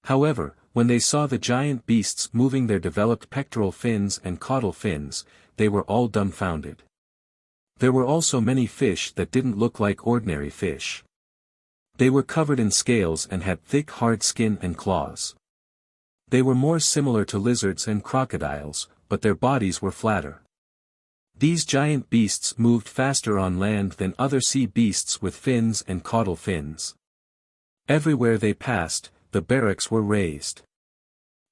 However, when they saw the giant beasts moving their developed pectoral fins and caudal fins, they were all dumbfounded. There were also many fish that didn't look like ordinary fish. They were covered in scales and had thick hard skin and claws. They were more similar to lizards and crocodiles, but their bodies were flatter. These giant beasts moved faster on land than other sea beasts with fins and caudal fins. Everywhere they passed, the barracks were raised.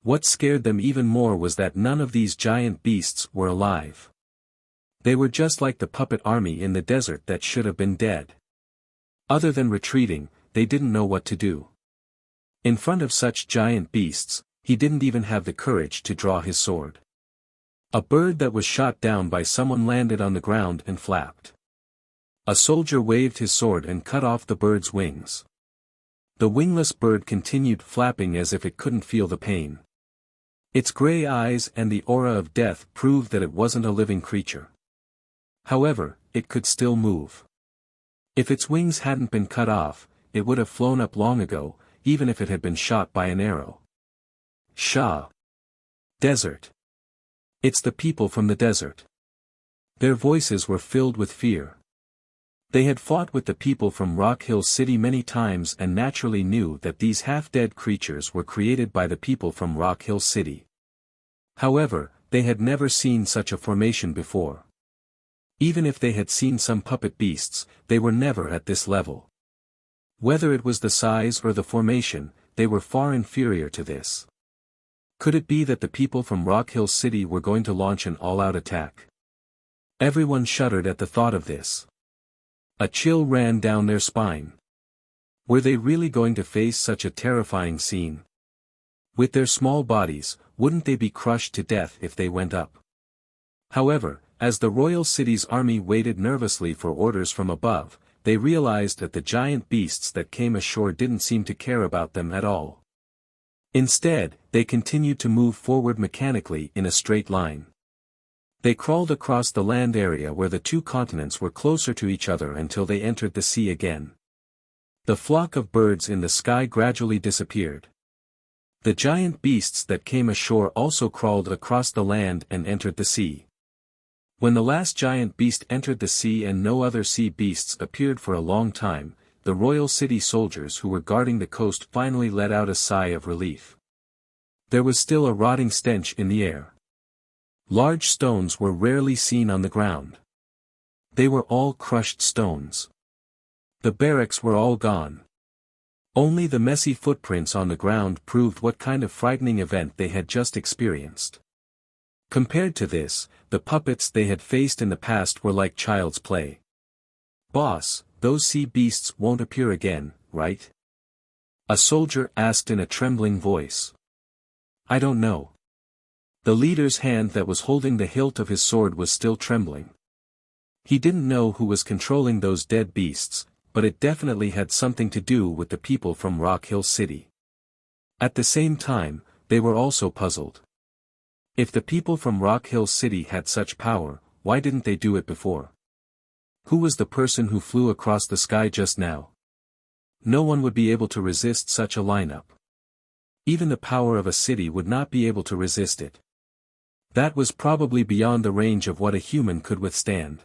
What scared them even more was that none of these giant beasts were alive. They were just like the puppet army in the desert that should have been dead. Other than retreating, they didn't know what to do. In front of such giant beasts, he didn't even have the courage to draw his sword. A bird that was shot down by someone landed on the ground and flapped. A soldier waved his sword and cut off the bird's wings. The wingless bird continued flapping as if it couldn't feel the pain. Its gray eyes and the aura of death proved that it wasn't a living creature. However, it could still move. If its wings hadn't been cut off, it would have flown up long ago, even if it had been shot by an arrow. Shah. Desert. It's the people from the desert. Their voices were filled with fear. They had fought with the people from Rock Hill City many times and naturally knew that these half-dead creatures were created by the people from Rock Hill City. However, they had never seen such a formation before. Even if they had seen some puppet beasts, they were never at this level. Whether it was the size or the formation, they were far inferior to this. Could it be that the people from Rock Hill City were going to launch an all-out attack? Everyone shuddered at the thought of this. A chill ran down their spine. Were they really going to face such a terrifying scene? With their small bodies, wouldn't they be crushed to death if they went up? However, as the royal city's army waited nervously for orders from above, they realized that the giant beasts that came ashore didn't seem to care about them at all. Instead, they continued to move forward mechanically in a straight line. They crawled across the land area where the two continents were closer to each other until they entered the sea again. The flock of birds in the sky gradually disappeared. The giant beasts that came ashore also crawled across the land and entered the sea. When the last giant beast entered the sea and no other sea beasts appeared for a long time, the royal city soldiers who were guarding the coast finally let out a sigh of relief. There was still a rotting stench in the air. Large stones were rarely seen on the ground. They were all crushed stones. The barracks were all gone. Only the messy footprints on the ground proved what kind of frightening event they had just experienced. Compared to this, the puppets they had faced in the past were like child's play. "Boss, those sea beasts won't appear again, right?" A soldier asked in a trembling voice. "I don't know." The leader's hand that was holding the hilt of his sword was still trembling. He didn't know who was controlling those dead beasts, but it definitely had something to do with the people from Rock Hill City. At the same time, they were also puzzled. If the people from Rock Hill City had such power, why didn't they do it before? Who was the person who flew across the sky just now? No one would be able to resist such a lineup. Even the power of a city would not be able to resist it. That was probably beyond the range of what a human could withstand.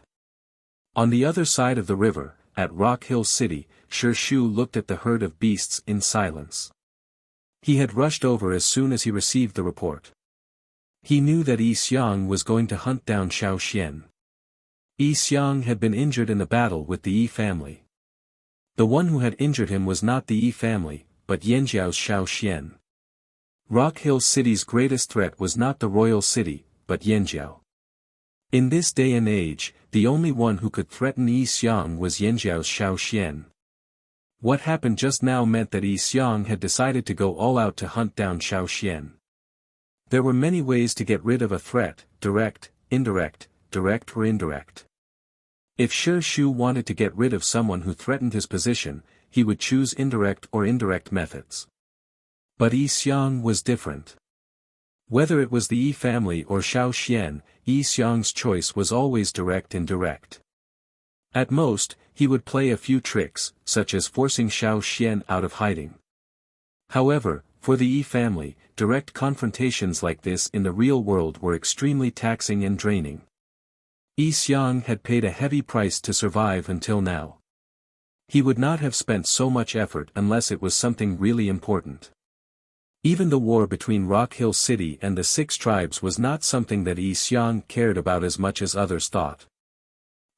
On the other side of the river, at Rock Hill City, Shu looked at the herd of beasts in silence. He had rushed over as soon as he received the report. He knew that Yi Xiang was going to hunt down Xiao Xian. Yi Xiang had been injured in the battle with the Yi family. The one who had injured him was not the Yi family, but Yanjiao's Xiao Xian. Rock Hill City's greatest threat was not the royal city, but Yanjiao. In this day and age, the only one who could threaten Yi Xiang was Yanjiao's Xiao Xian. What happened just now meant that Yi Xiang had decided to go all out to hunt down Xiao Xian. There were many ways to get rid of a threat: direct, indirect, direct or indirect. If Shu wanted to get rid of someone who threatened his position, he would choose indirect or indirect methods. But Yi Xiang was different. Whether it was the Yi family or Xiao Xian, Yi Xiang's choice was always direct and direct. At most, he would play a few tricks, such as forcing Xiao Xian out of hiding. However, for the Yi family, direct confrontations like this in the real world were extremely taxing and draining. Yi Xiang had paid a heavy price to survive until now. He would not have spent so much effort unless it was something really important. Even the war between Rock Hill City and the 6 tribes was not something that Yi Xiang cared about as much as others thought.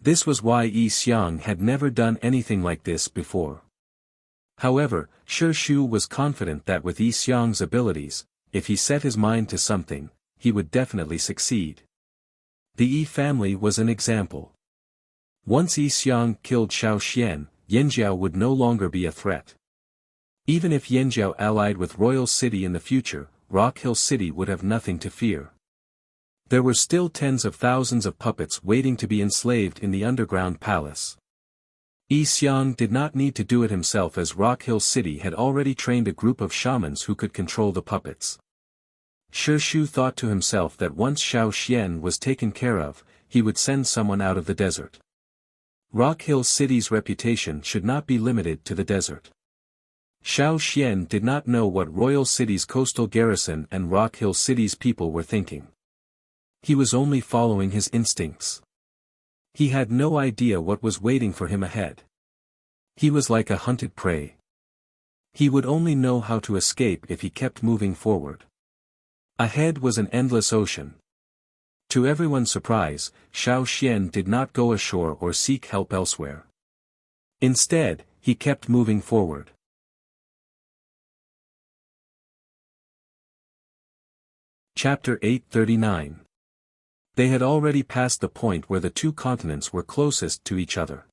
This was why Yi Xiang had never done anything like this before. However, Shu was confident that with Yi Xiang's abilities, if he set his mind to something, he would definitely succeed. The Yi family was an example. Once Yi Xiang killed Xiao Xian, Yanjiao would no longer be a threat. Even if Yanjiao allied with Royal City in the future, Rock Hill City would have nothing to fear. There were still tens of thousands of puppets waiting to be enslaved in the underground palace. Yi Xiang did not need to do it himself, as Rock Hill City had already trained a group of shamans who could control the puppets. Shu thought to himself that once Xiao Xian was taken care of, he would send someone out of the desert. Rock Hill City's reputation should not be limited to the desert. Xiao Xian did not know what Royal City's coastal garrison and Rock Hill City's people were thinking. He was only following his instincts. He had no idea what was waiting for him ahead. He was like a hunted prey. He would only know how to escape if he kept moving forward. Ahead was an endless ocean. To everyone's surprise, Xiao Xian did not go ashore or seek help elsewhere. Instead, he kept moving forward. Chapter 839. They had already passed the point where the two continents were closest to each other.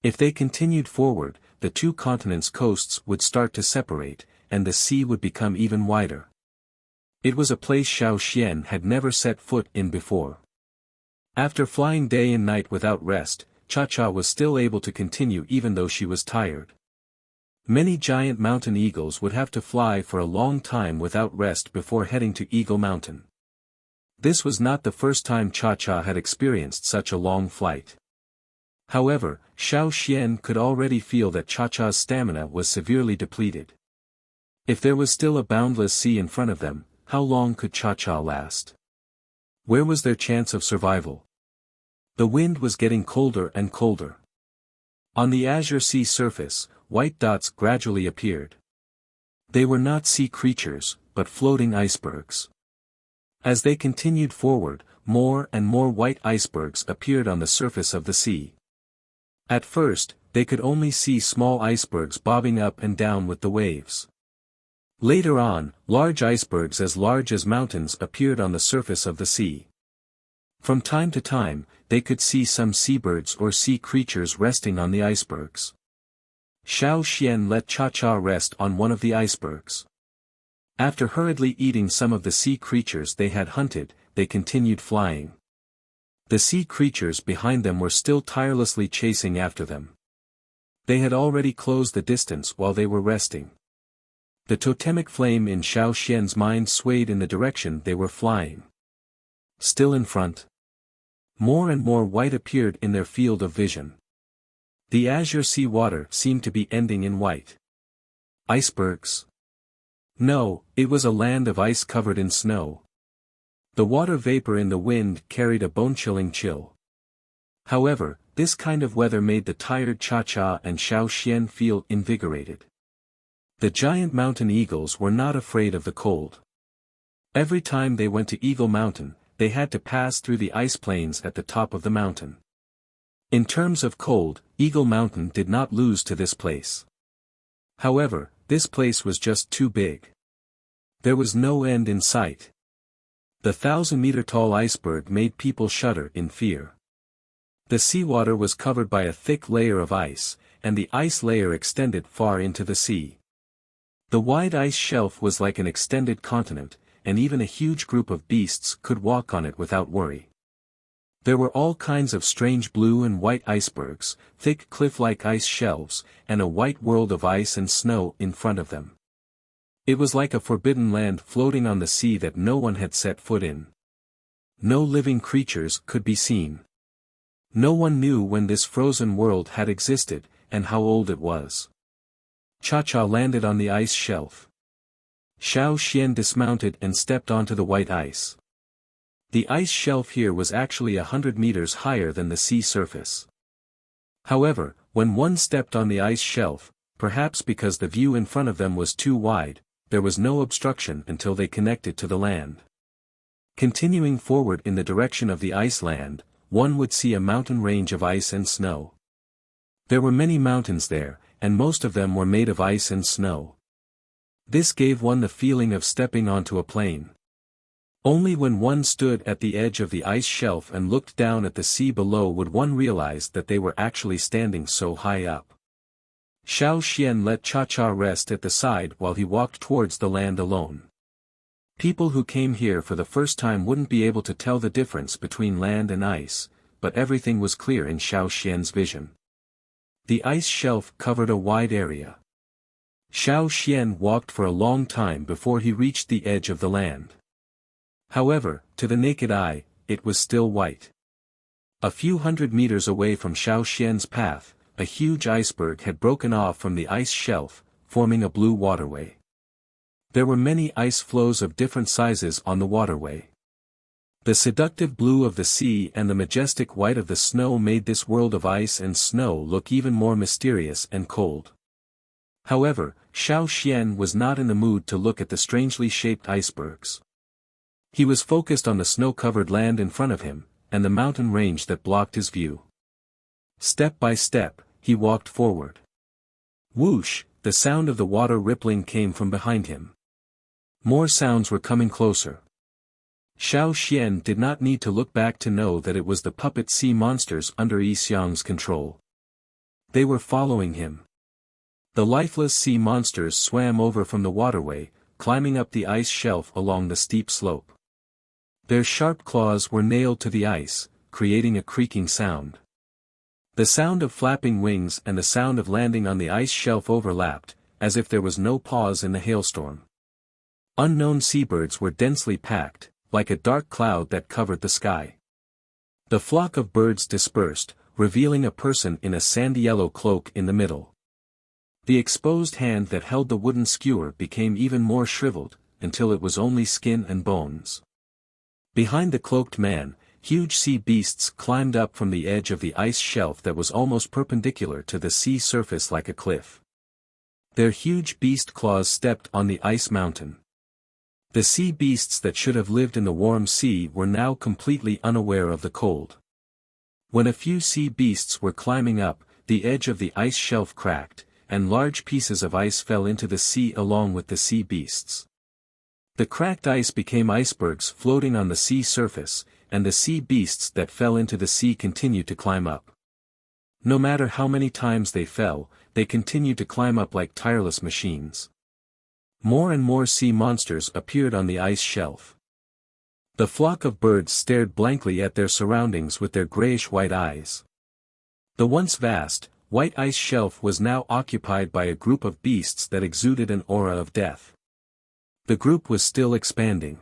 If they continued forward, the two continents' coasts would start to separate, and the sea would become even wider. It was a place Xiao Xian had never set foot in before. After flying day and night without rest, Cha-Cha was still able to continue even though she was tired. Many giant mountain eagles would have to fly for a long time without rest before heading to Eagle Mountain. This was not the first time Cha-Cha had experienced such a long flight. However, Xiao Xian could already feel that Cha-Cha's stamina was severely depleted. If there was still a boundless sea in front of them, how long could Cha-Cha last? Where was their chance of survival? The wind was getting colder and colder. On the azure sea surface, white dots gradually appeared. They were not sea creatures, but floating icebergs. As they continued forward, more and more white icebergs appeared on the surface of the sea. At first, they could only see small icebergs bobbing up and down with the waves. Later on, large icebergs as large as mountains appeared on the surface of the sea. From time to time, they could see some seabirds or sea creatures resting on the icebergs. Xiao Xian let Cha-Cha rest on one of the icebergs. After hurriedly eating some of the sea creatures they had hunted, they continued flying. The sea creatures behind them were still tirelessly chasing after them. They had already closed the distance while they were resting. The totemic flame in Xiao Xian's mind swayed in the direction they were flying. Still in front. More and more white appeared in their field of vision. The azure sea water seemed to be ending in white. Icebergs? No, it was a land of ice covered in snow. The water vapor in the wind carried a bone-chilling chill. However, this kind of weather made the tired Cha-Cha and Xiao Xian feel invigorated. The giant mountain eagles were not afraid of the cold. Every time they went to Eagle Mountain, they had to pass through the ice plains at the top of the mountain. In terms of cold, Eagle Mountain did not lose to this place. However, this place was just too big. There was no end in sight. The 1,000-meter-tall iceberg made people shudder in fear. The seawater was covered by a thick layer of ice, and the ice layer extended far into the sea. The wide ice shelf was like an extended continent, and even a huge group of beasts could walk on it without worry. There were all kinds of strange blue and white icebergs, thick cliff-like ice shelves, and a white world of ice and snow in front of them. It was like a forbidden land floating on the sea that no one had set foot in. No living creatures could be seen. No one knew when this frozen world had existed, and how old it was. Cha-Cha landed on the ice shelf. Xiao Xian dismounted and stepped onto the white ice. The ice shelf here was actually 100 meters higher than the sea surface. However, when one stepped on the ice shelf, perhaps because the view in front of them was too wide, there was no obstruction until they connected to the land. Continuing forward in the direction of the ice land, one would see a mountain range of ice and snow. There were many mountains there, and most of them were made of ice and snow. This gave one the feeling of stepping onto a plane. Only when one stood at the edge of the ice shelf and looked down at the sea below would one realize that they were actually standing so high up. Xiao Xian let Cha-Cha rest at the side while he walked towards the land alone. People who came here for the first time wouldn't be able to tell the difference between land and ice, but everything was clear in Xiao Xian's vision. The ice shelf covered a wide area. Xiao Xian walked for a long time before he reached the edge of the land. However, to the naked eye, it was still white. A few hundred meters away from Xiao Xian's path, a huge iceberg had broken off from the ice shelf, forming a blue waterway. There were many ice floes of different sizes on the waterway. The seductive blue of the sea and the majestic white of the snow made this world of ice and snow look even more mysterious and cold. However, Xiao Xian was not in the mood to look at the strangely shaped icebergs. He was focused on the snow-covered land in front of him, and the mountain range that blocked his view. Step by step, he walked forward. Whoosh, the sound of the water rippling came from behind him. More sounds were coming closer. Xiao Xian did not need to look back to know that it was the puppet sea monsters under Yi Xiang's control. They were following him. The lifeless sea monsters swam over from the waterway, climbing up the ice shelf along the steep slope. Their sharp claws were nailed to the ice, creating a creaking sound. The sound of flapping wings and the sound of landing on the ice shelf overlapped, as if there was no pause in the hailstorm. Unknown seabirds were densely packed, like a dark cloud that covered the sky. The flock of birds dispersed, revealing a person in a sandy yellow cloak in the middle. The exposed hand that held the wooden skewer became even more shriveled, until it was only skin and bones. Behind the cloaked man, huge sea beasts climbed up from the edge of the ice shelf that was almost perpendicular to the sea surface like a cliff. Their huge beast claws stepped on the ice mountain. The sea beasts that should have lived in the warm sea were now completely unaware of the cold. When a few sea beasts were climbing up, the edge of the ice shelf cracked, and large pieces of ice fell into the sea along with the sea beasts. The cracked ice became icebergs floating on the sea surface, and the sea beasts that fell into the sea continued to climb up. No matter how many times they fell, they continued to climb up like tireless machines. More and more sea monsters appeared on the ice shelf. The flock of birds stared blankly at their surroundings with their grayish-white eyes. The once vast, white ice shelf was now occupied by a group of beasts that exuded an aura of death. The group was still expanding.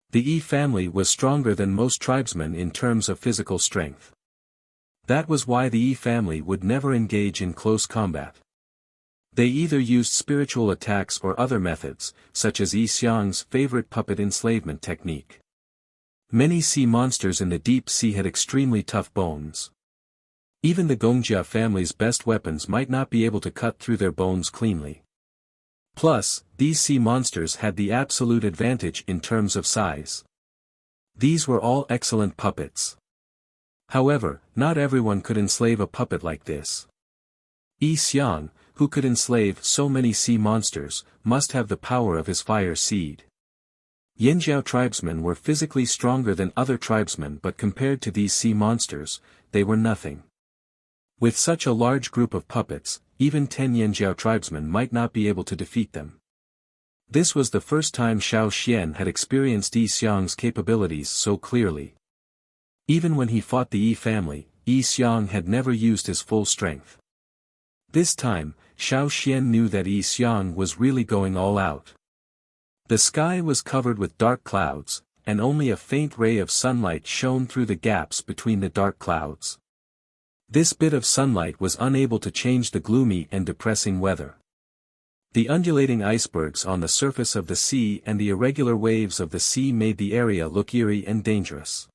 The Yi family was stronger than most tribesmen in terms of physical strength. That was why the Yi family would never engage in close combat. They either used spiritual attacks or other methods, such as Yi Xiang's favorite puppet enslavement technique. Many sea monsters in the deep sea had extremely tough bones. Even the Gongjia family's best weapons might not be able to cut through their bones cleanly. Plus, these sea monsters had the absolute advantage in terms of size. These were all excellent puppets. However, not everyone could enslave a puppet like this. Yi Xiang, who could enslave so many sea monsters, must have the power of his fire seed. Yanjiao tribesmen were physically stronger than other tribesmen, but compared to these sea monsters, they were nothing. With such a large group of puppets, even 10 Yanjiao tribesmen might not be able to defeat them. This was the first time Xiao Xian had experienced Yi Xiang's capabilities so clearly. Even when he fought the Yi family, Yi Xiang had never used his full strength. This time, Xiao Xian knew that Yi Xiang was really going all out. The sky was covered with dark clouds, and only a faint ray of sunlight shone through the gaps between the dark clouds. This bit of sunlight was unable to change the gloomy and depressing weather. The undulating icebergs on the surface of the sea and the irregular waves of the sea made the area look eerie and dangerous.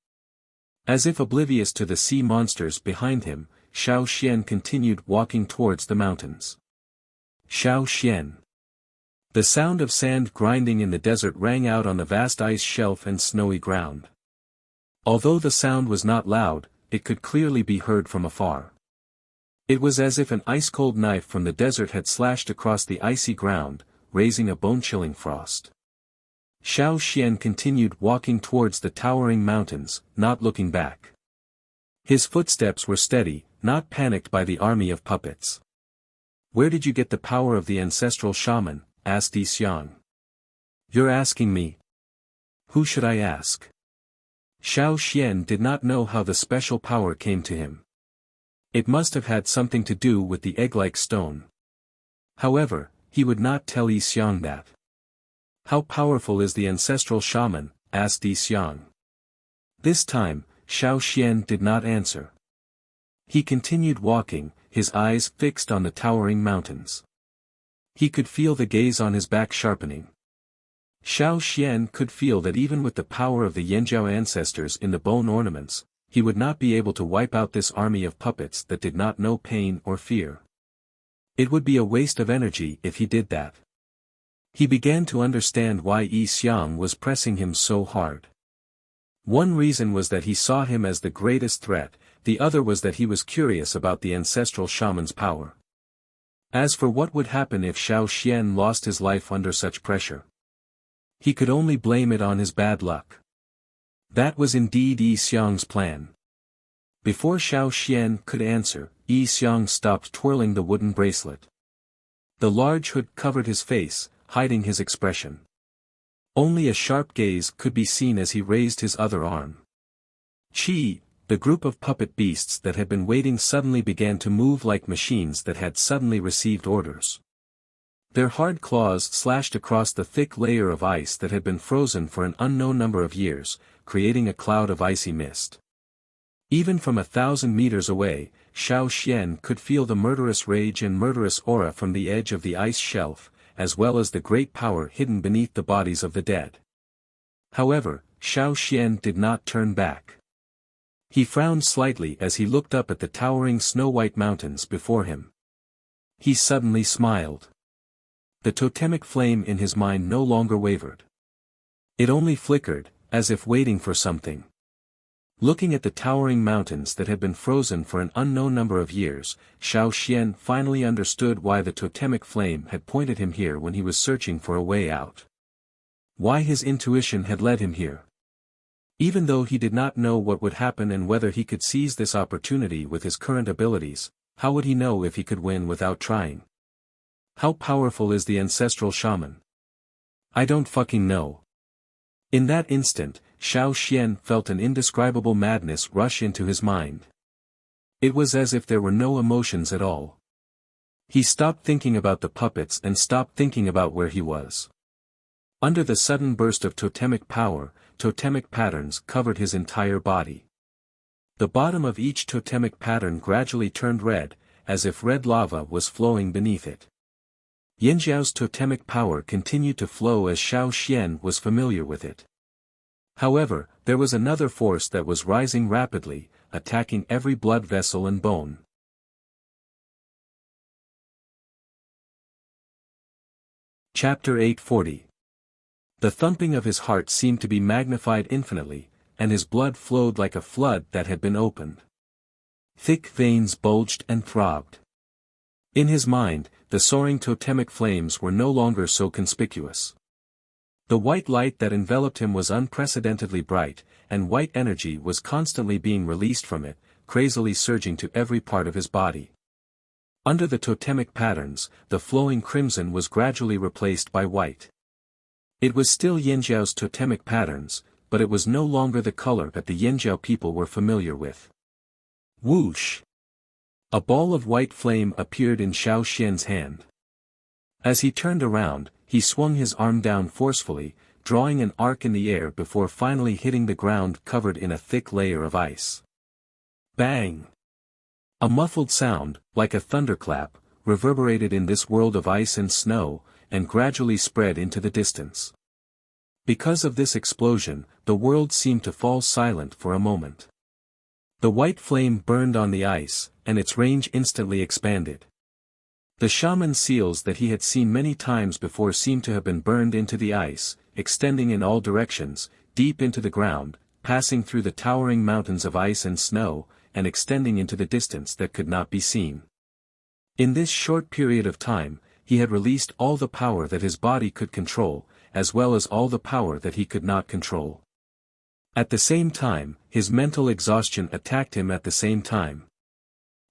As if oblivious to the sea monsters behind him, Xiao Xian continued walking towards the mountains. Xiao Xian. The sound of sand grinding in the desert rang out on the vast ice shelf and snowy ground. Although the sound was not loud, it could clearly be heard from afar. It was as if an ice-cold knife from the desert had slashed across the icy ground, raising a bone-chilling frost. Xiao Xian continued walking towards the towering mountains, not looking back. His footsteps were steady, not panicked by the army of puppets. "Where did you get the power of the ancestral shaman?" asked Yi Xiang. "You're asking me? Who should I ask?" Xiao Xian did not know how the special power came to him. It must have had something to do with the egg-like stone. However, he would not tell Yi Xiang that. "How powerful is the ancestral shaman?" asked Yi Xiang. This time, Xiao Xian did not answer. He continued walking, his eyes fixed on the towering mountains. He could feel the gaze on his back sharpening. Xiao Xian could feel that even with the power of the Yanjiao ancestors in the bone ornaments, he would not be able to wipe out this army of puppets that did not know pain or fear. It would be a waste of energy if he did that. He began to understand why Yi Xiang was pressing him so hard. One reason was that he saw him as the greatest threat, the other was that he was curious about the ancestral shaman's power. As for what would happen if Xiao Xian lost his life under such pressure, he could only blame it on his bad luck. That was indeed Yi Xiang's plan. Before Xiao Xian could answer, Yi Xiang stopped twirling the wooden bracelet. The large hood covered his face, hiding his expression. Only a sharp gaze could be seen as he raised his other arm. Chi, the group of puppet beasts that had been waiting suddenly began to move like machines that had suddenly received orders. Their hard claws slashed across the thick layer of ice that had been frozen for an unknown number of years, creating a cloud of icy mist. Even from 1,000 meters away, Xiao Xian could feel the murderous rage and murderous aura from the edge of the ice shelf, as well as the great power hidden beneath the bodies of the dead. However, Xiao Xian did not turn back. He frowned slightly as he looked up at the towering snow-white mountains before him. He suddenly smiled. The totemic flame in his mind no longer wavered. It only flickered, as if waiting for something. Looking at the towering mountains that had been frozen for an unknown number of years, Xiao Xian finally understood why the totemic flame had pointed him here when he was searching for a way out. Why his intuition had led him here. Even though he did not know what would happen and whether he could seize this opportunity with his current abilities, how would he know if he could win without trying? How powerful is the ancestral shaman? I don't fucking know. In that instant, Xiao Xian felt an indescribable madness rush into his mind. It was as if there were no emotions at all. He stopped thinking about the puppets and stopped thinking about where he was. Under the sudden burst of totemic power, totemic patterns covered his entire body. The bottom of each totemic pattern gradually turned red, as if red lava was flowing beneath it. Yanjiao's totemic power continued to flow as Xiao Xian was familiar with it. However, there was another force that was rising rapidly, attacking every blood vessel and bone. Chapter 840. The thumping of his heart seemed to be magnified infinitely, and his blood flowed like a flood that had been opened. Thick veins bulged and throbbed. In his mind, the soaring totemic flames were no longer so conspicuous. The white light that enveloped him was unprecedentedly bright, and white energy was constantly being released from it, crazily surging to every part of his body. Under the totemic patterns, the flowing crimson was gradually replaced by white. It was still Yanjiao's totemic patterns, but it was no longer the color that the Yanjiao people were familiar with. Whoosh! A ball of white flame appeared in Xiao Xian's hand. As he turned around, he swung his arm down forcefully, drawing an arc in the air before finally hitting the ground covered in a thick layer of ice. Bang! A muffled sound, like a thunderclap, reverberated in this world of ice and snow, and gradually spread into the distance. Because of this explosion, the world seemed to fall silent for a moment. The white flame burned on the ice, and its range instantly expanded. The shaman seals that he had seen many times before seemed to have been burned into the ice, extending in all directions, deep into the ground, passing through the towering mountains of ice and snow, and extending into the distance that could not be seen. In this short period of time, he had released all the power that his body could control, as well as all the power that he could not control. At the same time, his mental exhaustion attacked him at the same time.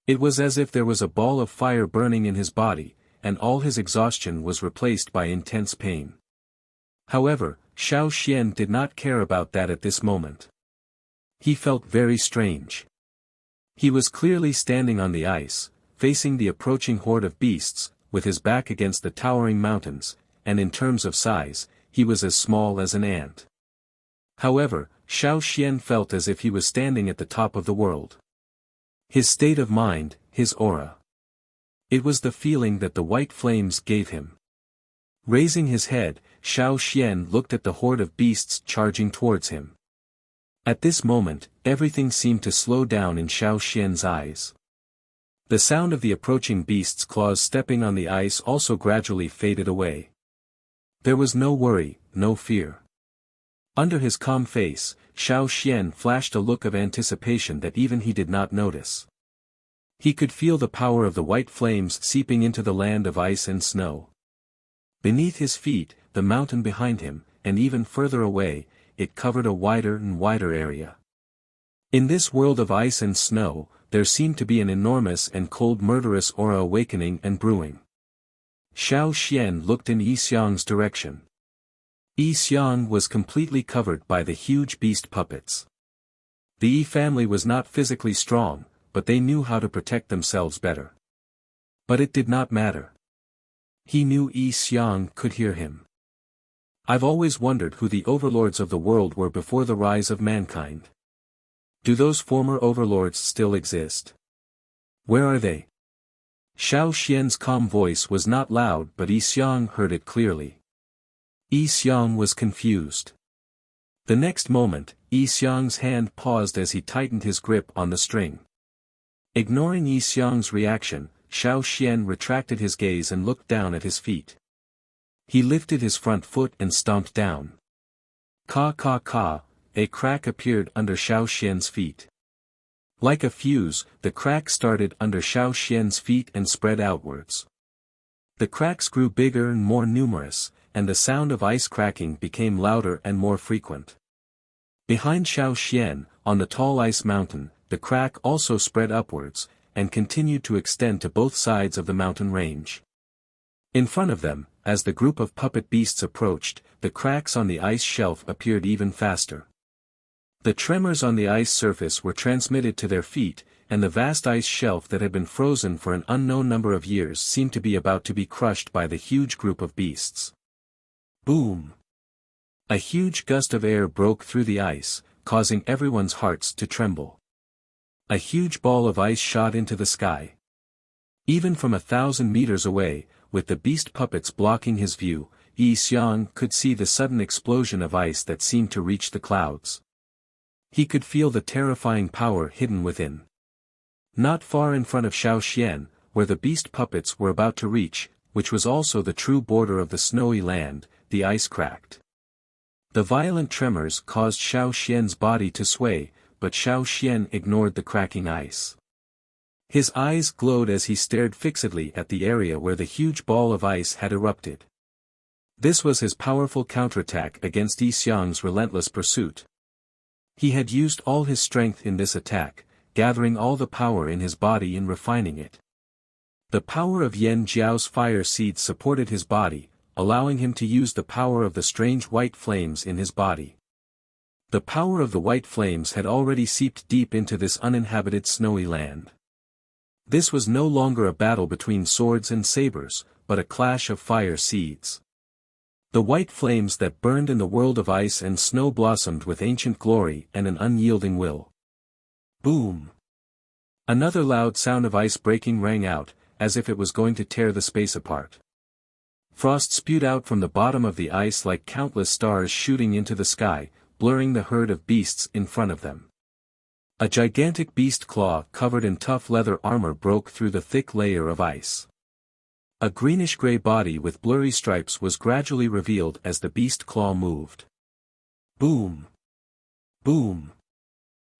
It was as if there was a ball of fire burning in his body, and all his exhaustion was replaced by intense pain. However, Xiao Xian did not care about that at this moment. He felt very strange. He was clearly standing on the ice, facing the approaching horde of beasts, with his back against the towering mountains, and in terms of size, he was as small as an ant. However, Xiao Xian felt as if he was standing at the top of the world. His state of mind, his aura. It was the feeling that the white flames gave him. Raising his head, Xiao Xian looked at the horde of beasts charging towards him. At this moment, everything seemed to slow down in Xiao Xian's eyes. The sound of the approaching beasts' claws stepping on the ice also gradually faded away. There was no worry, no fear. Under his calm face, Xiao Xian flashed a look of anticipation that even he did not notice. He could feel the power of the white flames seeping into the land of ice and snow. Beneath his feet, the mountain behind him, and even further away, it covered a wider and wider area. In this world of ice and snow, there seemed to be an enormous and cold murderous aura awakening and brewing. Xiao Xian looked in Yi Xiang's direction. Yi Xiang was completely covered by the huge beast puppets. The Yi family was not physically strong, but they knew how to protect themselves better. But it did not matter. He knew Yi Xiang could hear him. I've always wondered who the overlords of the world were before the rise of mankind. Do those former overlords still exist? Where are they? Xiao Xian's calm voice was not loud, but Yi Xiang heard it clearly. Yi Xiang was confused. The next moment, Yi Xiang's hand paused as he tightened his grip on the string. Ignoring Yi Xiang's reaction, Xiao Xian retracted his gaze and looked down at his feet. He lifted his front foot and stomped down. Ka ka ka, a crack appeared under Xiao Xian's feet. Like a fuse, the crack started under Xiao Xian's feet and spread outwards. The cracks grew bigger and more numerous, and the sound of ice cracking became louder and more frequent. Behind Xiao Xian, on the tall ice mountain, the crack also spread upwards, and continued to extend to both sides of the mountain range. In front of them, as the group of puppet beasts approached, the cracks on the ice shelf appeared even faster. The tremors on the ice surface were transmitted to their feet, and the vast ice shelf that had been frozen for an unknown number of years seemed to be about to be crushed by the huge group of beasts. Boom! A huge gust of air broke through the ice, causing everyone's hearts to tremble. A huge ball of ice shot into the sky. Even from 1,000 meters away, with the beast puppets blocking his view, Yi Xiang could see the sudden explosion of ice that seemed to reach the clouds. He could feel the terrifying power hidden within. Not far in front of Xiao Xian, where the beast puppets were about to reach, which was also the true border of the snowy land, the ice cracked. The violent tremors caused Xiao Xian's body to sway, but Xiao Xian ignored the cracking ice. His eyes glowed as he stared fixedly at the area where the huge ball of ice had erupted. This was his powerful counterattack against Yi Xiang's relentless pursuit. He had used all his strength in this attack, gathering all the power in his body and refining it. The power of Yan Jiao's fire seed supported his body, allowing him to use the power of the strange white flames in his body. The power of the white flames had already seeped deep into this uninhabited snowy land. This was no longer a battle between swords and sabers, but a clash of fire seeds. The white flames that burned in the world of ice and snow blossomed with ancient glory and an unyielding will. Boom! Another loud sound of ice breaking rang out, as if it was going to tear the space apart. Frost spewed out from the bottom of the ice like countless stars shooting into the sky, blurring the herd of beasts in front of them. A gigantic beast claw covered in tough leather armor broke through the thick layer of ice. A greenish-gray body with blurry stripes was gradually revealed as the beast claw moved. Boom! Boom!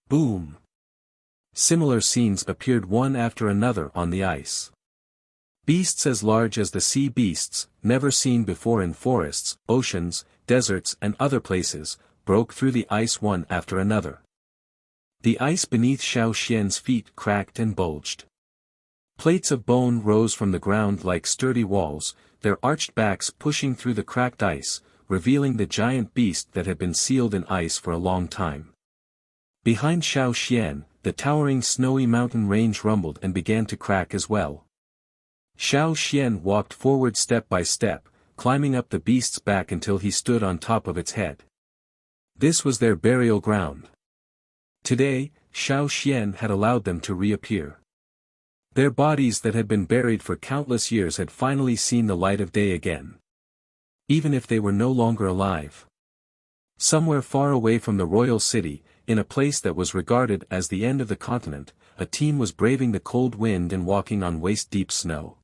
Boom! Similar scenes appeared one after another on the ice. Beasts as large as the sea beasts, never seen before in forests, oceans, deserts and other places, broke through the ice one after another. The ice beneath Xiao Xian's feet cracked and bulged. Plates of bone rose from the ground like sturdy walls, their arched backs pushing through the cracked ice, revealing the giant beast that had been sealed in ice for a long time. Behind Xiao Xian, the towering snowy mountain range rumbled and began to crack as well. Xiao Xian walked forward step by step, climbing up the beast's back until he stood on top of its head. This was their burial ground. Today, Xiao Xian had allowed them to reappear. Their bodies that had been buried for countless years had finally seen the light of day again. Even if they were no longer alive. Somewhere far away from the royal city, in a place that was regarded as the end of the continent, a team was braving the cold wind and walking on waist-deep snow.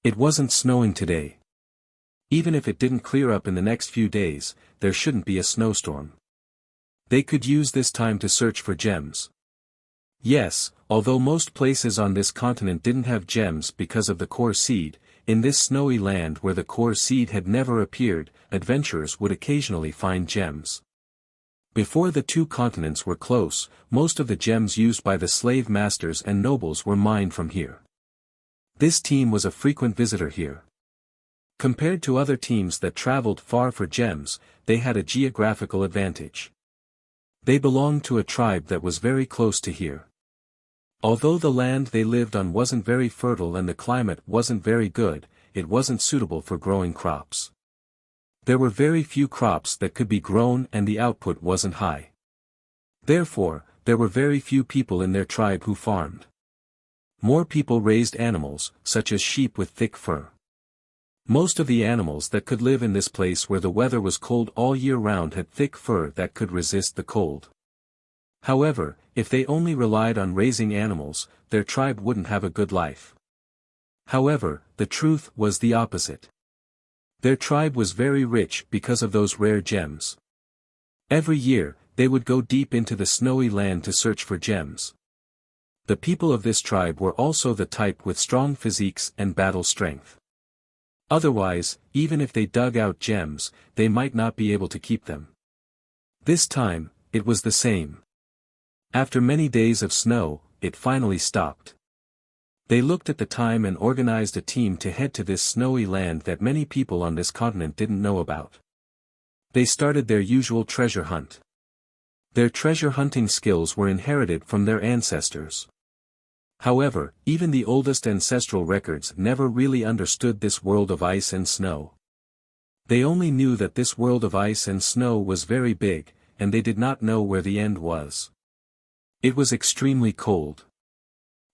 It wasn't snowing today. Even if it didn't clear up in the next few days, there shouldn't be a snowstorm. They could use this time to search for gems. Yes, although most places on this continent didn't have gems because of the core seed, in this snowy land where the core seed had never appeared, adventurers would occasionally find gems. Before the two continents were close, most of the gems used by the slave masters and nobles were mined from here. This team was a frequent visitor here. Compared to other teams that traveled far for gems, they had a geographical advantage. They belonged to a tribe that was very close to here. Although the land they lived on wasn't very fertile and the climate wasn't very good, it wasn't suitable for growing crops. There were very few crops that could be grown and the output wasn't high. Therefore, there were very few people in their tribe who farmed. More people raised animals, such as sheep with thick fur. Most of the animals that could live in this place where the weather was cold all year round had thick fur that could resist the cold. However, if they only relied on raising animals, their tribe wouldn't have a good life. However, the truth was the opposite. Their tribe was very rich because of those rare gems. Every year, they would go deep into the snowy land to search for gems. The people of this tribe were also the type with strong physiques and battle strength. Otherwise, even if they dug out gems, they might not be able to keep them. This time, it was the same. After many days of snow, it finally stopped. They looked at the time and organized a team to head to this snowy land that many people on this continent didn't know about. They started their usual treasure hunt. Their treasure hunting skills were inherited from their ancestors. However, even the oldest ancestral records never really understood this world of ice and snow. They only knew that this world of ice and snow was very big, and they did not know where the end was. It was extremely cold.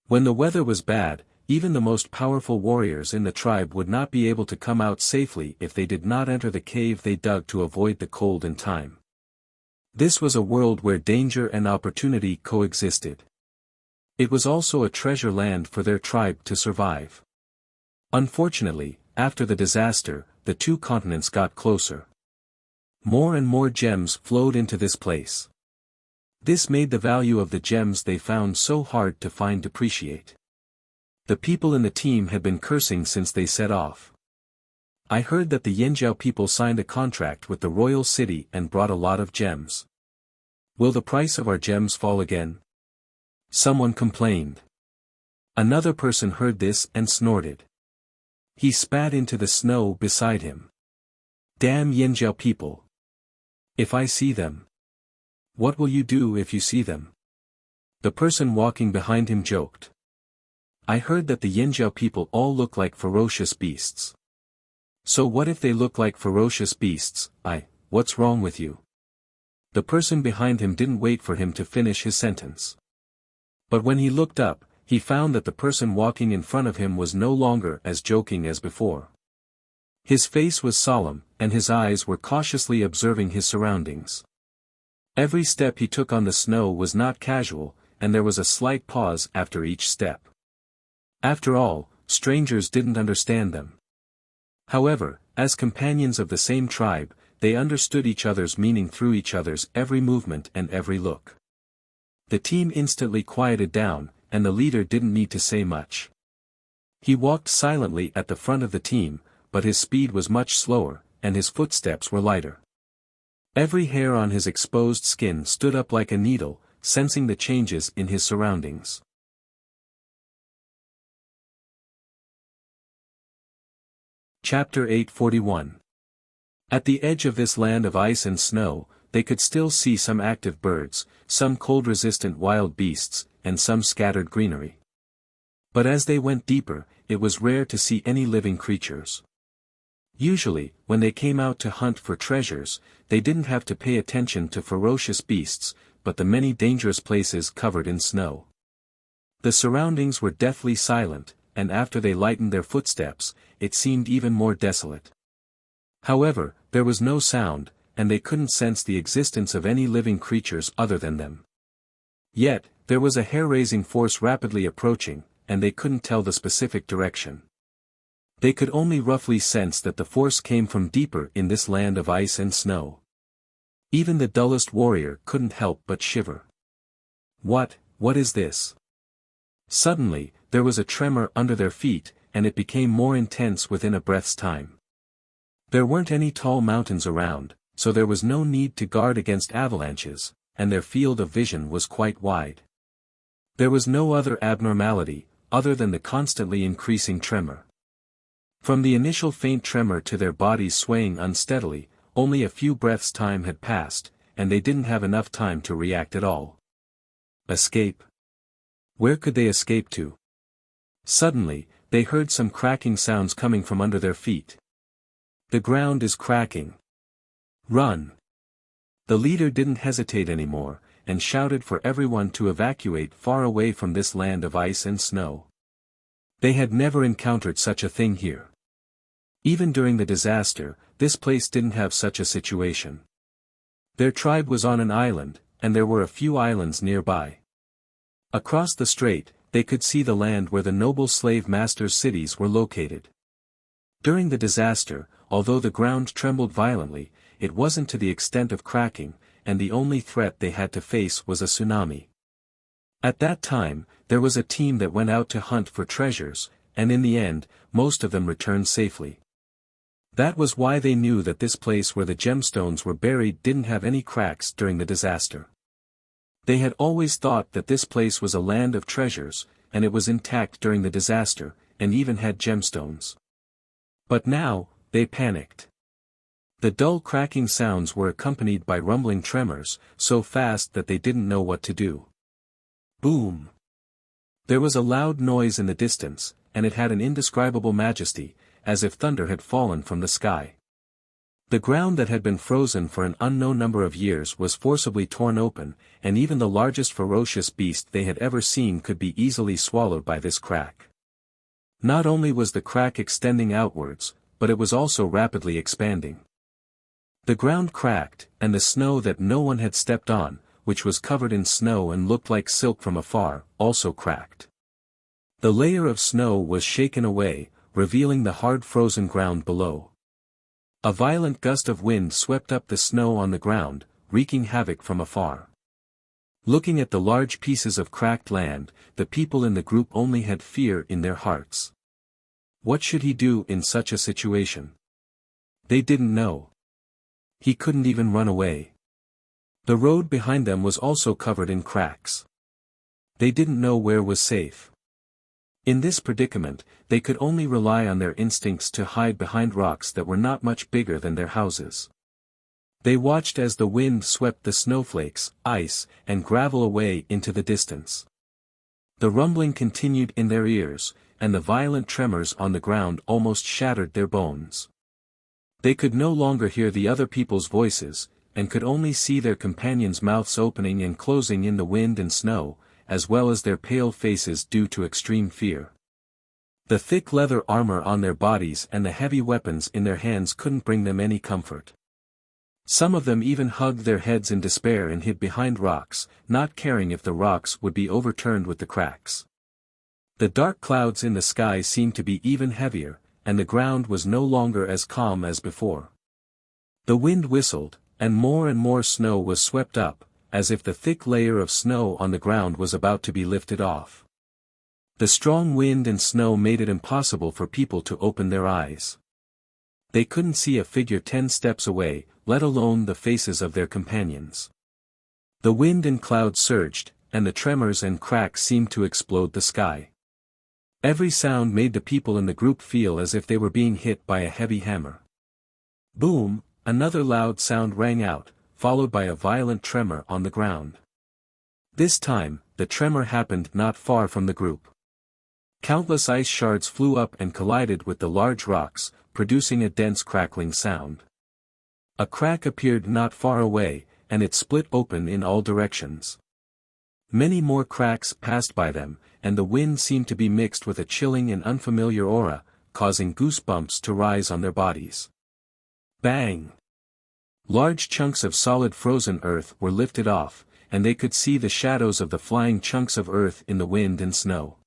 When the weather was bad, even the most powerful warriors in the tribe would not be able to come out safely if they did not enter the cave they dug to avoid the cold in time. This was a world where danger and opportunity coexisted. It was also a treasure land for their tribe to survive. Unfortunately, after the disaster, the two continents got closer. More and more gems flowed into this place. This made the value of the gems they found so hard to find depreciate. The people in the team had been cursing since they set off. I heard that the Yanjiao people signed a contract with the royal city and brought a lot of gems. Will the price of our gems fall again? Someone complained. Another person heard this and snorted. He spat into the snow beside him. Damn Yanjiao people. If I see them. What will you do if you see them? The person walking behind him joked. I heard that the Yanjiao people all look like ferocious beasts. So what if they look like ferocious beasts? What's wrong with you? The person behind him didn't wait for him to finish his sentence. But when he looked up, he found that the person walking in front of him was no longer as joking as before. His face was solemn, and his eyes were cautiously observing his surroundings. Every step he took on the snow was not casual, and there was a slight pause after each step. After all, strangers didn't understand them. However, as companions of the same tribe, they understood each other's meaning through each other's every movement and every look. The team instantly quieted down, and the leader didn't need to say much. He walked silently at the front of the team, but his speed was much slower, and his footsteps were lighter. Every hair on his exposed skin stood up like a needle, sensing the changes in his surroundings. Chapter 841. At the edge of this land of ice and snow, they could still see some active birds, some cold-resistant wild beasts, and some scattered greenery. But as they went deeper, it was rare to see any living creatures. Usually, when they came out to hunt for treasures, they didn't have to pay attention to ferocious beasts, but the many dangerous places covered in snow. The surroundings were deathly silent, and after they lightened their footsteps, it seemed even more desolate. However, there was no sound, and they couldn't sense the existence of any living creatures other than them. Yet, there was a hair-raising force rapidly approaching, and they couldn't tell the specific direction. They could only roughly sense that the force came from deeper in this land of ice and snow. Even the dullest warrior couldn't help but shiver. What is this? Suddenly, there was a tremor under their feet, and it became more intense within a breath's time. There weren't any tall mountains around, so there was no need to guard against avalanches, and their field of vision was quite wide. There was no other abnormality, other than the constantly increasing tremor. From the initial faint tremor to their bodies swaying unsteadily, only a few breaths' time had passed, and they didn't have enough time to react at all. Escape? Where could they escape to? Suddenly, they heard some cracking sounds coming from under their feet. The ground is cracking. Run! The leader didn't hesitate anymore, and shouted for everyone to evacuate far away from this land of ice and snow. They had never encountered such a thing here. Even during the disaster, this place didn't have such a situation. Their tribe was on an island, and there were a few islands nearby. Across the strait, they could see the land where the noble slave masters' cities were located. During the disaster, although the ground trembled violently, it wasn't to the extent of cracking, and the only threat they had to face was a tsunami. At that time, there was a team that went out to hunt for treasures, and in the end, most of them returned safely. That was why they knew that this place where the gemstones were buried didn't have any cracks during the disaster. They had always thought that this place was a land of treasures, and it was intact during the disaster, and even had gemstones. But now, they panicked. The dull cracking sounds were accompanied by rumbling tremors, so fast that they didn't know what to do. Boom! There was a loud noise in the distance, and it had an indescribable majesty, as if thunder had fallen from the sky. The ground that had been frozen for an unknown number of years was forcibly torn open, and even the largest ferocious beast they had ever seen could be easily swallowed by this crack. Not only was the crack extending outwards, but it was also rapidly expanding. The ground cracked, and the snow that no one had stepped on, which was covered in snow and looked like silk from afar, also cracked. The layer of snow was shaken away, revealing the hard frozen ground below. A violent gust of wind swept up the snow on the ground, wreaking havoc from afar. Looking at the large pieces of cracked land, the people in the group only had fear in their hearts. What should he do in such a situation? They didn't know. He couldn't even run away. The road behind them was also covered in cracks. They didn't know where was safe. In this predicament, they could only rely on their instincts to hide behind rocks that were not much bigger than their houses. They watched as the wind swept the snowflakes, ice, and gravel away into the distance. The rumbling continued in their ears, and the violent tremors on the ground almost shattered their bones. They could no longer hear the other people's voices, and could only see their companions' mouths opening and closing in the wind and snow, as well as their pale faces due to extreme fear. The thick leather armor on their bodies and the heavy weapons in their hands couldn't bring them any comfort. Some of them even hugged their heads in despair and hid behind rocks, not caring if the rocks would be overturned with the cracks. The dark clouds in the sky seemed to be even heavier, and the ground was no longer as calm as before. The wind whistled, and more snow was swept up, as if the thick layer of snow on the ground was about to be lifted off. The strong wind and snow made it impossible for people to open their eyes. They couldn't see a figure 10 steps away, let alone the faces of their companions. The wind and clouds surged, and the tremors and cracks seemed to explode the sky. Every sound made the people in the group feel as if they were being hit by a heavy hammer. Boom! Another loud sound rang out, followed by a violent tremor on the ground. This time, the tremor happened not far from the group. Countless ice shards flew up and collided with the large rocks, producing a dense crackling sound. A crack appeared not far away, and it split open in all directions. Many more cracks passed by them, and the wind seemed to be mixed with a chilling and unfamiliar aura, causing goosebumps to rise on their bodies. Bang! Large chunks of solid frozen earth were lifted off, and they could see the shadows of the flying chunks of earth in the wind and snow.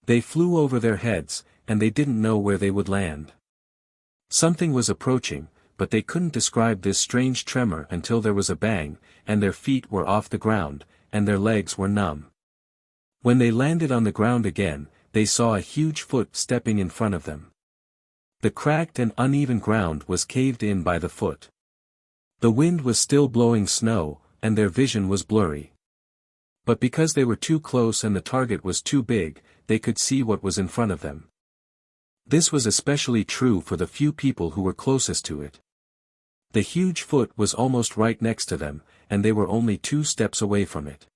They flew over their heads, and they didn't know where they would land. Something was approaching, but they couldn't describe this strange tremor until there was a bang, and their feet were off the ground, and their legs were numb. When they landed on the ground again, they saw a huge foot stepping in front of them. The cracked and uneven ground was caved in by the foot. The wind was still blowing snow, and their vision was blurry. But because they were too close and the target was too big, they could see what was in front of them. This was especially true for the few people who were closest to it. The huge foot was almost right next to them, and they were only 2 steps away from it.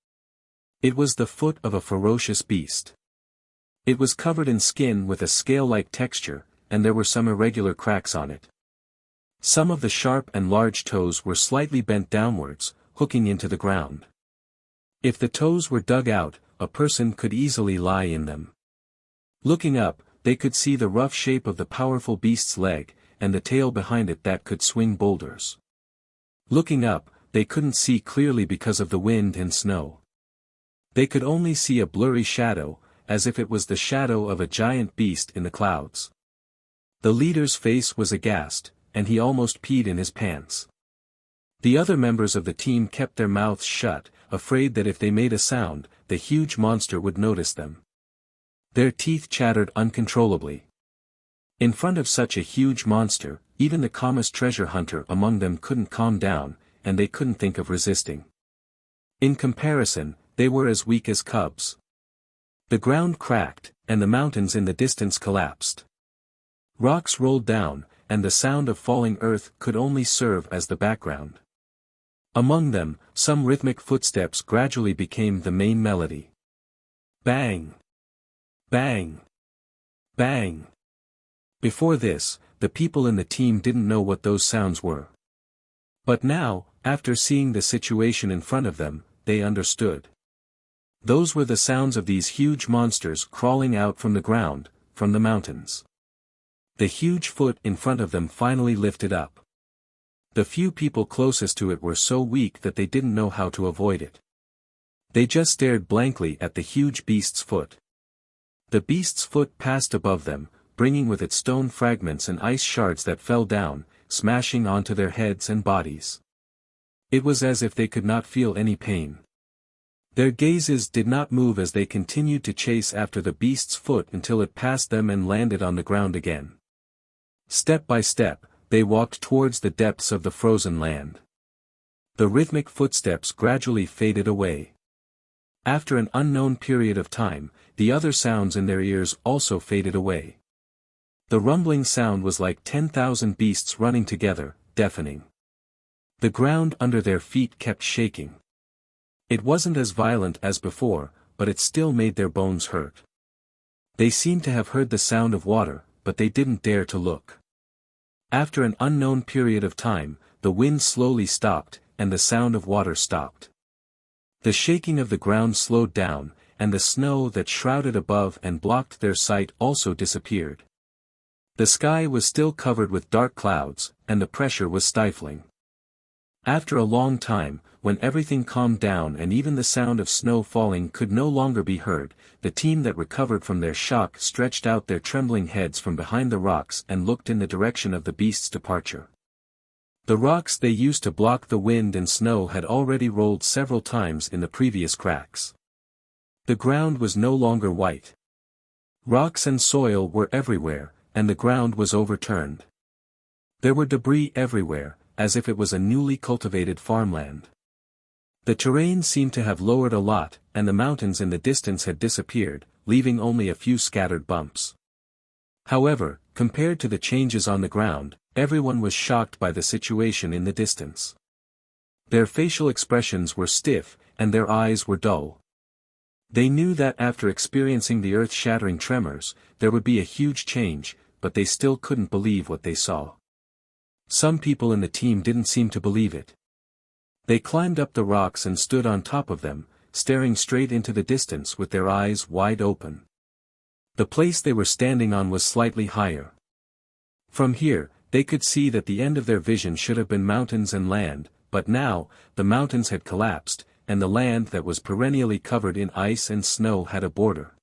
It was the foot of a ferocious beast. It was covered in skin with a scale-like texture, and there were some irregular cracks on it. Some of the sharp and large toes were slightly bent downwards, hooking into the ground. If the toes were dug out, a person could easily lie in them. Looking up, they could see the rough shape of the powerful beast's leg, and the tail behind it that could swing boulders. Looking up, they couldn't see clearly because of the wind and snow. They could only see a blurry shadow, as if it was the shadow of a giant beast in the clouds. The leader's face was aghast, and he almost peed in his pants. The other members of the team kept their mouths shut, afraid that if they made a sound, the huge monster would notice them. Their teeth chattered uncontrollably. In front of such a huge monster, even the calmest treasure hunter among them couldn't calm down, and they couldn't think of resisting. In comparison, they were as weak as cubs. The ground cracked, and the mountains in the distance collapsed. Rocks rolled down, and the sound of falling earth could only serve as the background. Among them, some rhythmic footsteps gradually became the main melody. Bang! Bang! Bang! Before this, the people in the team didn't know what those sounds were. But now, after seeing the situation in front of them, they understood. Those were the sounds of these huge monsters crawling out from the ground, from the mountains. The huge foot in front of them finally lifted up. The few people closest to it were so weak that they didn't know how to avoid it. They just stared blankly at the huge beast's foot. The beast's foot passed above them, bringing with it stone fragments and ice shards that fell down, smashing onto their heads and bodies. It was as if they could not feel any pain. Their gazes did not move as they continued to chase after the beast's foot until it passed them and landed on the ground again. Step by step, they walked towards the depths of the frozen land. The rhythmic footsteps gradually faded away. After an unknown period of time, the other sounds in their ears also faded away. The rumbling sound was like 10,000 beasts running together, deafening. The ground under their feet kept shaking. It wasn't as violent as before, but it still made their bones hurt. They seemed to have heard the sound of water, but they didn't dare to look. After an unknown period of time, the wind slowly stopped, and the sound of water stopped. The shaking of the ground slowed down, and the snow that shrouded above and blocked their sight also disappeared. The sky was still covered with dark clouds, and the pressure was stifling. After a long time, when everything calmed down and even the sound of snow falling could no longer be heard, the team that recovered from their shock stretched out their trembling heads from behind the rocks and looked in the direction of the beast's departure. The rocks they used to block the wind and snow had already rolled several times in the previous cracks. The ground was no longer white. Rocks and soil were everywhere, and the ground was overturned. There were debris everywhere, as if it was a newly cultivated farmland. The terrain seemed to have lowered a lot, and the mountains in the distance had disappeared, leaving only a few scattered bumps. However, compared to the changes on the ground, everyone was shocked by the situation in the distance. Their facial expressions were stiff, and their eyes were dull. They knew that after experiencing the earth-shattering tremors, there would be a huge change, but they still couldn't believe what they saw. Some people in the team didn't seem to believe it. They climbed up the rocks and stood on top of them, staring straight into the distance with their eyes wide open. The place they were standing on was slightly higher. From here, they could see that the end of their vision should have been mountains and land, but now, the mountains had collapsed, and the land that was perennially covered in ice and snow had a border.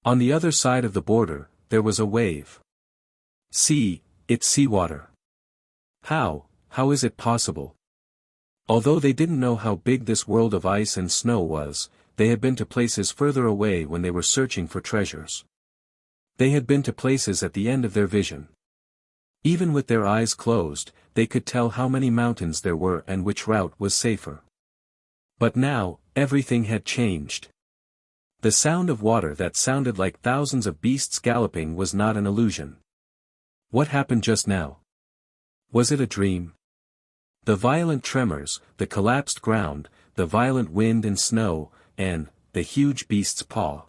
On the other side of the border, there was a wave. See, it's seawater. How is it possible? Although they didn't know how big this world of ice and snow was, they had been to places further away when they were searching for treasures. They had been to places at the end of their vision. Even with their eyes closed, they could tell how many mountains there were and which route was safer. But now, everything had changed. The sound of water that sounded like thousands of beasts galloping was not an illusion. What happened just now? Was it a dream? The violent tremors, the collapsed ground, the violent wind and snow, and the huge beast's paw.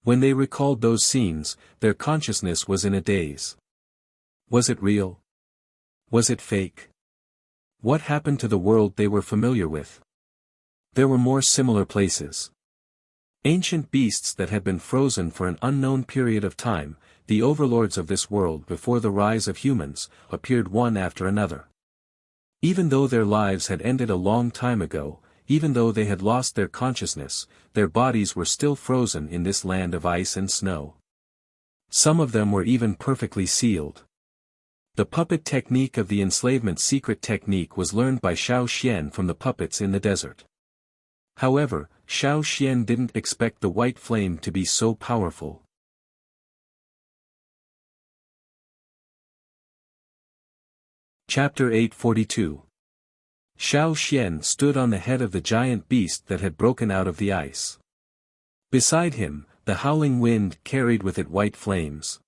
When they recalled those scenes, their consciousness was in a daze. Was it real? Was it fake? What happened to the world they were familiar with? There were more similar places. Ancient beasts that had been frozen for an unknown period of time, the overlords of this world before the rise of humans, appeared one after another. Even though their lives had ended a long time ago, even though they had lost their consciousness, their bodies were still frozen in this land of ice and snow. Some of them were even perfectly sealed. The puppet technique of the enslavement secret technique was learned by Xiao Xian from the puppets in the desert. However, Xiao Xian didn't expect the white flame to be so powerful. Chapter 842. Xiao Xian stood on the head of the giant beast that had broken out of the ice. Beside him, the howling wind carried with it white flames.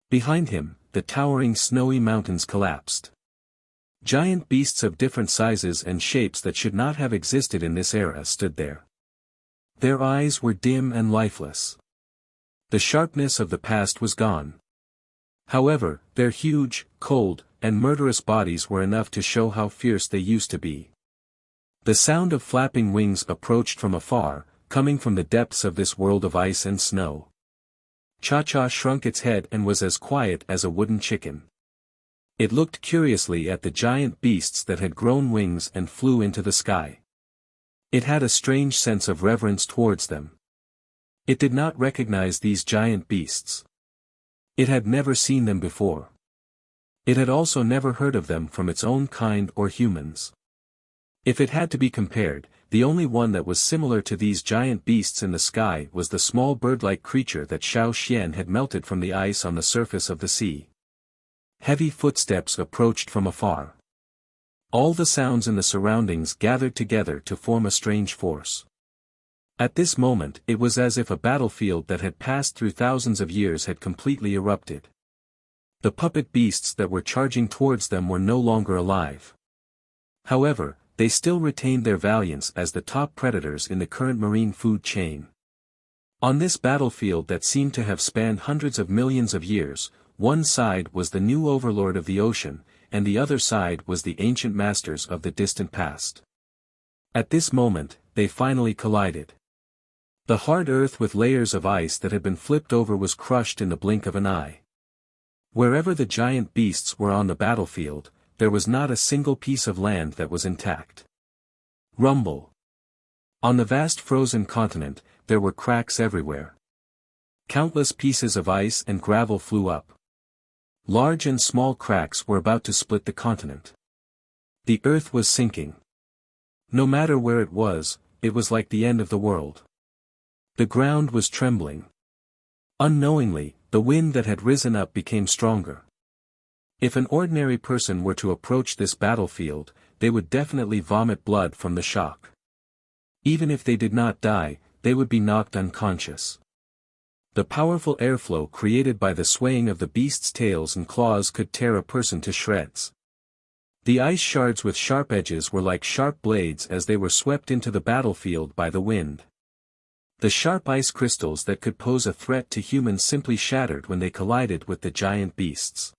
Behind him, the towering snowy mountains collapsed. Giant beasts of different sizes and shapes that should not have existed in this era stood there. Their eyes were dim and lifeless. The sharpness of the past was gone. However, their huge, cold, and murderous bodies were enough to show how fierce they used to be. The sound of flapping wings approached from afar, coming from the depths of this world of ice and snow. Cha-Cha shrunk its head and was as quiet as a wooden chicken. It looked curiously at the giant beasts that had grown wings and flew into the sky. It had a strange sense of reverence towards them. It did not recognize these giant beasts. It had never seen them before. It had also never heard of them from its own kind or humans. If it had to be compared, the only one that was similar to these giant beasts in the sky was the small bird-like creature that Xiao Xian had melted from the ice on the surface of the sea. Heavy footsteps approached from afar. All the sounds in the surroundings gathered together to form a strange force. At this moment it was as if a battlefield that had passed through thousands of years had completely erupted. The puppet beasts that were charging towards them were no longer alive. However, they still retained their valiance as the top predators in the current marine food chain. On this battlefield that seemed to have spanned hundreds of millions of years, one side was the new overlord of the ocean, and the other side was the ancient masters of the distant past. At this moment, they finally collided. The hard earth with layers of ice that had been flipped over was crushed in the blink of an eye. Wherever the giant beasts were on the battlefield, there was not a single piece of land that was intact. Rumble. On the vast frozen continent, there were cracks everywhere. Countless pieces of ice and gravel flew up. Large and small cracks were about to split the continent. The earth was sinking. No matter where it was like the end of the world. The ground was trembling. Unknowingly, the wind that had risen up became stronger. If an ordinary person were to approach this battlefield, they would definitely vomit blood from the shock. Even if they did not die, they would be knocked unconscious. The powerful airflow created by the swaying of the beast's tails and claws could tear a person to shreds. The ice shards with sharp edges were like sharp blades as they were swept into the battlefield by the wind. The sharp ice crystals that could pose a threat to humans simply shattered when they collided with the giant beasts.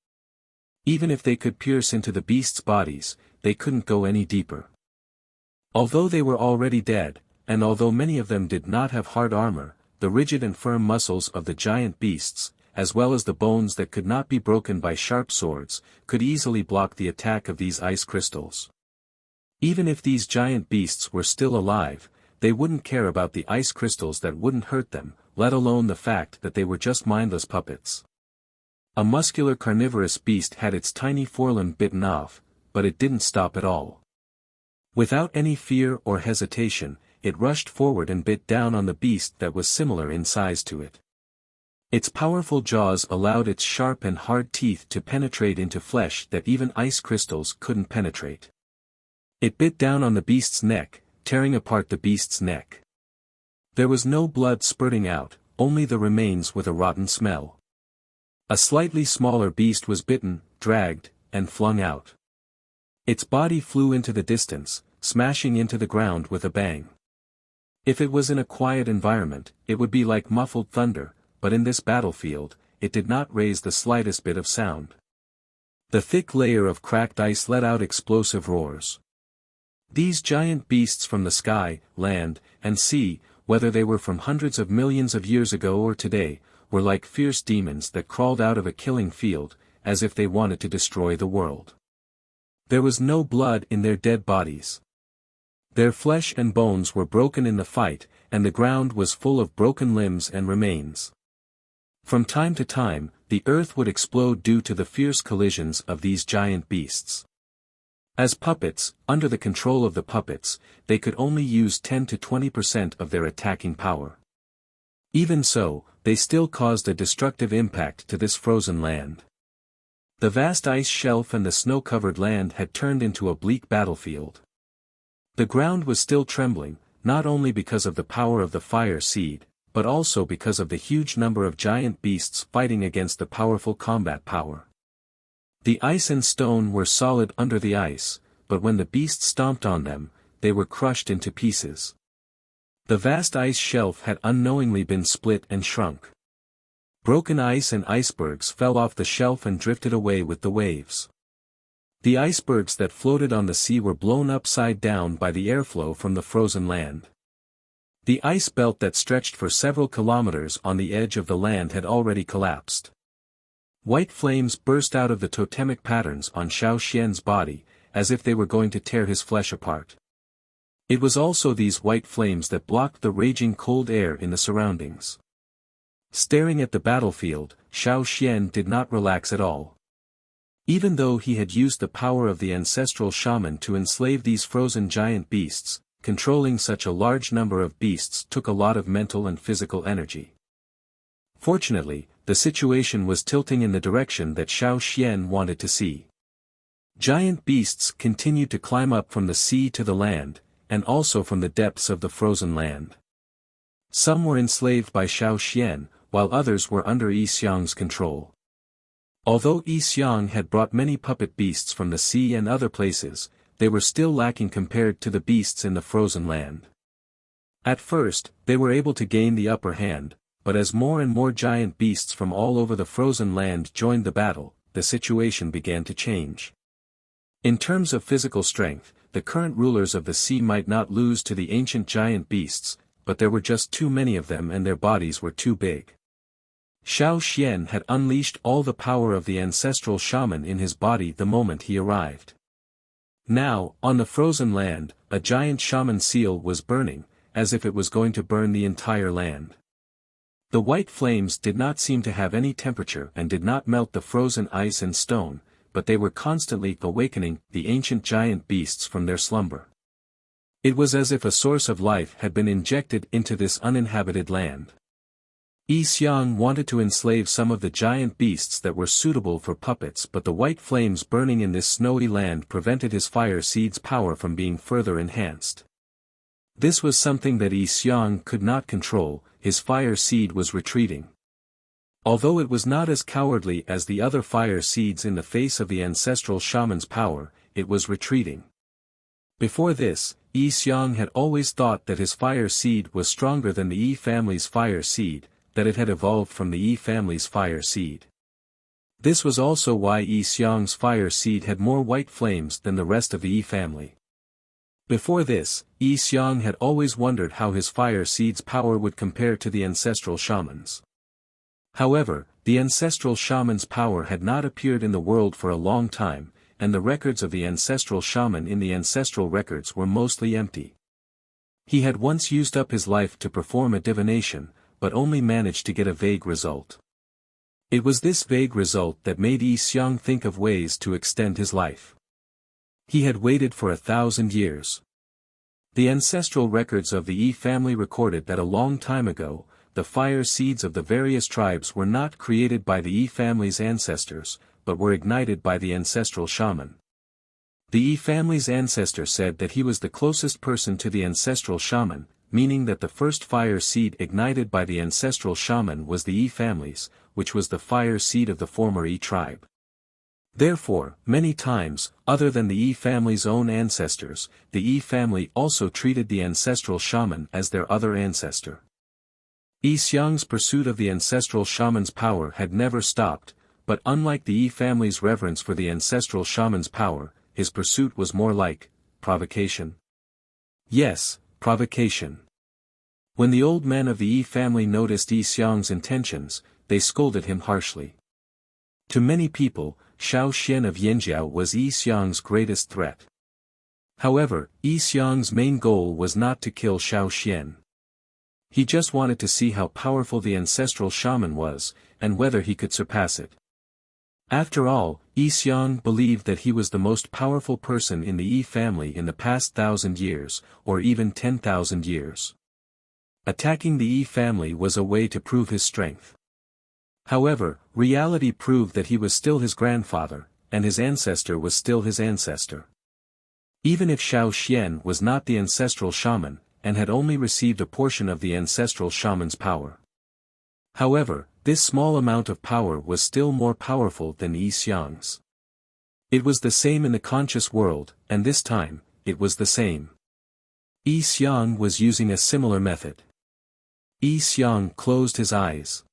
Even if they could pierce into the beasts' bodies, they couldn't go any deeper. Although they were already dead, and although many of them did not have hard armor, the rigid and firm muscles of the giant beasts, as well as the bones that could not be broken by sharp swords, could easily block the attack of these ice crystals. Even if these giant beasts were still alive, they wouldn't care about the ice crystals that wouldn't hurt them, let alone the fact that they were just mindless puppets. A muscular carnivorous beast had its tiny forelimb bitten off, but it didn't stop at all. Without any fear or hesitation, it rushed forward and bit down on the beast that was similar in size to it. Its powerful jaws allowed its sharp and hard teeth to penetrate into flesh that even ice crystals couldn't penetrate. It bit down on the beast's neck, tearing apart the beast's neck. There was no blood spurting out, only the remains with a rotten smell. A slightly smaller beast was bitten, dragged, and flung out. Its body flew into the distance, smashing into the ground with a bang. If it was in a quiet environment, it would be like muffled thunder, but in this battlefield, it did not raise the slightest bit of sound. The thick layer of cracked ice let out explosive roars. These giant beasts from the sky, land, and sea, whether they were from hundreds of millions of years ago or today, were like fierce demons that crawled out of a killing field, as if they wanted to destroy the world. There was no blood in their dead bodies. Their flesh and bones were broken in the fight, and the ground was full of broken limbs and remains. From time to time, the earth would explode due to the fierce collisions of these giant beasts. As puppets, under the control of the puppets, they could only use 10 to 20% of their attacking power. Even so, they still caused a destructive impact to this frozen land. The vast ice shelf and the snow-covered land had turned into a bleak battlefield. The ground was still trembling, not only because of the power of the fire seed, but also because of the huge number of giant beasts fighting against the powerful combat power. The ice and stone were solid under the ice, but when the beasts stomped on them, they were crushed into pieces. The vast ice shelf had unknowingly been split and shrunk. Broken ice and icebergs fell off the shelf and drifted away with the waves. The icebergs that floated on the sea were blown upside down by the airflow from the frozen land. The ice belt that stretched for several kilometers on the edge of the land had already collapsed. White flames burst out of the totemic patterns on Xiao Xian's body, as if they were going to tear his flesh apart. It was also these white flames that blocked the raging cold air in the surroundings. Staring at the battlefield, Xiao Xian did not relax at all. Even though he had used the power of the ancestral shaman to enslave these frozen giant beasts, controlling such a large number of beasts took a lot of mental and physical energy. Fortunately, the situation was tilting in the direction that Xiao Xian wanted to see. Giant beasts continued to climb up from the sea to the land, and also from the depths of the frozen land. Some were enslaved by Xiao Xian, while others were under Yi Xiang's control. Although Yi Xiang had brought many puppet beasts from the sea and other places, they were still lacking compared to the beasts in the frozen land. At first, they were able to gain the upper hand, but as more and more giant beasts from all over the frozen land joined the battle, the situation began to change. In terms of physical strength, the current rulers of the sea might not lose to the ancient giant beasts, but there were just too many of them and their bodies were too big. Xiao Xian had unleashed all the power of the ancestral shaman in his body the moment he arrived. Now, on the frozen land, a giant shaman seal was burning, as if it was going to burn the entire land. The white flames did not seem to have any temperature and did not melt the frozen ice and stone, but they were constantly awakening the ancient giant beasts from their slumber. It was as if a source of life had been injected into this uninhabited land. Yi Xiang wanted to enslave some of the giant beasts that were suitable for puppets, but the white flames burning in this snowy land prevented his fire seed's power from being further enhanced. This was something that Yi Xiang could not control. His fire seed was retreating. Although it was not as cowardly as the other fire seeds in the face of the ancestral shaman's power, it was retreating. Before this, Yi Xiang had always thought that his fire seed was stronger than the Yi family's fire seed, that it had evolved from the Yi family's fire seed. This was also why Yi Xiang's fire seed had more white flames than the rest of the Yi family. Before this, Yi Xiang had always wondered how his fire seed's power would compare to the ancestral shaman's. However, the ancestral shaman's power had not appeared in the world for a long time, and the records of the ancestral shaman in the ancestral records were mostly empty. He had once used up his life to perform a divination, but only managed to get a vague result. It was this vague result that made Yi Xiang think of ways to extend his life. He had waited for 1,000 years. The ancestral records of the Yi family recorded that a long time ago, the fire seeds of the various tribes were not created by the Yi family's ancestors, but were ignited by the ancestral shaman. The Yi family's ancestor said that he was the closest person to the ancestral shaman, meaning that the first fire seed ignited by the ancestral shaman was the Yi family's, which was the fire seed of the former Yi tribe. Therefore, many times, other than the Yi family's own ancestors, the Yi family also treated the ancestral shaman as their other ancestor. Yi Xiang's pursuit of the ancestral shaman's power had never stopped, but unlike the Yi family's reverence for the ancestral shaman's power, his pursuit was more like provocation. Yes, provocation. When the old men of the Yi family noticed Yi Xiang's intentions, they scolded him harshly. To many people, Shao Xian of Yanjiao was Yi Xiang's greatest threat. However, Yi Xiang's main goal was not to kill Shao Xian. He just wanted to see how powerful the ancestral shaman was, and whether he could surpass it. After all, Yi Xiang believed that he was the most powerful person in the Yi family in the past 1,000 years, or even 10,000 years. Attacking the Yi family was a way to prove his strength. However, reality proved that he was still his grandfather, and his ancestor was still his ancestor. Even if Shao Xian was not the ancestral shaman, and had only received a portion of the ancestral shaman's power. However, this small amount of power was still more powerful than Yi Xiang's. It was the same in the conscious world, and this time, it was the same. Yi Xiang was using a similar method. Yi Xiang closed his eyes.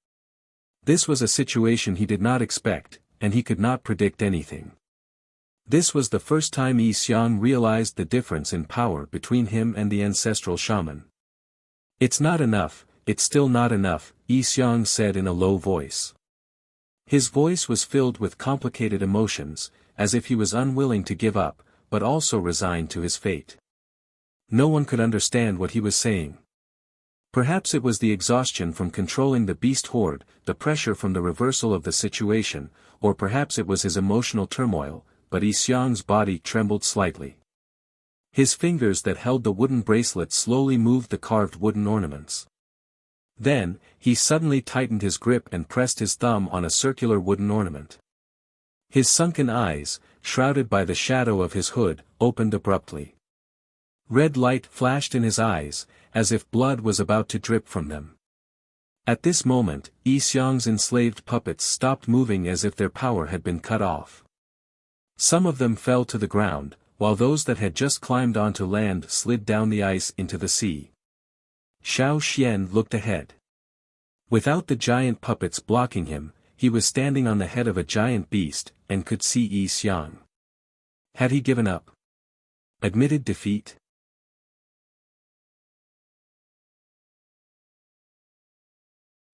This was a situation he did not expect, and he could not predict anything. This was the first time Yi Xiang realized the difference in power between him and the ancestral shaman. "It's not enough, it's still not enough," Yi Xiang said in a low voice. His voice was filled with complicated emotions, as if he was unwilling to give up, but also resigned to his fate. No one could understand what he was saying. Perhaps it was the exhaustion from controlling the beast horde, the pressure from the reversal of the situation, or perhaps it was his emotional turmoil, but Yi Xiang's body trembled slightly. His fingers that held the wooden bracelet slowly moved the carved wooden ornaments. Then, he suddenly tightened his grip and pressed his thumb on a circular wooden ornament. His sunken eyes, shrouded by the shadow of his hood, opened abruptly. Red light flashed in his eyes, as if blood was about to drip from them. At this moment, Yi Xiang's enslaved puppets stopped moving as if their power had been cut off. Some of them fell to the ground, while those that had just climbed onto land slid down the ice into the sea. Shao Xian looked ahead. Without the giant puppets blocking him, he was standing on the head of a giant beast, and could see Yi Xiang. Had he given up? Admitted defeat?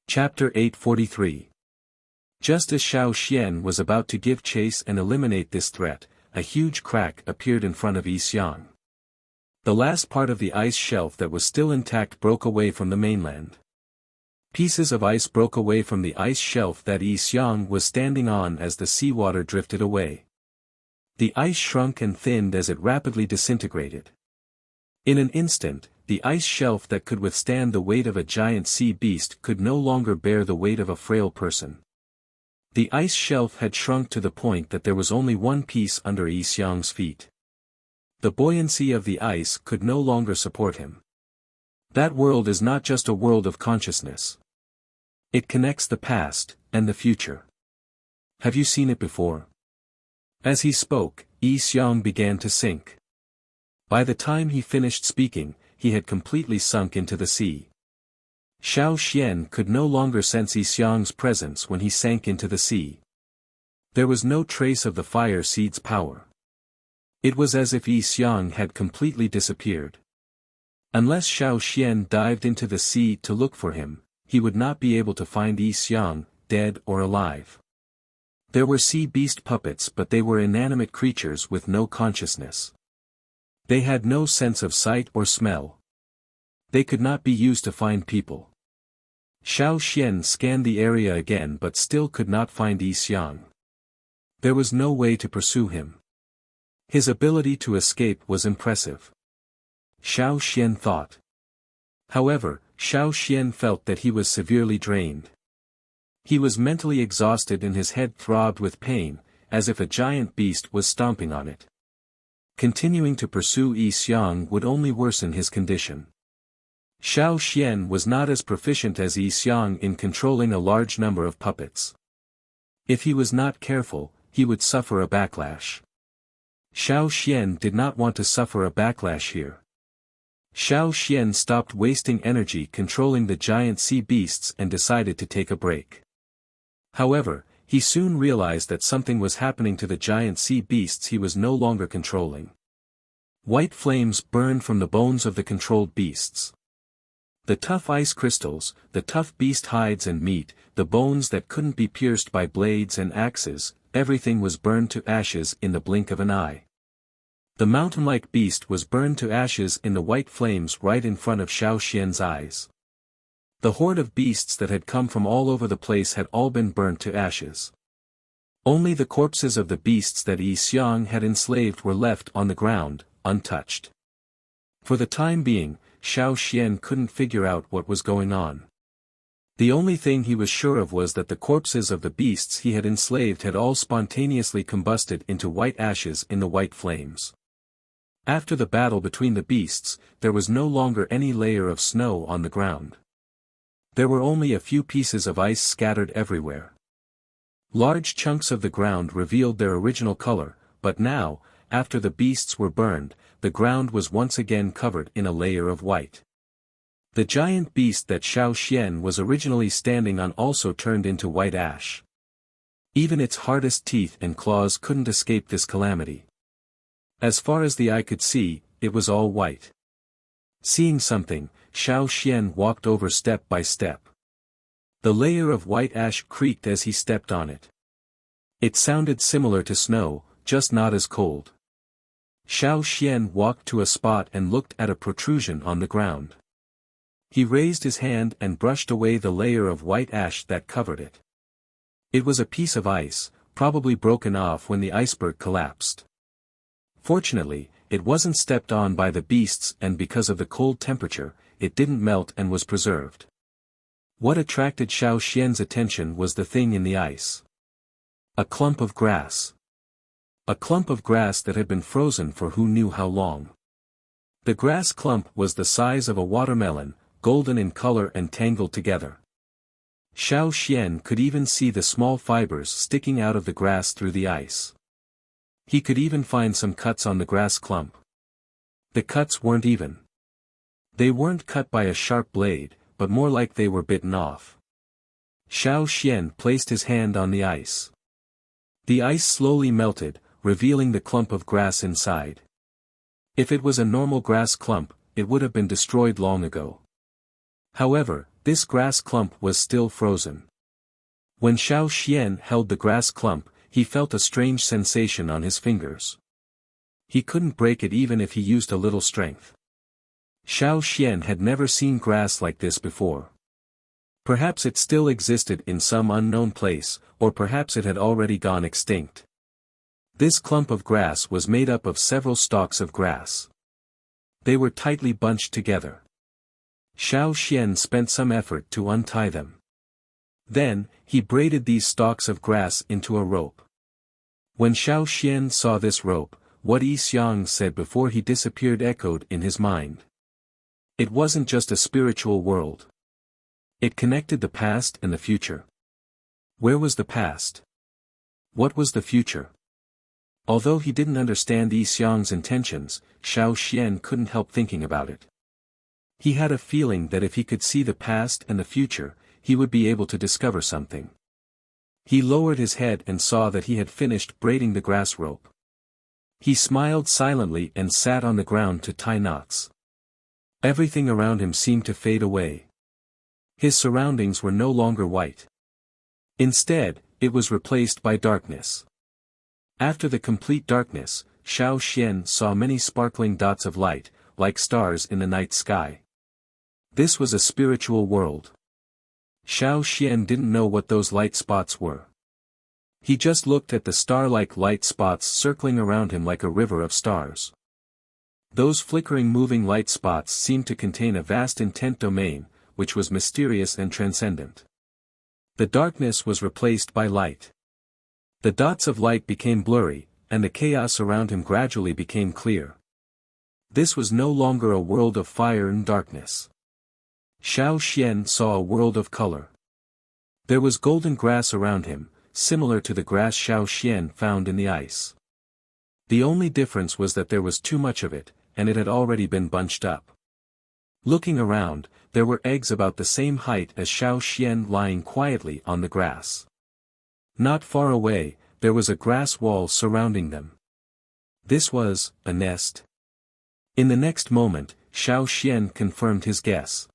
Chapter 843. Just as Shao Xian was about to give chase and eliminate this threat, a huge crack appeared in front of Yi Xiang. The last part of the ice shelf that was still intact broke away from the mainland. Pieces of ice broke away from the ice shelf that Yi Xiang was standing on as the seawater drifted away. The ice shrunk and thinned as it rapidly disintegrated. In an instant, the ice shelf that could withstand the weight of a giant sea beast could no longer bear the weight of a frail person. The ice shelf had shrunk to the point that there was only one piece under Yi Xiang's feet. The buoyancy of the ice could no longer support him. That world is not just a world of consciousness. It connects the past, and the future. Have you seen it before? As he spoke, Yi Xiang began to sink. By the time he finished speaking, he had completely sunk into the sea. Shao Xian could no longer sense Yi Xiang's presence when he sank into the sea. There was no trace of the fire seed's power. It was as if Yi Xiang had completely disappeared. Unless Xiao Xian dived into the sea to look for him, he would not be able to find Yi Xiang, dead or alive. There were sea beast puppets, but they were inanimate creatures with no consciousness. They had no sense of sight or smell. They could not be used to find people. Xiao Xian scanned the area again but still could not find Yi Xiang. There was no way to pursue him. His ability to escape was impressive. Xiao Xian thought. However, Xiao Xian felt that he was severely drained. He was mentally exhausted and his head throbbed with pain, as if a giant beast was stomping on it. Continuing to pursue Yi Xiang would only worsen his condition. Xiao Xian was not as proficient as Yi Xiang in controlling a large number of puppets. If he was not careful, he would suffer a backlash. Xiao Xian did not want to suffer a backlash here. Xiao Xian stopped wasting energy controlling the giant sea beasts and decided to take a break. However, he soon realized that something was happening to the giant sea beasts he was no longer controlling. White flames burned from the bones of the controlled beasts. The tough ice crystals, the tough beast hides and meat, the bones that couldn't be pierced by blades and axes, everything was burned to ashes in the blink of an eye. The mountain-like beast was burned to ashes in the white flames right in front of Xiao Xian's eyes. The horde of beasts that had come from all over the place had all been burnt to ashes. Only the corpses of the beasts that Yi Xiang had enslaved were left on the ground, untouched. For the time being, Xiao Xian couldn't figure out what was going on. The only thing he was sure of was that the corpses of the beasts he had enslaved had all spontaneously combusted into white ashes in the white flames. After the battle between the beasts, there was no longer any layer of snow on the ground. There were only a few pieces of ice scattered everywhere. Large chunks of the ground revealed their original color, but now, after the beasts were burned, the ground was once again covered in a layer of white. The giant beast that Xiao Xian was originally standing on also turned into white ash. Even its hardest teeth and claws couldn't escape this calamity. As far as the eye could see, it was all white. Seeing something, Xiao Xian walked over step by step. The layer of white ash creaked as he stepped on it. It sounded similar to snow, just not as cold. Xiao Xian walked to a spot and looked at a protrusion on the ground. He raised his hand and brushed away the layer of white ash that covered it. It was a piece of ice, probably broken off when the iceberg collapsed. Fortunately, it wasn't stepped on by the beasts and because of the cold temperature, it didn't melt and was preserved. What attracted Xiao Xian's attention was the thing in the ice. A clump of grass. A clump of grass that had been frozen for who knew how long. The grass clump was the size of a watermelon, golden in color and tangled together. Xiao Xian could even see the small fibers sticking out of the grass through the ice. He could even find some cuts on the grass clump. The cuts weren't even. They weren't cut by a sharp blade, but more like they were bitten off. Xiao Xian placed his hand on the ice. The ice slowly melted, revealing the clump of grass inside. If it was a normal grass clump, it would have been destroyed long ago. However, this grass clump was still frozen. When Xiao Xian held the grass clump, he felt a strange sensation on his fingers. He couldn't break it even if he used a little strength. Xiao Xian had never seen grass like this before. Perhaps it still existed in some unknown place, or perhaps it had already gone extinct. This clump of grass was made up of several stalks of grass. They were tightly bunched together. Xiao Xian spent some effort to untie them. Then, he braided these stalks of grass into a rope. When Xiao Xian saw this rope, what Yi Xiang said before he disappeared echoed in his mind. It wasn't just a spiritual world. It connected the past and the future. Where was the past? What was the future? Although he didn't understand Yi Xiang's intentions, Xiao Xian couldn't help thinking about it. He had a feeling that if he could see the past and the future, he would be able to discover something. He lowered his head and saw that he had finished braiding the grass rope. He smiled silently and sat on the ground to tie knots. Everything around him seemed to fade away. His surroundings were no longer white. Instead, it was replaced by darkness. After the complete darkness, Xiao Xian saw many sparkling dots of light, like stars in the night sky. This was a spiritual world. Xiao Xian didn't know what those light spots were. He just looked at the star-like light spots circling around him like a river of stars. Those flickering moving light spots seemed to contain a vast intent domain, which was mysterious and transcendent. The darkness was replaced by light. The dots of light became blurry, and the chaos around him gradually became clear. This was no longer a world of fire and darkness. Xiao Xian saw a world of color. There was golden grass around him, similar to the grass Xiao Xian found in the ice. The only difference was that there was too much of it, and it had already been bunched up. Looking around, there were eggs about the same height as Xiao Xian lying quietly on the grass. Not far away, there was a grass wall surrounding them. This was a nest. In the next moment, Xiao Xian confirmed his guess.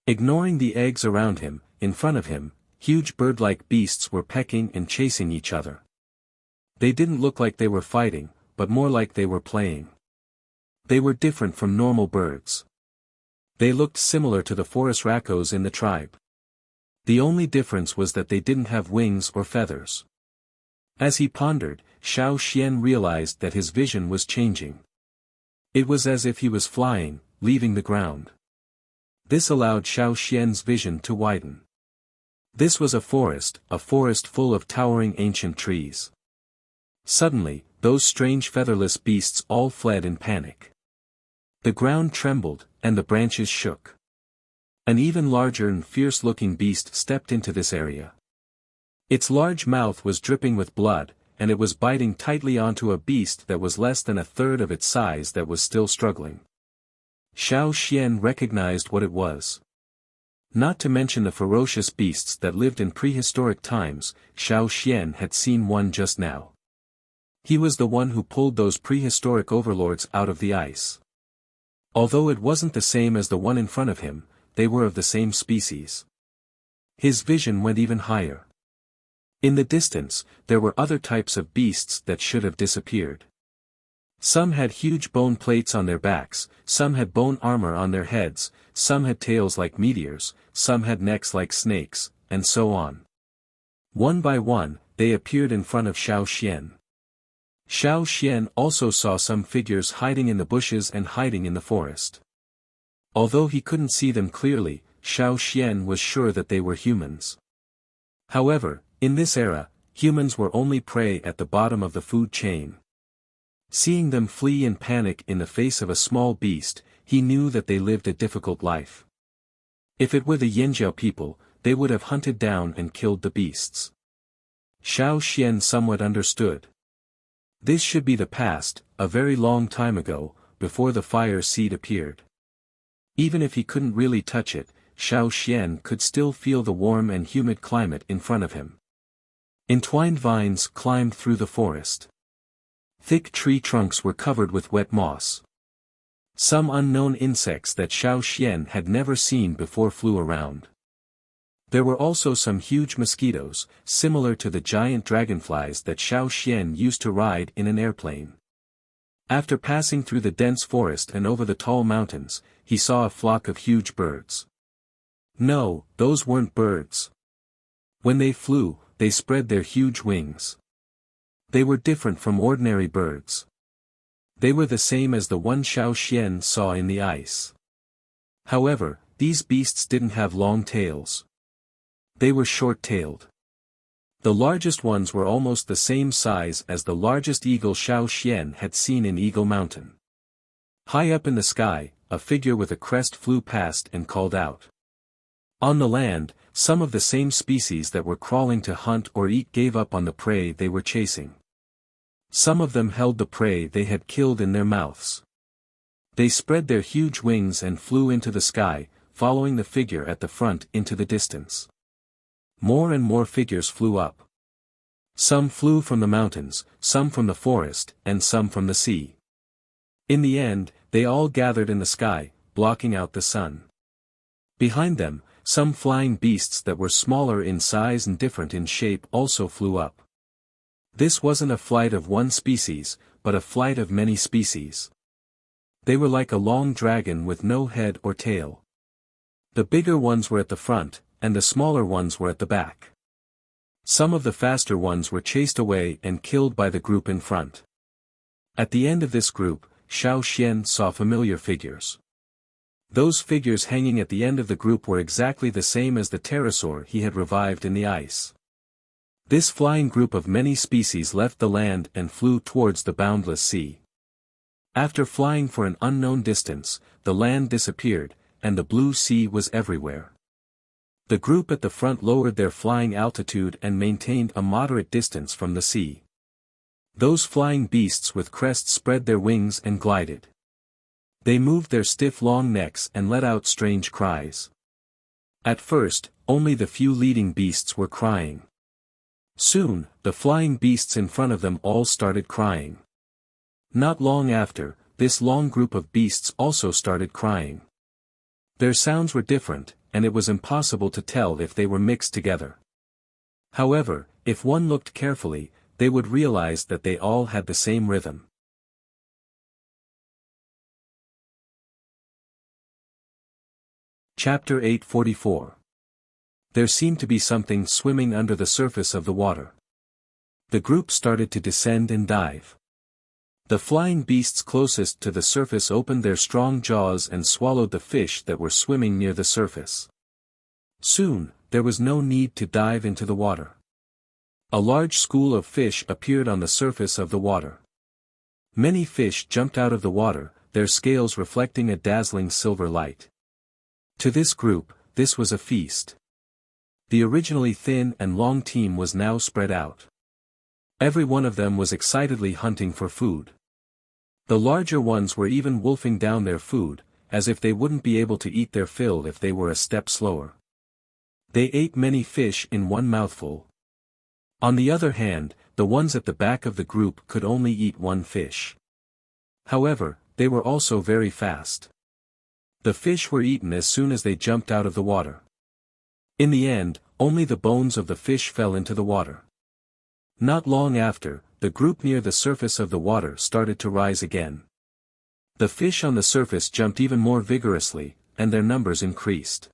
Ignoring the eggs around him, in front of him, huge bird-like beasts were pecking and chasing each other. They didn't look like they were fighting, but more like they were playing. They were different from normal birds. They looked similar to the forest raccoons in the tribe. The only difference was that they didn't have wings or feathers. As he pondered, Xiao Xian realized that his vision was changing. It was as if he was flying, leaving the ground. This allowed Xiao Xian's vision to widen. This was a forest full of towering ancient trees. Suddenly, those strange featherless beasts all fled in panic. The ground trembled, and the branches shook. An even larger and fierce-looking beast stepped into this area. Its large mouth was dripping with blood, and it was biting tightly onto a beast that was less than a third of its size that was still struggling. Xiao Xian recognized what it was. Not to mention the ferocious beasts that lived in prehistoric times, Xiao Xian had seen one just now. He was the one who pulled those prehistoric overlords out of the ice. Although it wasn't the same as the one in front of him, they were of the same species. His vision went even higher. In the distance, there were other types of beasts that should have disappeared. Some had huge bone plates on their backs, some had bone armor on their heads, some had tails like meteors, some had necks like snakes, and so on. One by one, they appeared in front of Xiao Xian. Xiao Xian also saw some figures hiding in the bushes and hiding in the forest. Although he couldn't see them clearly, Xiao Xian was sure that they were humans. However, in this era, humans were only prey at the bottom of the food chain. Seeing them flee in panic in the face of a small beast, he knew that they lived a difficult life. If it were the Yanjiao people, they would have hunted down and killed the beasts. Xiao Xian somewhat understood. This should be the past, a very long time ago, before the fire seed appeared. Even if he couldn't really touch it, Xiao Xian could still feel the warm and humid climate in front of him. Entwined vines climbed through the forest. Thick tree trunks were covered with wet moss. Some unknown insects that Xiao Xian had never seen before flew around. There were also some huge mosquitoes, similar to the giant dragonflies that Xiao Xian used to ride in an airplane. After passing through the dense forest and over the tall mountains, he saw a flock of huge birds. No, those weren't birds. When they flew, they spread their huge wings. They were different from ordinary birds. They were the same as the one Xiao Xian saw in the ice. However, these beasts didn't have long tails. They were short-tailed. The largest ones were almost the same size as the largest eagle Xiao Xian had seen in Eagle Mountain. High up in the sky, a figure with a crest flew past and called out. On the land, some of the same species that were crawling to hunt or eat gave up on the prey they were chasing. Some of them held the prey they had killed in their mouths. They spread their huge wings and flew into the sky, following the figure at the front into the distance. More and more figures flew up. Some flew from the mountains, some from the forest, and some from the sea. In the end, they all gathered in the sky, blocking out the sun. Behind them, some flying beasts that were smaller in size and different in shape also flew up. This wasn't a flight of one species, but a flight of many species. They were like a long dragon with no head or tail. The bigger ones were at the front, and the smaller ones were at the back. Some of the faster ones were chased away and killed by the group in front. At the end of this group, Xiao Xian saw familiar figures. Those figures hanging at the end of the group were exactly the same as the pterosaur he had revived in the ice. This flying group of many species left the land and flew towards the boundless sea. After flying for an unknown distance, the land disappeared, and the blue sea was everywhere. The group at the front lowered their flying altitude and maintained a moderate distance from the sea. Those flying beasts with crests spread their wings and glided. They moved their stiff long necks and let out strange cries. At first, only the few leading beasts were crying. Soon, the flying beasts in front of them all started crying. Not long after, this long group of beasts also started crying. Their sounds were different, and it was impossible to tell if they were mixed together. However, if one looked carefully, they would realize that they all had the same rhythm. Chapter 844. There seemed to be something swimming under the surface of the water. The group started to descend and dive. The flying beasts closest to the surface opened their strong jaws and swallowed the fish that were swimming near the surface. Soon, there was no need to dive into the water. A large school of fish appeared on the surface of the water. Many fish jumped out of the water, their scales reflecting a dazzling silver light. To this group, this was a feast. The originally thin and long team was now spread out. Every one of them was excitedly hunting for food. The larger ones were even wolfing down their food, as if they wouldn't be able to eat their fill if they were a step slower. They ate many fish in one mouthful. On the other hand, the ones at the back of the group could only eat one fish. However, they were also very fast. The fish were eaten as soon as they jumped out of the water. In the end, only the bones of the fish fell into the water. Not long after, the group near the surface of the water started to rise again. The fish on the surface jumped even more vigorously, and their numbers increased.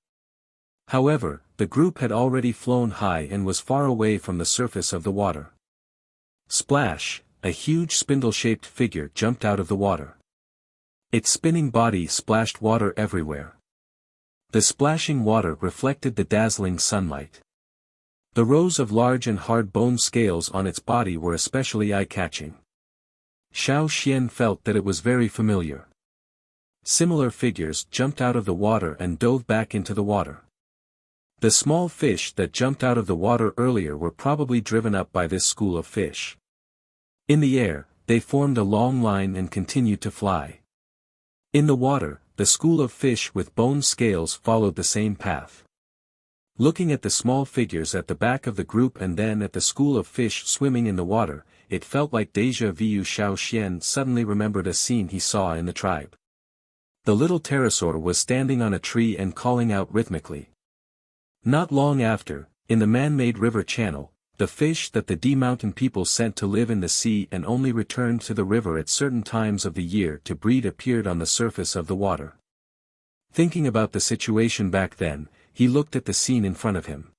However, the group had already flown high and was far away from the surface of the water. Splash, a huge spindle-shaped figure jumped out of the water. Its spinning body splashed water everywhere. The splashing water reflected the dazzling sunlight. The rows of large and hard bone scales on its body were especially eye-catching. Xiao Xian felt that it was very familiar. Similar figures jumped out of the water and dove back into the water. The small fish that jumped out of the water earlier were probably driven up by this school of fish. In the air, they formed a long line and continued to fly. In the water, the school of fish with bone scales followed the same path. Looking at the small figures at the back of the group and then at the school of fish swimming in the water, it felt like déjà vu. Xiao Xian suddenly remembered a scene he saw in the tribe. The little pterosaur was standing on a tree and calling out rhythmically. Not long after, in the man-made river channel, the fish that the D Mountain people sent to live in the sea and only returned to the river at certain times of the year to breed appeared on the surface of the water. Thinking about the situation back then, he looked at the scene in front of him.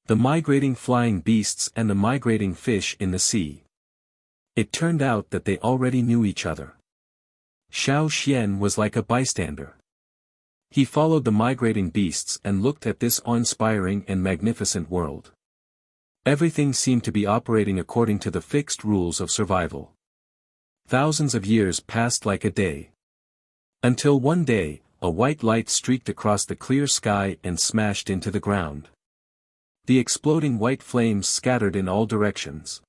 The migrating flying beasts and the migrating fish in the sea. It turned out that they already knew each other. Xiao Xian was like a bystander. He followed the migrating beasts and looked at this awe-inspiring and magnificent world. Everything seemed to be operating according to the fixed rules of survival. Thousands of years passed like a day. Until one day, a white light streaked across the clear sky and smashed into the ground. The exploding white flames scattered in all directions.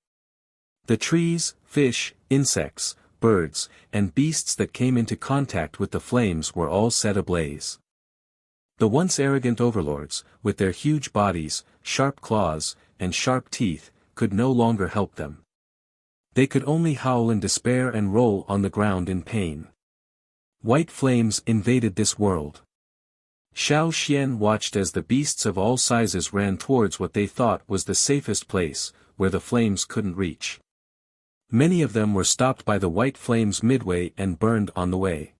The trees, fish, insects, birds, and beasts that came into contact with the flames were all set ablaze. The once arrogant overlords, with their huge bodies, sharp claws, and sharp teeth, could no longer help them. They could only howl in despair and roll on the ground in pain. White flames invaded this world. Xiao Xian watched as the beasts of all sizes ran towards what they thought was the safest place, where the flames couldn't reach. Many of them were stopped by the white flames midway and burned on the way.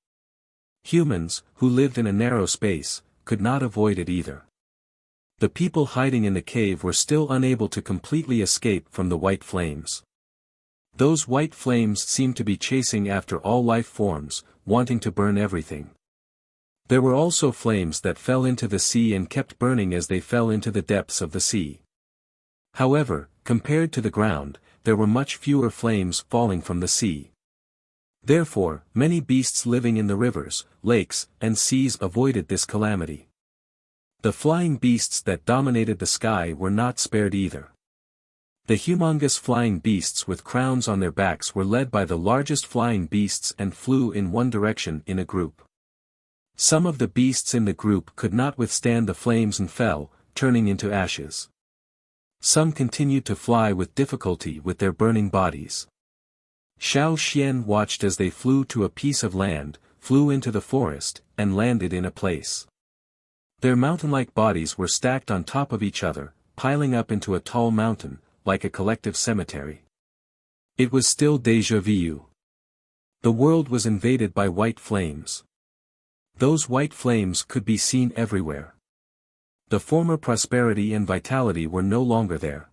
Humans, who lived in a narrow space, could not avoid it either. The people hiding in the cave were still unable to completely escape from the white flames. Those white flames seemed to be chasing after all life forms, wanting to burn everything. There were also flames that fell into the sea and kept burning as they fell into the depths of the sea. However, compared to the ground, there were much fewer flames falling from the sea. Therefore, many beasts living in the rivers, lakes, and seas avoided this calamity. The flying beasts that dominated the sky were not spared either. The humongous flying beasts with crowns on their backs were led by the largest flying beasts and flew in one direction in a group. Some of the beasts in the group could not withstand the flames and fell, turning into ashes. Some continued to fly with difficulty with their burning bodies. Xiao Xian watched as they flew to a piece of land, flew into the forest, and landed in a place. Their mountain-like bodies were stacked on top of each other, piling up into a tall mountain, like a collective cemetery. It was still déjà vu. The world was invaded by white flames. Those white flames could be seen everywhere. The former prosperity and vitality were no longer there.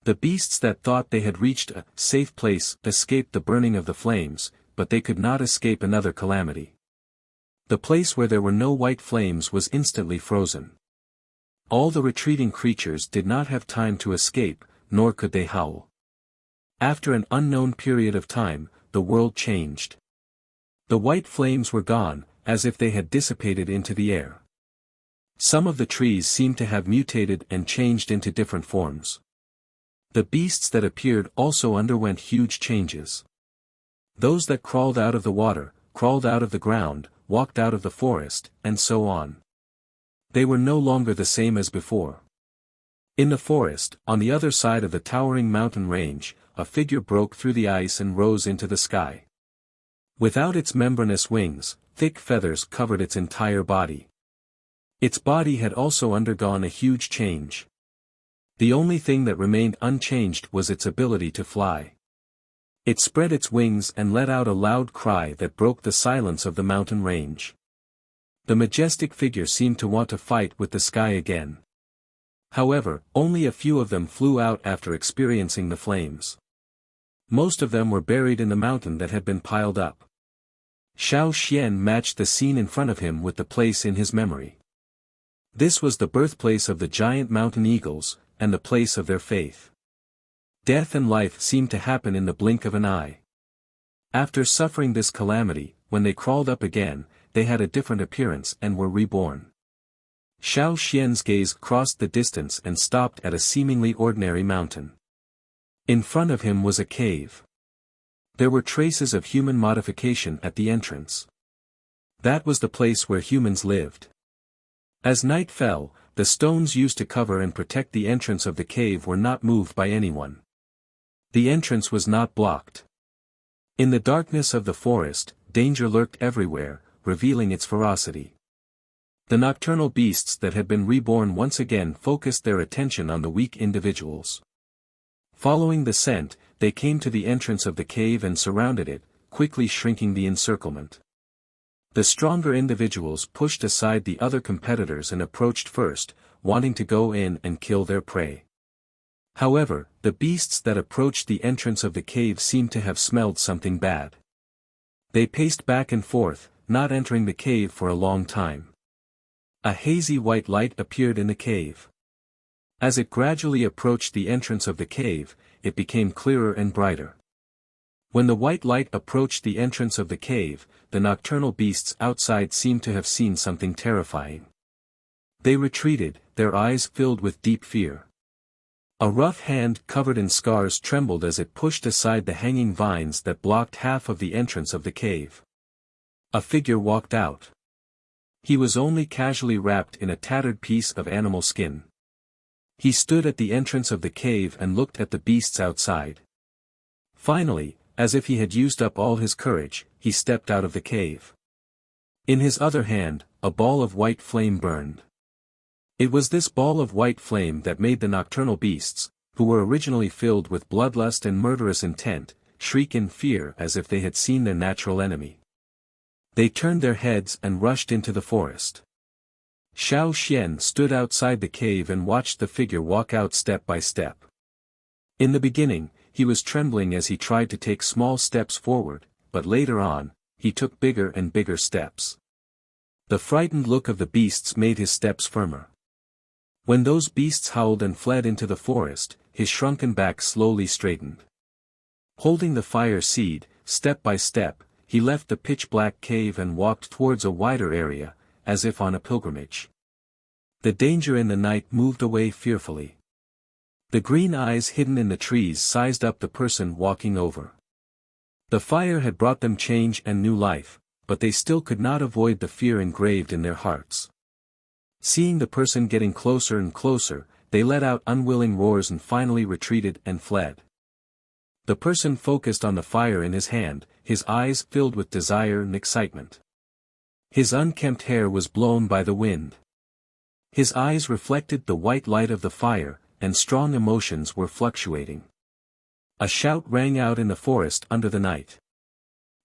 The beasts that thought they had reached a safe place escaped the burning of the flames, but they could not escape another calamity. The place where there were no white flames was instantly frozen. All the retreating creatures did not have time to escape, nor could they howl. After an unknown period of time, the world changed. The white flames were gone, as if they had dissipated into the air. Some of the trees seemed to have mutated and changed into different forms. The beasts that appeared also underwent huge changes. Those that crawled out of the water, crawled out of the ground, walked out of the forest, and so on. They were no longer the same as before. In the forest, on the other side of the towering mountain range, a figure broke through the ice and rose into the sky. Without its membranous wings, thick feathers covered its entire body. Its body had also undergone a huge change. The only thing that remained unchanged was its ability to fly. It spread its wings and let out a loud cry that broke the silence of the mountain range. The majestic figure seemed to want to fight with the sky again. However, only a few of them flew out after experiencing the flames. Most of them were buried in the mountain that had been piled up. Xiao Xian matched the scene in front of him with the place in his memory. This was the birthplace of the giant mountain eagles, and the place of their faith. Death and life seemed to happen in the blink of an eye. After suffering this calamity, when they crawled up again, they had a different appearance and were reborn. Xiao Xian's gaze crossed the distance and stopped at a seemingly ordinary mountain. In front of him was a cave. There were traces of human modification at the entrance. That was the place where humans lived. As night fell, the stones used to cover and protect the entrance of the cave were not moved by anyone. The entrance was not blocked. In the darkness of the forest, danger lurked everywhere, revealing its ferocity. The nocturnal beasts that had been reborn once again focused their attention on the weak individuals. Following the scent, they came to the entrance of the cave and surrounded it, quickly shrinking the encirclement. The stronger individuals pushed aside the other competitors and approached first, wanting to go in and kill their prey. However, the beasts that approached the entrance of the cave seemed to have smelled something bad. They paced back and forth, not entering the cave for a long time. A hazy white light appeared in the cave. As it gradually approached the entrance of the cave, it became clearer and brighter. When the white light approached the entrance of the cave, the nocturnal beasts outside seemed to have seen something terrifying. They retreated, their eyes filled with deep fear. A rough hand covered in scars trembled as it pushed aside the hanging vines that blocked half of the entrance of the cave. A figure walked out. He was only casually wrapped in a tattered piece of animal skin. He stood at the entrance of the cave and looked at the beasts outside. Finally, as if he had used up all his courage, he stepped out of the cave. In his other hand, a ball of white flame burned. It was this ball of white flame that made the nocturnal beasts, who were originally filled with bloodlust and murderous intent, shriek in fear as if they had seen their natural enemy. They turned their heads and rushed into the forest. Xiao Xian stood outside the cave and watched the figure walk out step by step. In the beginning, he was trembling as he tried to take small steps forward, but later on, he took bigger and bigger steps. The frightened look of the beasts made his steps firmer. When those beasts howled and fled into the forest, his shrunken back slowly straightened. Holding the fire seed, step by step, he left the pitch-black cave and walked towards a wider area, as if on a pilgrimage. The danger in the night moved away fearfully. The green eyes hidden in the trees sized up the person walking over. The fire had brought them change and new life, but they still could not avoid the fear engraved in their hearts. Seeing the person getting closer and closer, they let out unwilling roars and finally retreated and fled. The person focused on the fire in his hand, his eyes filled with desire and excitement. His unkempt hair was blown by the wind. His eyes reflected the white light of the fire, and strong emotions were fluctuating. A shout rang out in the forest under the night.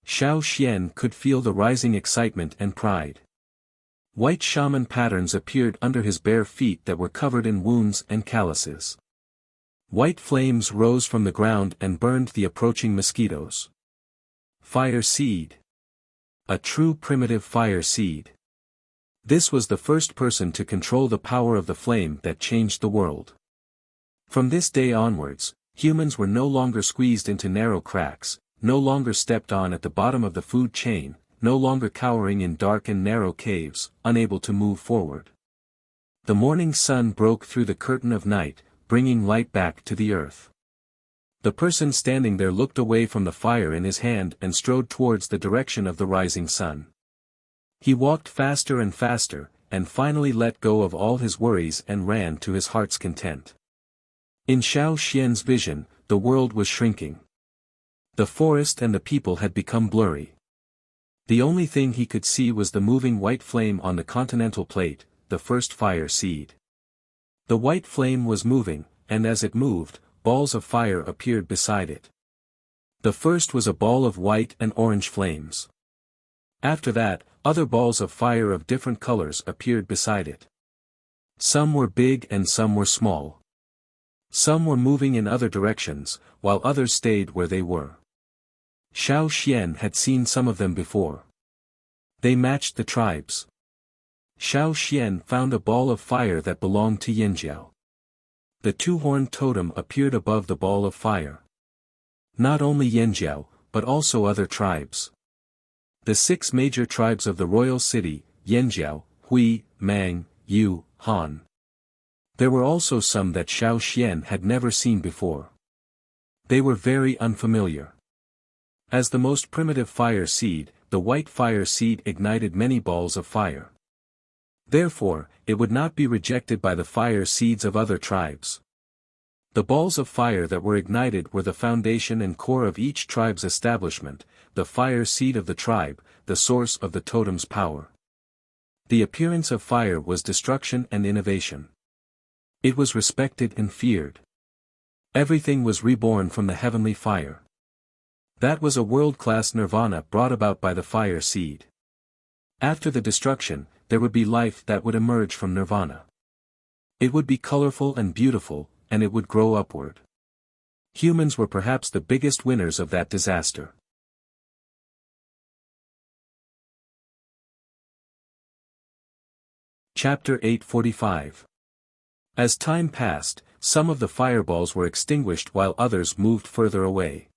Xiao Xian could feel the rising excitement and pride. White shaman patterns appeared under his bare feet that were covered in wounds and calluses. White flames rose from the ground and burned the approaching mosquitoes. Fire seed. A true primitive fire seed. This was the first person to control the power of the flame that changed the world. From this day onwards, humans were no longer squeezed into narrow cracks, no longer stepped on at the bottom of the food chain, no longer cowering in dark and narrow caves, unable to move forward. The morning sun broke through the curtain of night, bringing light back to the earth. The person standing there looked away from the fire in his hand and strode towards the direction of the rising sun. He walked faster and faster, and finally let go of all his worries and ran to his heart's content. In Xiao Xian's vision, the world was shrinking. The forest and the people had become blurry. The only thing he could see was the moving white flame on the continental plate, the first fire seed. The white flame was moving, and as it moved, balls of fire appeared beside it. The first was a ball of white and orange flames. After that, other balls of fire of different colors appeared beside it. Some were big and some were small. Some were moving in other directions, while others stayed where they were. Xiao Xian had seen some of them before. They matched the tribes. Xiao Xian found a ball of fire that belonged to Yinjiao. The two-horned totem appeared above the ball of fire. Not only Yinjiao, but also other tribes. The 6 major tribes of the royal city, Yinjiao, Hui, Mang, Yu, Han. There were also some that Xiao Xian had never seen before. They were very unfamiliar. As the most primitive fire seed, the white fire seed ignited many balls of fire. Therefore, it would not be rejected by the fire seeds of other tribes. The balls of fire that were ignited were the foundation and core of each tribe's establishment, the fire seed of the tribe, the source of the totem's power. The appearance of fire was destruction and innovation. It was respected and feared. Everything was reborn from the heavenly fire. That was a world-class nirvana brought about by the fire seed. After the destruction, there would be life that would emerge from nirvana. It would be colorful and beautiful, and it would grow upward. Humans were perhaps the biggest winners of that disaster. Chapter 845. As time passed, some of the fireballs were extinguished while others moved further away.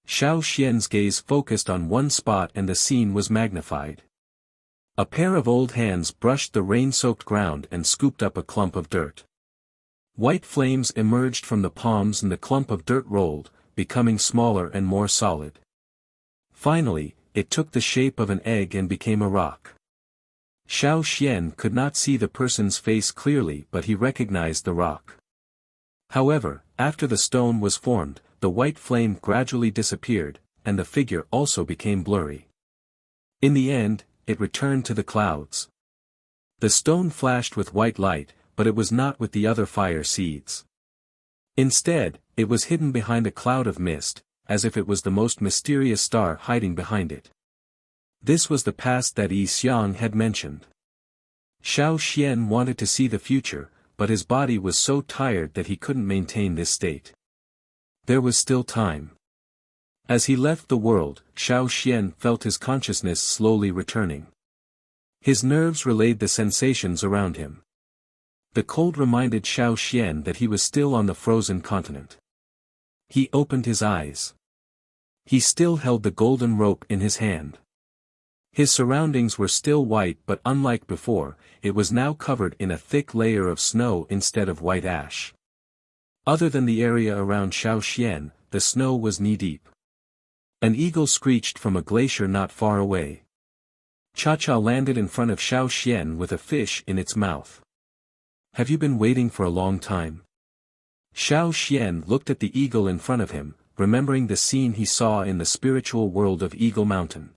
Xiao Xian's gaze focused on one spot and the scene was magnified. A pair of old hands brushed the rain-soaked ground and scooped up a clump of dirt. White flames emerged from the palms and the clump of dirt rolled, becoming smaller and more solid. Finally, it took the shape of an egg and became a rock. Xiao Xian could not see the person's face clearly, but he recognized the rock. However, after the stone was formed, the white flame gradually disappeared, and the figure also became blurry. In the end, it returned to the clouds. The stone flashed with white light, but it was not with the other fire seeds. Instead, it was hidden behind a cloud of mist, as if it was the most mysterious star hiding behind it. This was the past that Yi Xiang had mentioned. Xiao Xian wanted to see the future, but his body was so tired that he couldn't maintain this state. There was still time. As he left the world, Xiao Xian felt his consciousness slowly returning. His nerves relayed the sensations around him. The cold reminded Xiao Xian that he was still on the frozen continent. He opened his eyes. He still held the golden rope in his hand. His surroundings were still white, but unlike before, it was now covered in a thick layer of snow instead of white ash. Other than the area around Xiao Xian, the snow was knee-deep. An eagle screeched from a glacier not far away. Cha-Cha landed in front of Xiao Xian with a fish in its mouth. "Have you been waiting for a long time?" Xiao Xian looked at the eagle in front of him, remembering the scene he saw in the spiritual world of Eagle Mountain.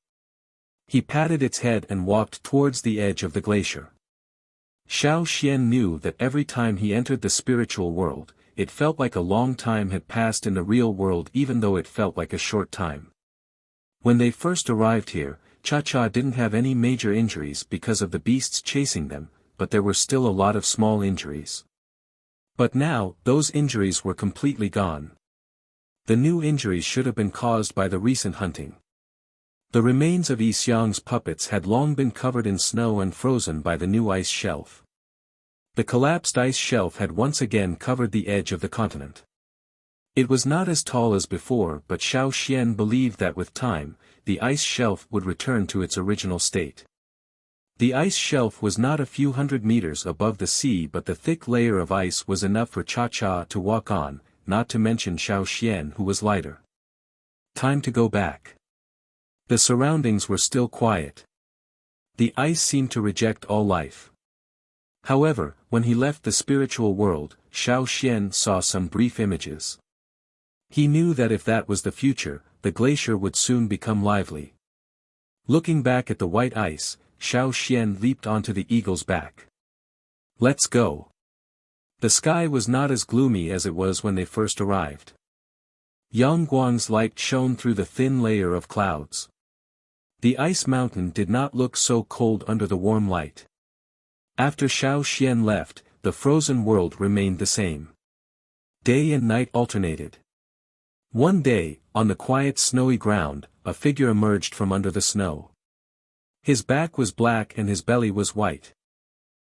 He patted its head and walked towards the edge of the glacier. Xiao Xian knew that every time he entered the spiritual world, it felt like a long time had passed in the real world, even though it felt like a short time. When they first arrived here, Cha-Cha didn't have any major injuries because of the beasts chasing them, but there were still a lot of small injuries. But now, those injuries were completely gone. The new injuries should have been caused by the recent hunting. The remains of Yi Xiang's puppets had long been covered in snow and frozen by the new ice shelf. The collapsed ice shelf had once again covered the edge of the continent. It was not as tall as before, but Xiao Xian believed that with time, the ice shelf would return to its original state. The ice shelf was not a few hundred meters above the sea, but the thick layer of ice was enough for Cha-Cha to walk on, not to mention Xiao Xian, who was lighter. Time to go back. The surroundings were still quiet. The ice seemed to reject all life. However, when he left the spiritual world, Xiao Xian saw some brief images. He knew that if that was the future, the glacier would soon become lively. Looking back at the white ice, Xiao Xian leaped onto the eagle's back. "Let's go." The sky was not as gloomy as it was when they first arrived. Yangguang's light shone through the thin layer of clouds. The ice mountain did not look so cold under the warm light. After Xiao Xian left, the frozen world remained the same. Day and night alternated. One day, on the quiet snowy ground, a figure emerged from under the snow. His back was black and his belly was white.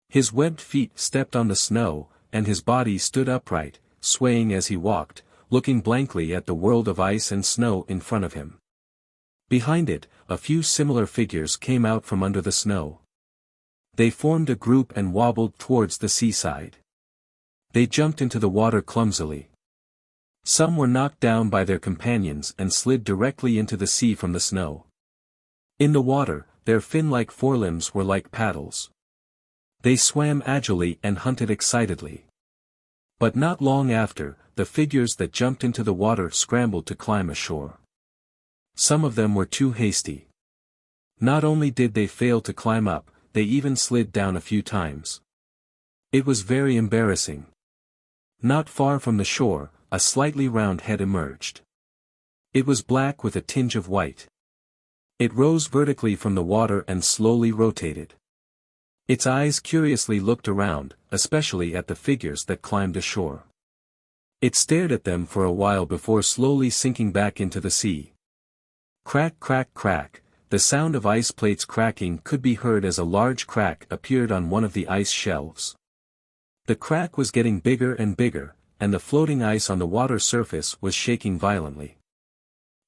His webbed feet stepped on the snow, and his body stood upright, swaying as he walked, looking blankly at the world of ice and snow in front of him. Behind it, a few similar figures came out from under the snow. They formed a group and wobbled towards the seaside. They jumped into the water clumsily. Some were knocked down by their companions and slid directly into the sea from the snow. In the water, their fin-like forelimbs were like paddles. They swam agilely and hunted excitedly. But not long after, the figures that jumped into the water scrambled to climb ashore. Some of them were too hasty. Not only did they fail to climb up, they even slid down a few times. It was very embarrassing. Not far from the shore, a slightly round head emerged. It was black with a tinge of white. It rose vertically from the water and slowly rotated. Its eyes curiously looked around, especially at the figures that climbed ashore. It stared at them for a while before slowly sinking back into the sea. Crack, crack, crack, the sound of ice plates cracking could be heard as a large crack appeared on one of the ice shelves. The crack was getting bigger and bigger, and the floating ice on the water surface was shaking violently.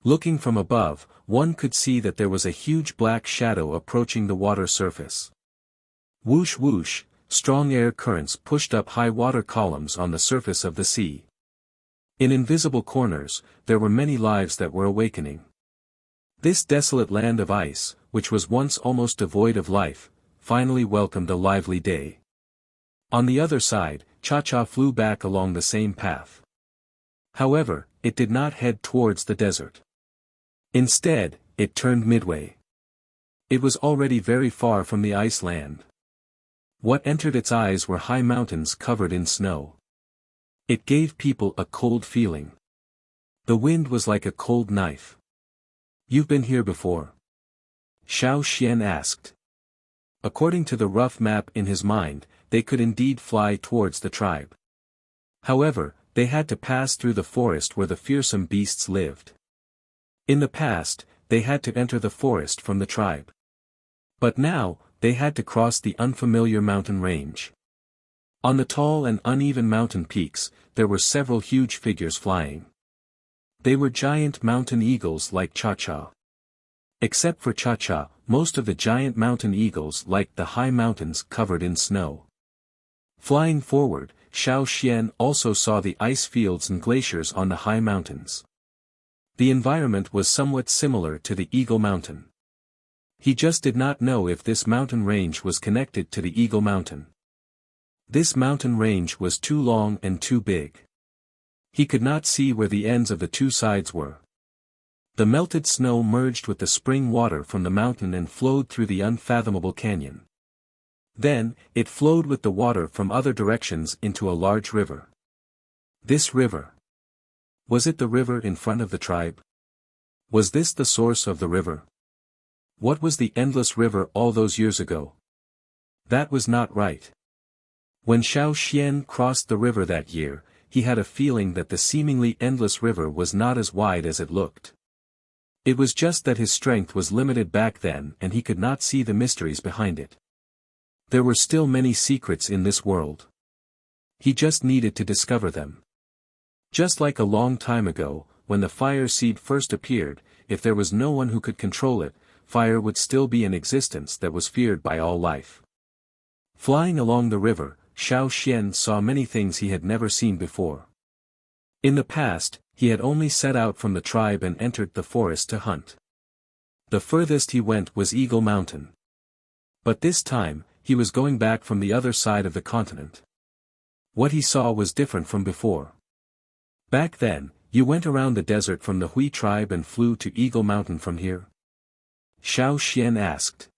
Looking from above, one could see that there was a huge black shadow approaching the water surface. Whoosh whoosh, strong air currents pushed up high water columns on the surface of the sea. In invisible corners, there were many lives that were awakening. This desolate land of ice, which was once almost devoid of life, finally welcomed a lively day. On the other side, Cha-Cha flew back along the same path. However, it did not head towards the desert. Instead, it turned midway. It was already very far from the ice land. What entered its eyes were high mountains covered in snow. It gave people a cold feeling. The wind was like a cold knife. "You've been here before?" Xiao Xian asked. According to the rough map in his mind, they could indeed fly towards the tribe. However, they had to pass through the forest where the fearsome beasts lived. In the past, they had to enter the forest from the tribe. But now, they had to cross the unfamiliar mountain range. On the tall and uneven mountain peaks, there were several huge figures flying. They were giant mountain eagles like Cha-Cha. Except for Cha-Cha, most of the giant mountain eagles liked the high mountains covered in snow. Flying forward, Xiao Xian also saw the ice fields and glaciers on the high mountains. The environment was somewhat similar to the Eagle Mountain. He just did not know if this mountain range was connected to the Eagle Mountain. This mountain range was too long and too big. He could not see where the ends of the two sides were. The melted snow merged with the spring water from the mountain and flowed through the unfathomable canyon. Then, it flowed with the water from other directions into a large river. This river. Was it the river in front of the tribe? Was this the source of the river? What was the endless river all those years ago? That was not right. When Xiao Xian crossed the river that year, he had a feeling that the seemingly endless river was not as wide as it looked. It was just that his strength was limited back then and he could not see the mysteries behind it. There were still many secrets in this world. He just needed to discover them. Just like a long time ago, when the fire seed first appeared, if there was no one who could control it, fire would still be in existence that was feared by all life. Flying along the river, Xiao Xian saw many things he had never seen before. In the past, he had only set out from the tribe and entered the forest to hunt. The furthest he went was Eagle Mountain. But this time, he was going back from the other side of the continent. What he saw was different from before. Back then, you went around the desert from the Hui tribe and flew to Eagle Mountain from here? Xiao Xian asked.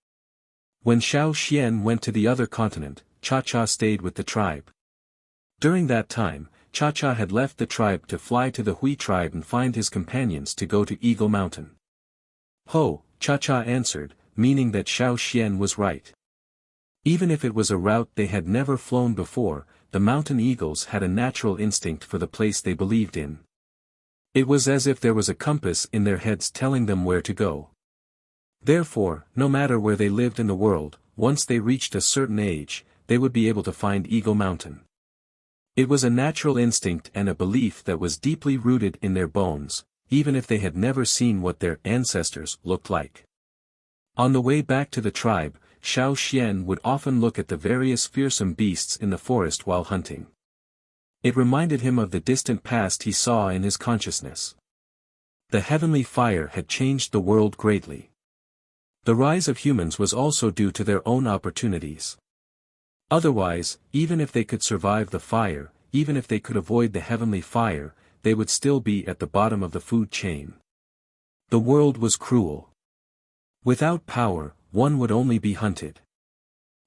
When Xiao Xian went to the other continent, Cha-Cha stayed with the tribe. During that time, Cha-Cha had left the tribe to fly to the Hui tribe and find his companions to go to Eagle Mountain. Ho, Cha-Cha answered, meaning that Xiao Xian was right. Even if it was a route they had never flown before, the mountain eagles had a natural instinct for the place they believed in. It was as if there was a compass in their heads telling them where to go. Therefore, no matter where they lived in the world, once they reached a certain age, they would be able to find Eagle Mountain. It was a natural instinct and a belief that was deeply rooted in their bones, even if they had never seen what their ancestors looked like. On the way back to the tribe, Xiao Xian would often look at the various fearsome beasts in the forest while hunting. It reminded him of the distant past he saw in his consciousness. The heavenly fire had changed the world greatly. The rise of humans was also due to their own opportunities. Otherwise, even if they could survive the fire, even if they could avoid the heavenly fire, they would still be at the bottom of the food chain. The world was cruel. Without power, one would only be hunted.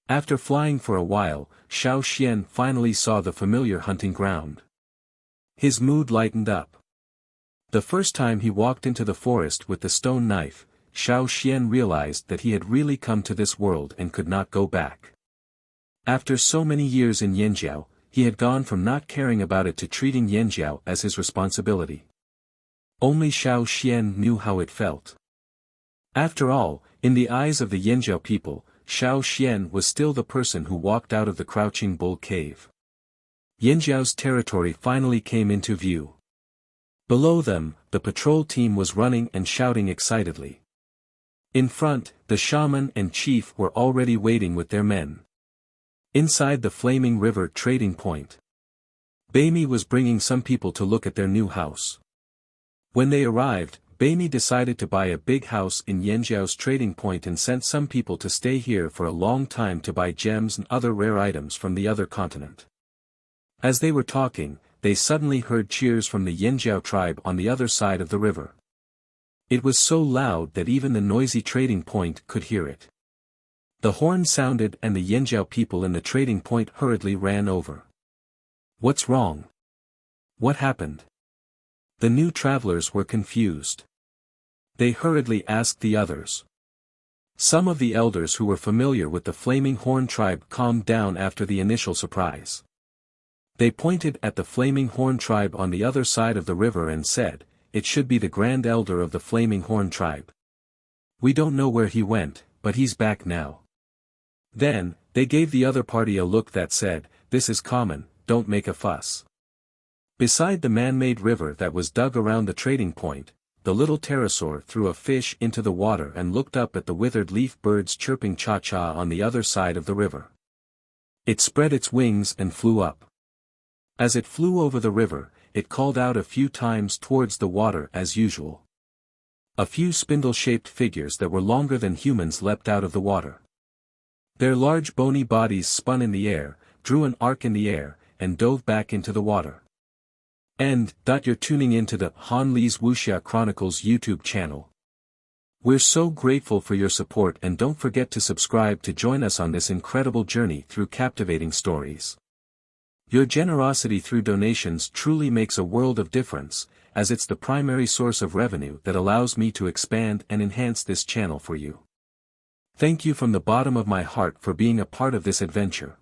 After flying for a while, Xiao Xian finally saw the familiar hunting ground. His mood lightened up. The first time he walked into the forest with the stone knife, Xiao Xian realized that he had really come to this world and could not go back. After so many years in Yanjiao, he had gone from not caring about it to treating Yanjiao as his responsibility. Only Xiao Xian knew how it felt. After all, in the eyes of the Yanjiao people, Xiao Xian was still the person who walked out of the Crouching Bull Cave. Yanjiao's territory finally came into view. Below them, the patrol team was running and shouting excitedly. In front, the shaman and chief were already waiting with their men. Inside the Flaming River trading point, Beimi was bringing some people to look at their new house. When they arrived, Beimi decided to buy a big house in Yanjiao's trading point and sent some people to stay here for a long time to buy gems and other rare items from the other continent. As they were talking, they suddenly heard cheers from the Yanjiao tribe on the other side of the river. It was so loud that even the noisy trading point could hear it. The horn sounded and the Yanjiao people in the trading point hurriedly ran over. "What's wrong? What happened?" The new travelers were confused. They hurriedly asked the others. Some of the elders who were familiar with the Flaming Horn tribe calmed down after the initial surprise. They pointed at the Flaming Horn tribe on the other side of the river and said, "It should be the Grand Elder of the Flaming Horn tribe. We don't know where he went, but he's back now." Then, they gave the other party a look that said, "This is common, don't make a fuss." Beside the man-made river that was dug around the trading point, the little pterosaur threw a fish into the water and looked up at the withered leaf birds chirping cha-cha on the other side of the river. It spread its wings and flew up. As it flew over the river, it called out a few times towards the water as usual. A few spindle-shaped figures that were longer than humans leapt out of the water. Their large bony bodies spun in the air, drew an arc in the air, and dove back into the water. You're tuning into the Han Li's Wuxia Chronicles YouTube channel. We're so grateful for your support, and don't forget to subscribe to join us on this incredible journey through captivating stories. Your generosity through donations truly makes a world of difference, as it's the primary source of revenue that allows me to expand and enhance this channel for you. Thank you from the bottom of my heart for being a part of this adventure.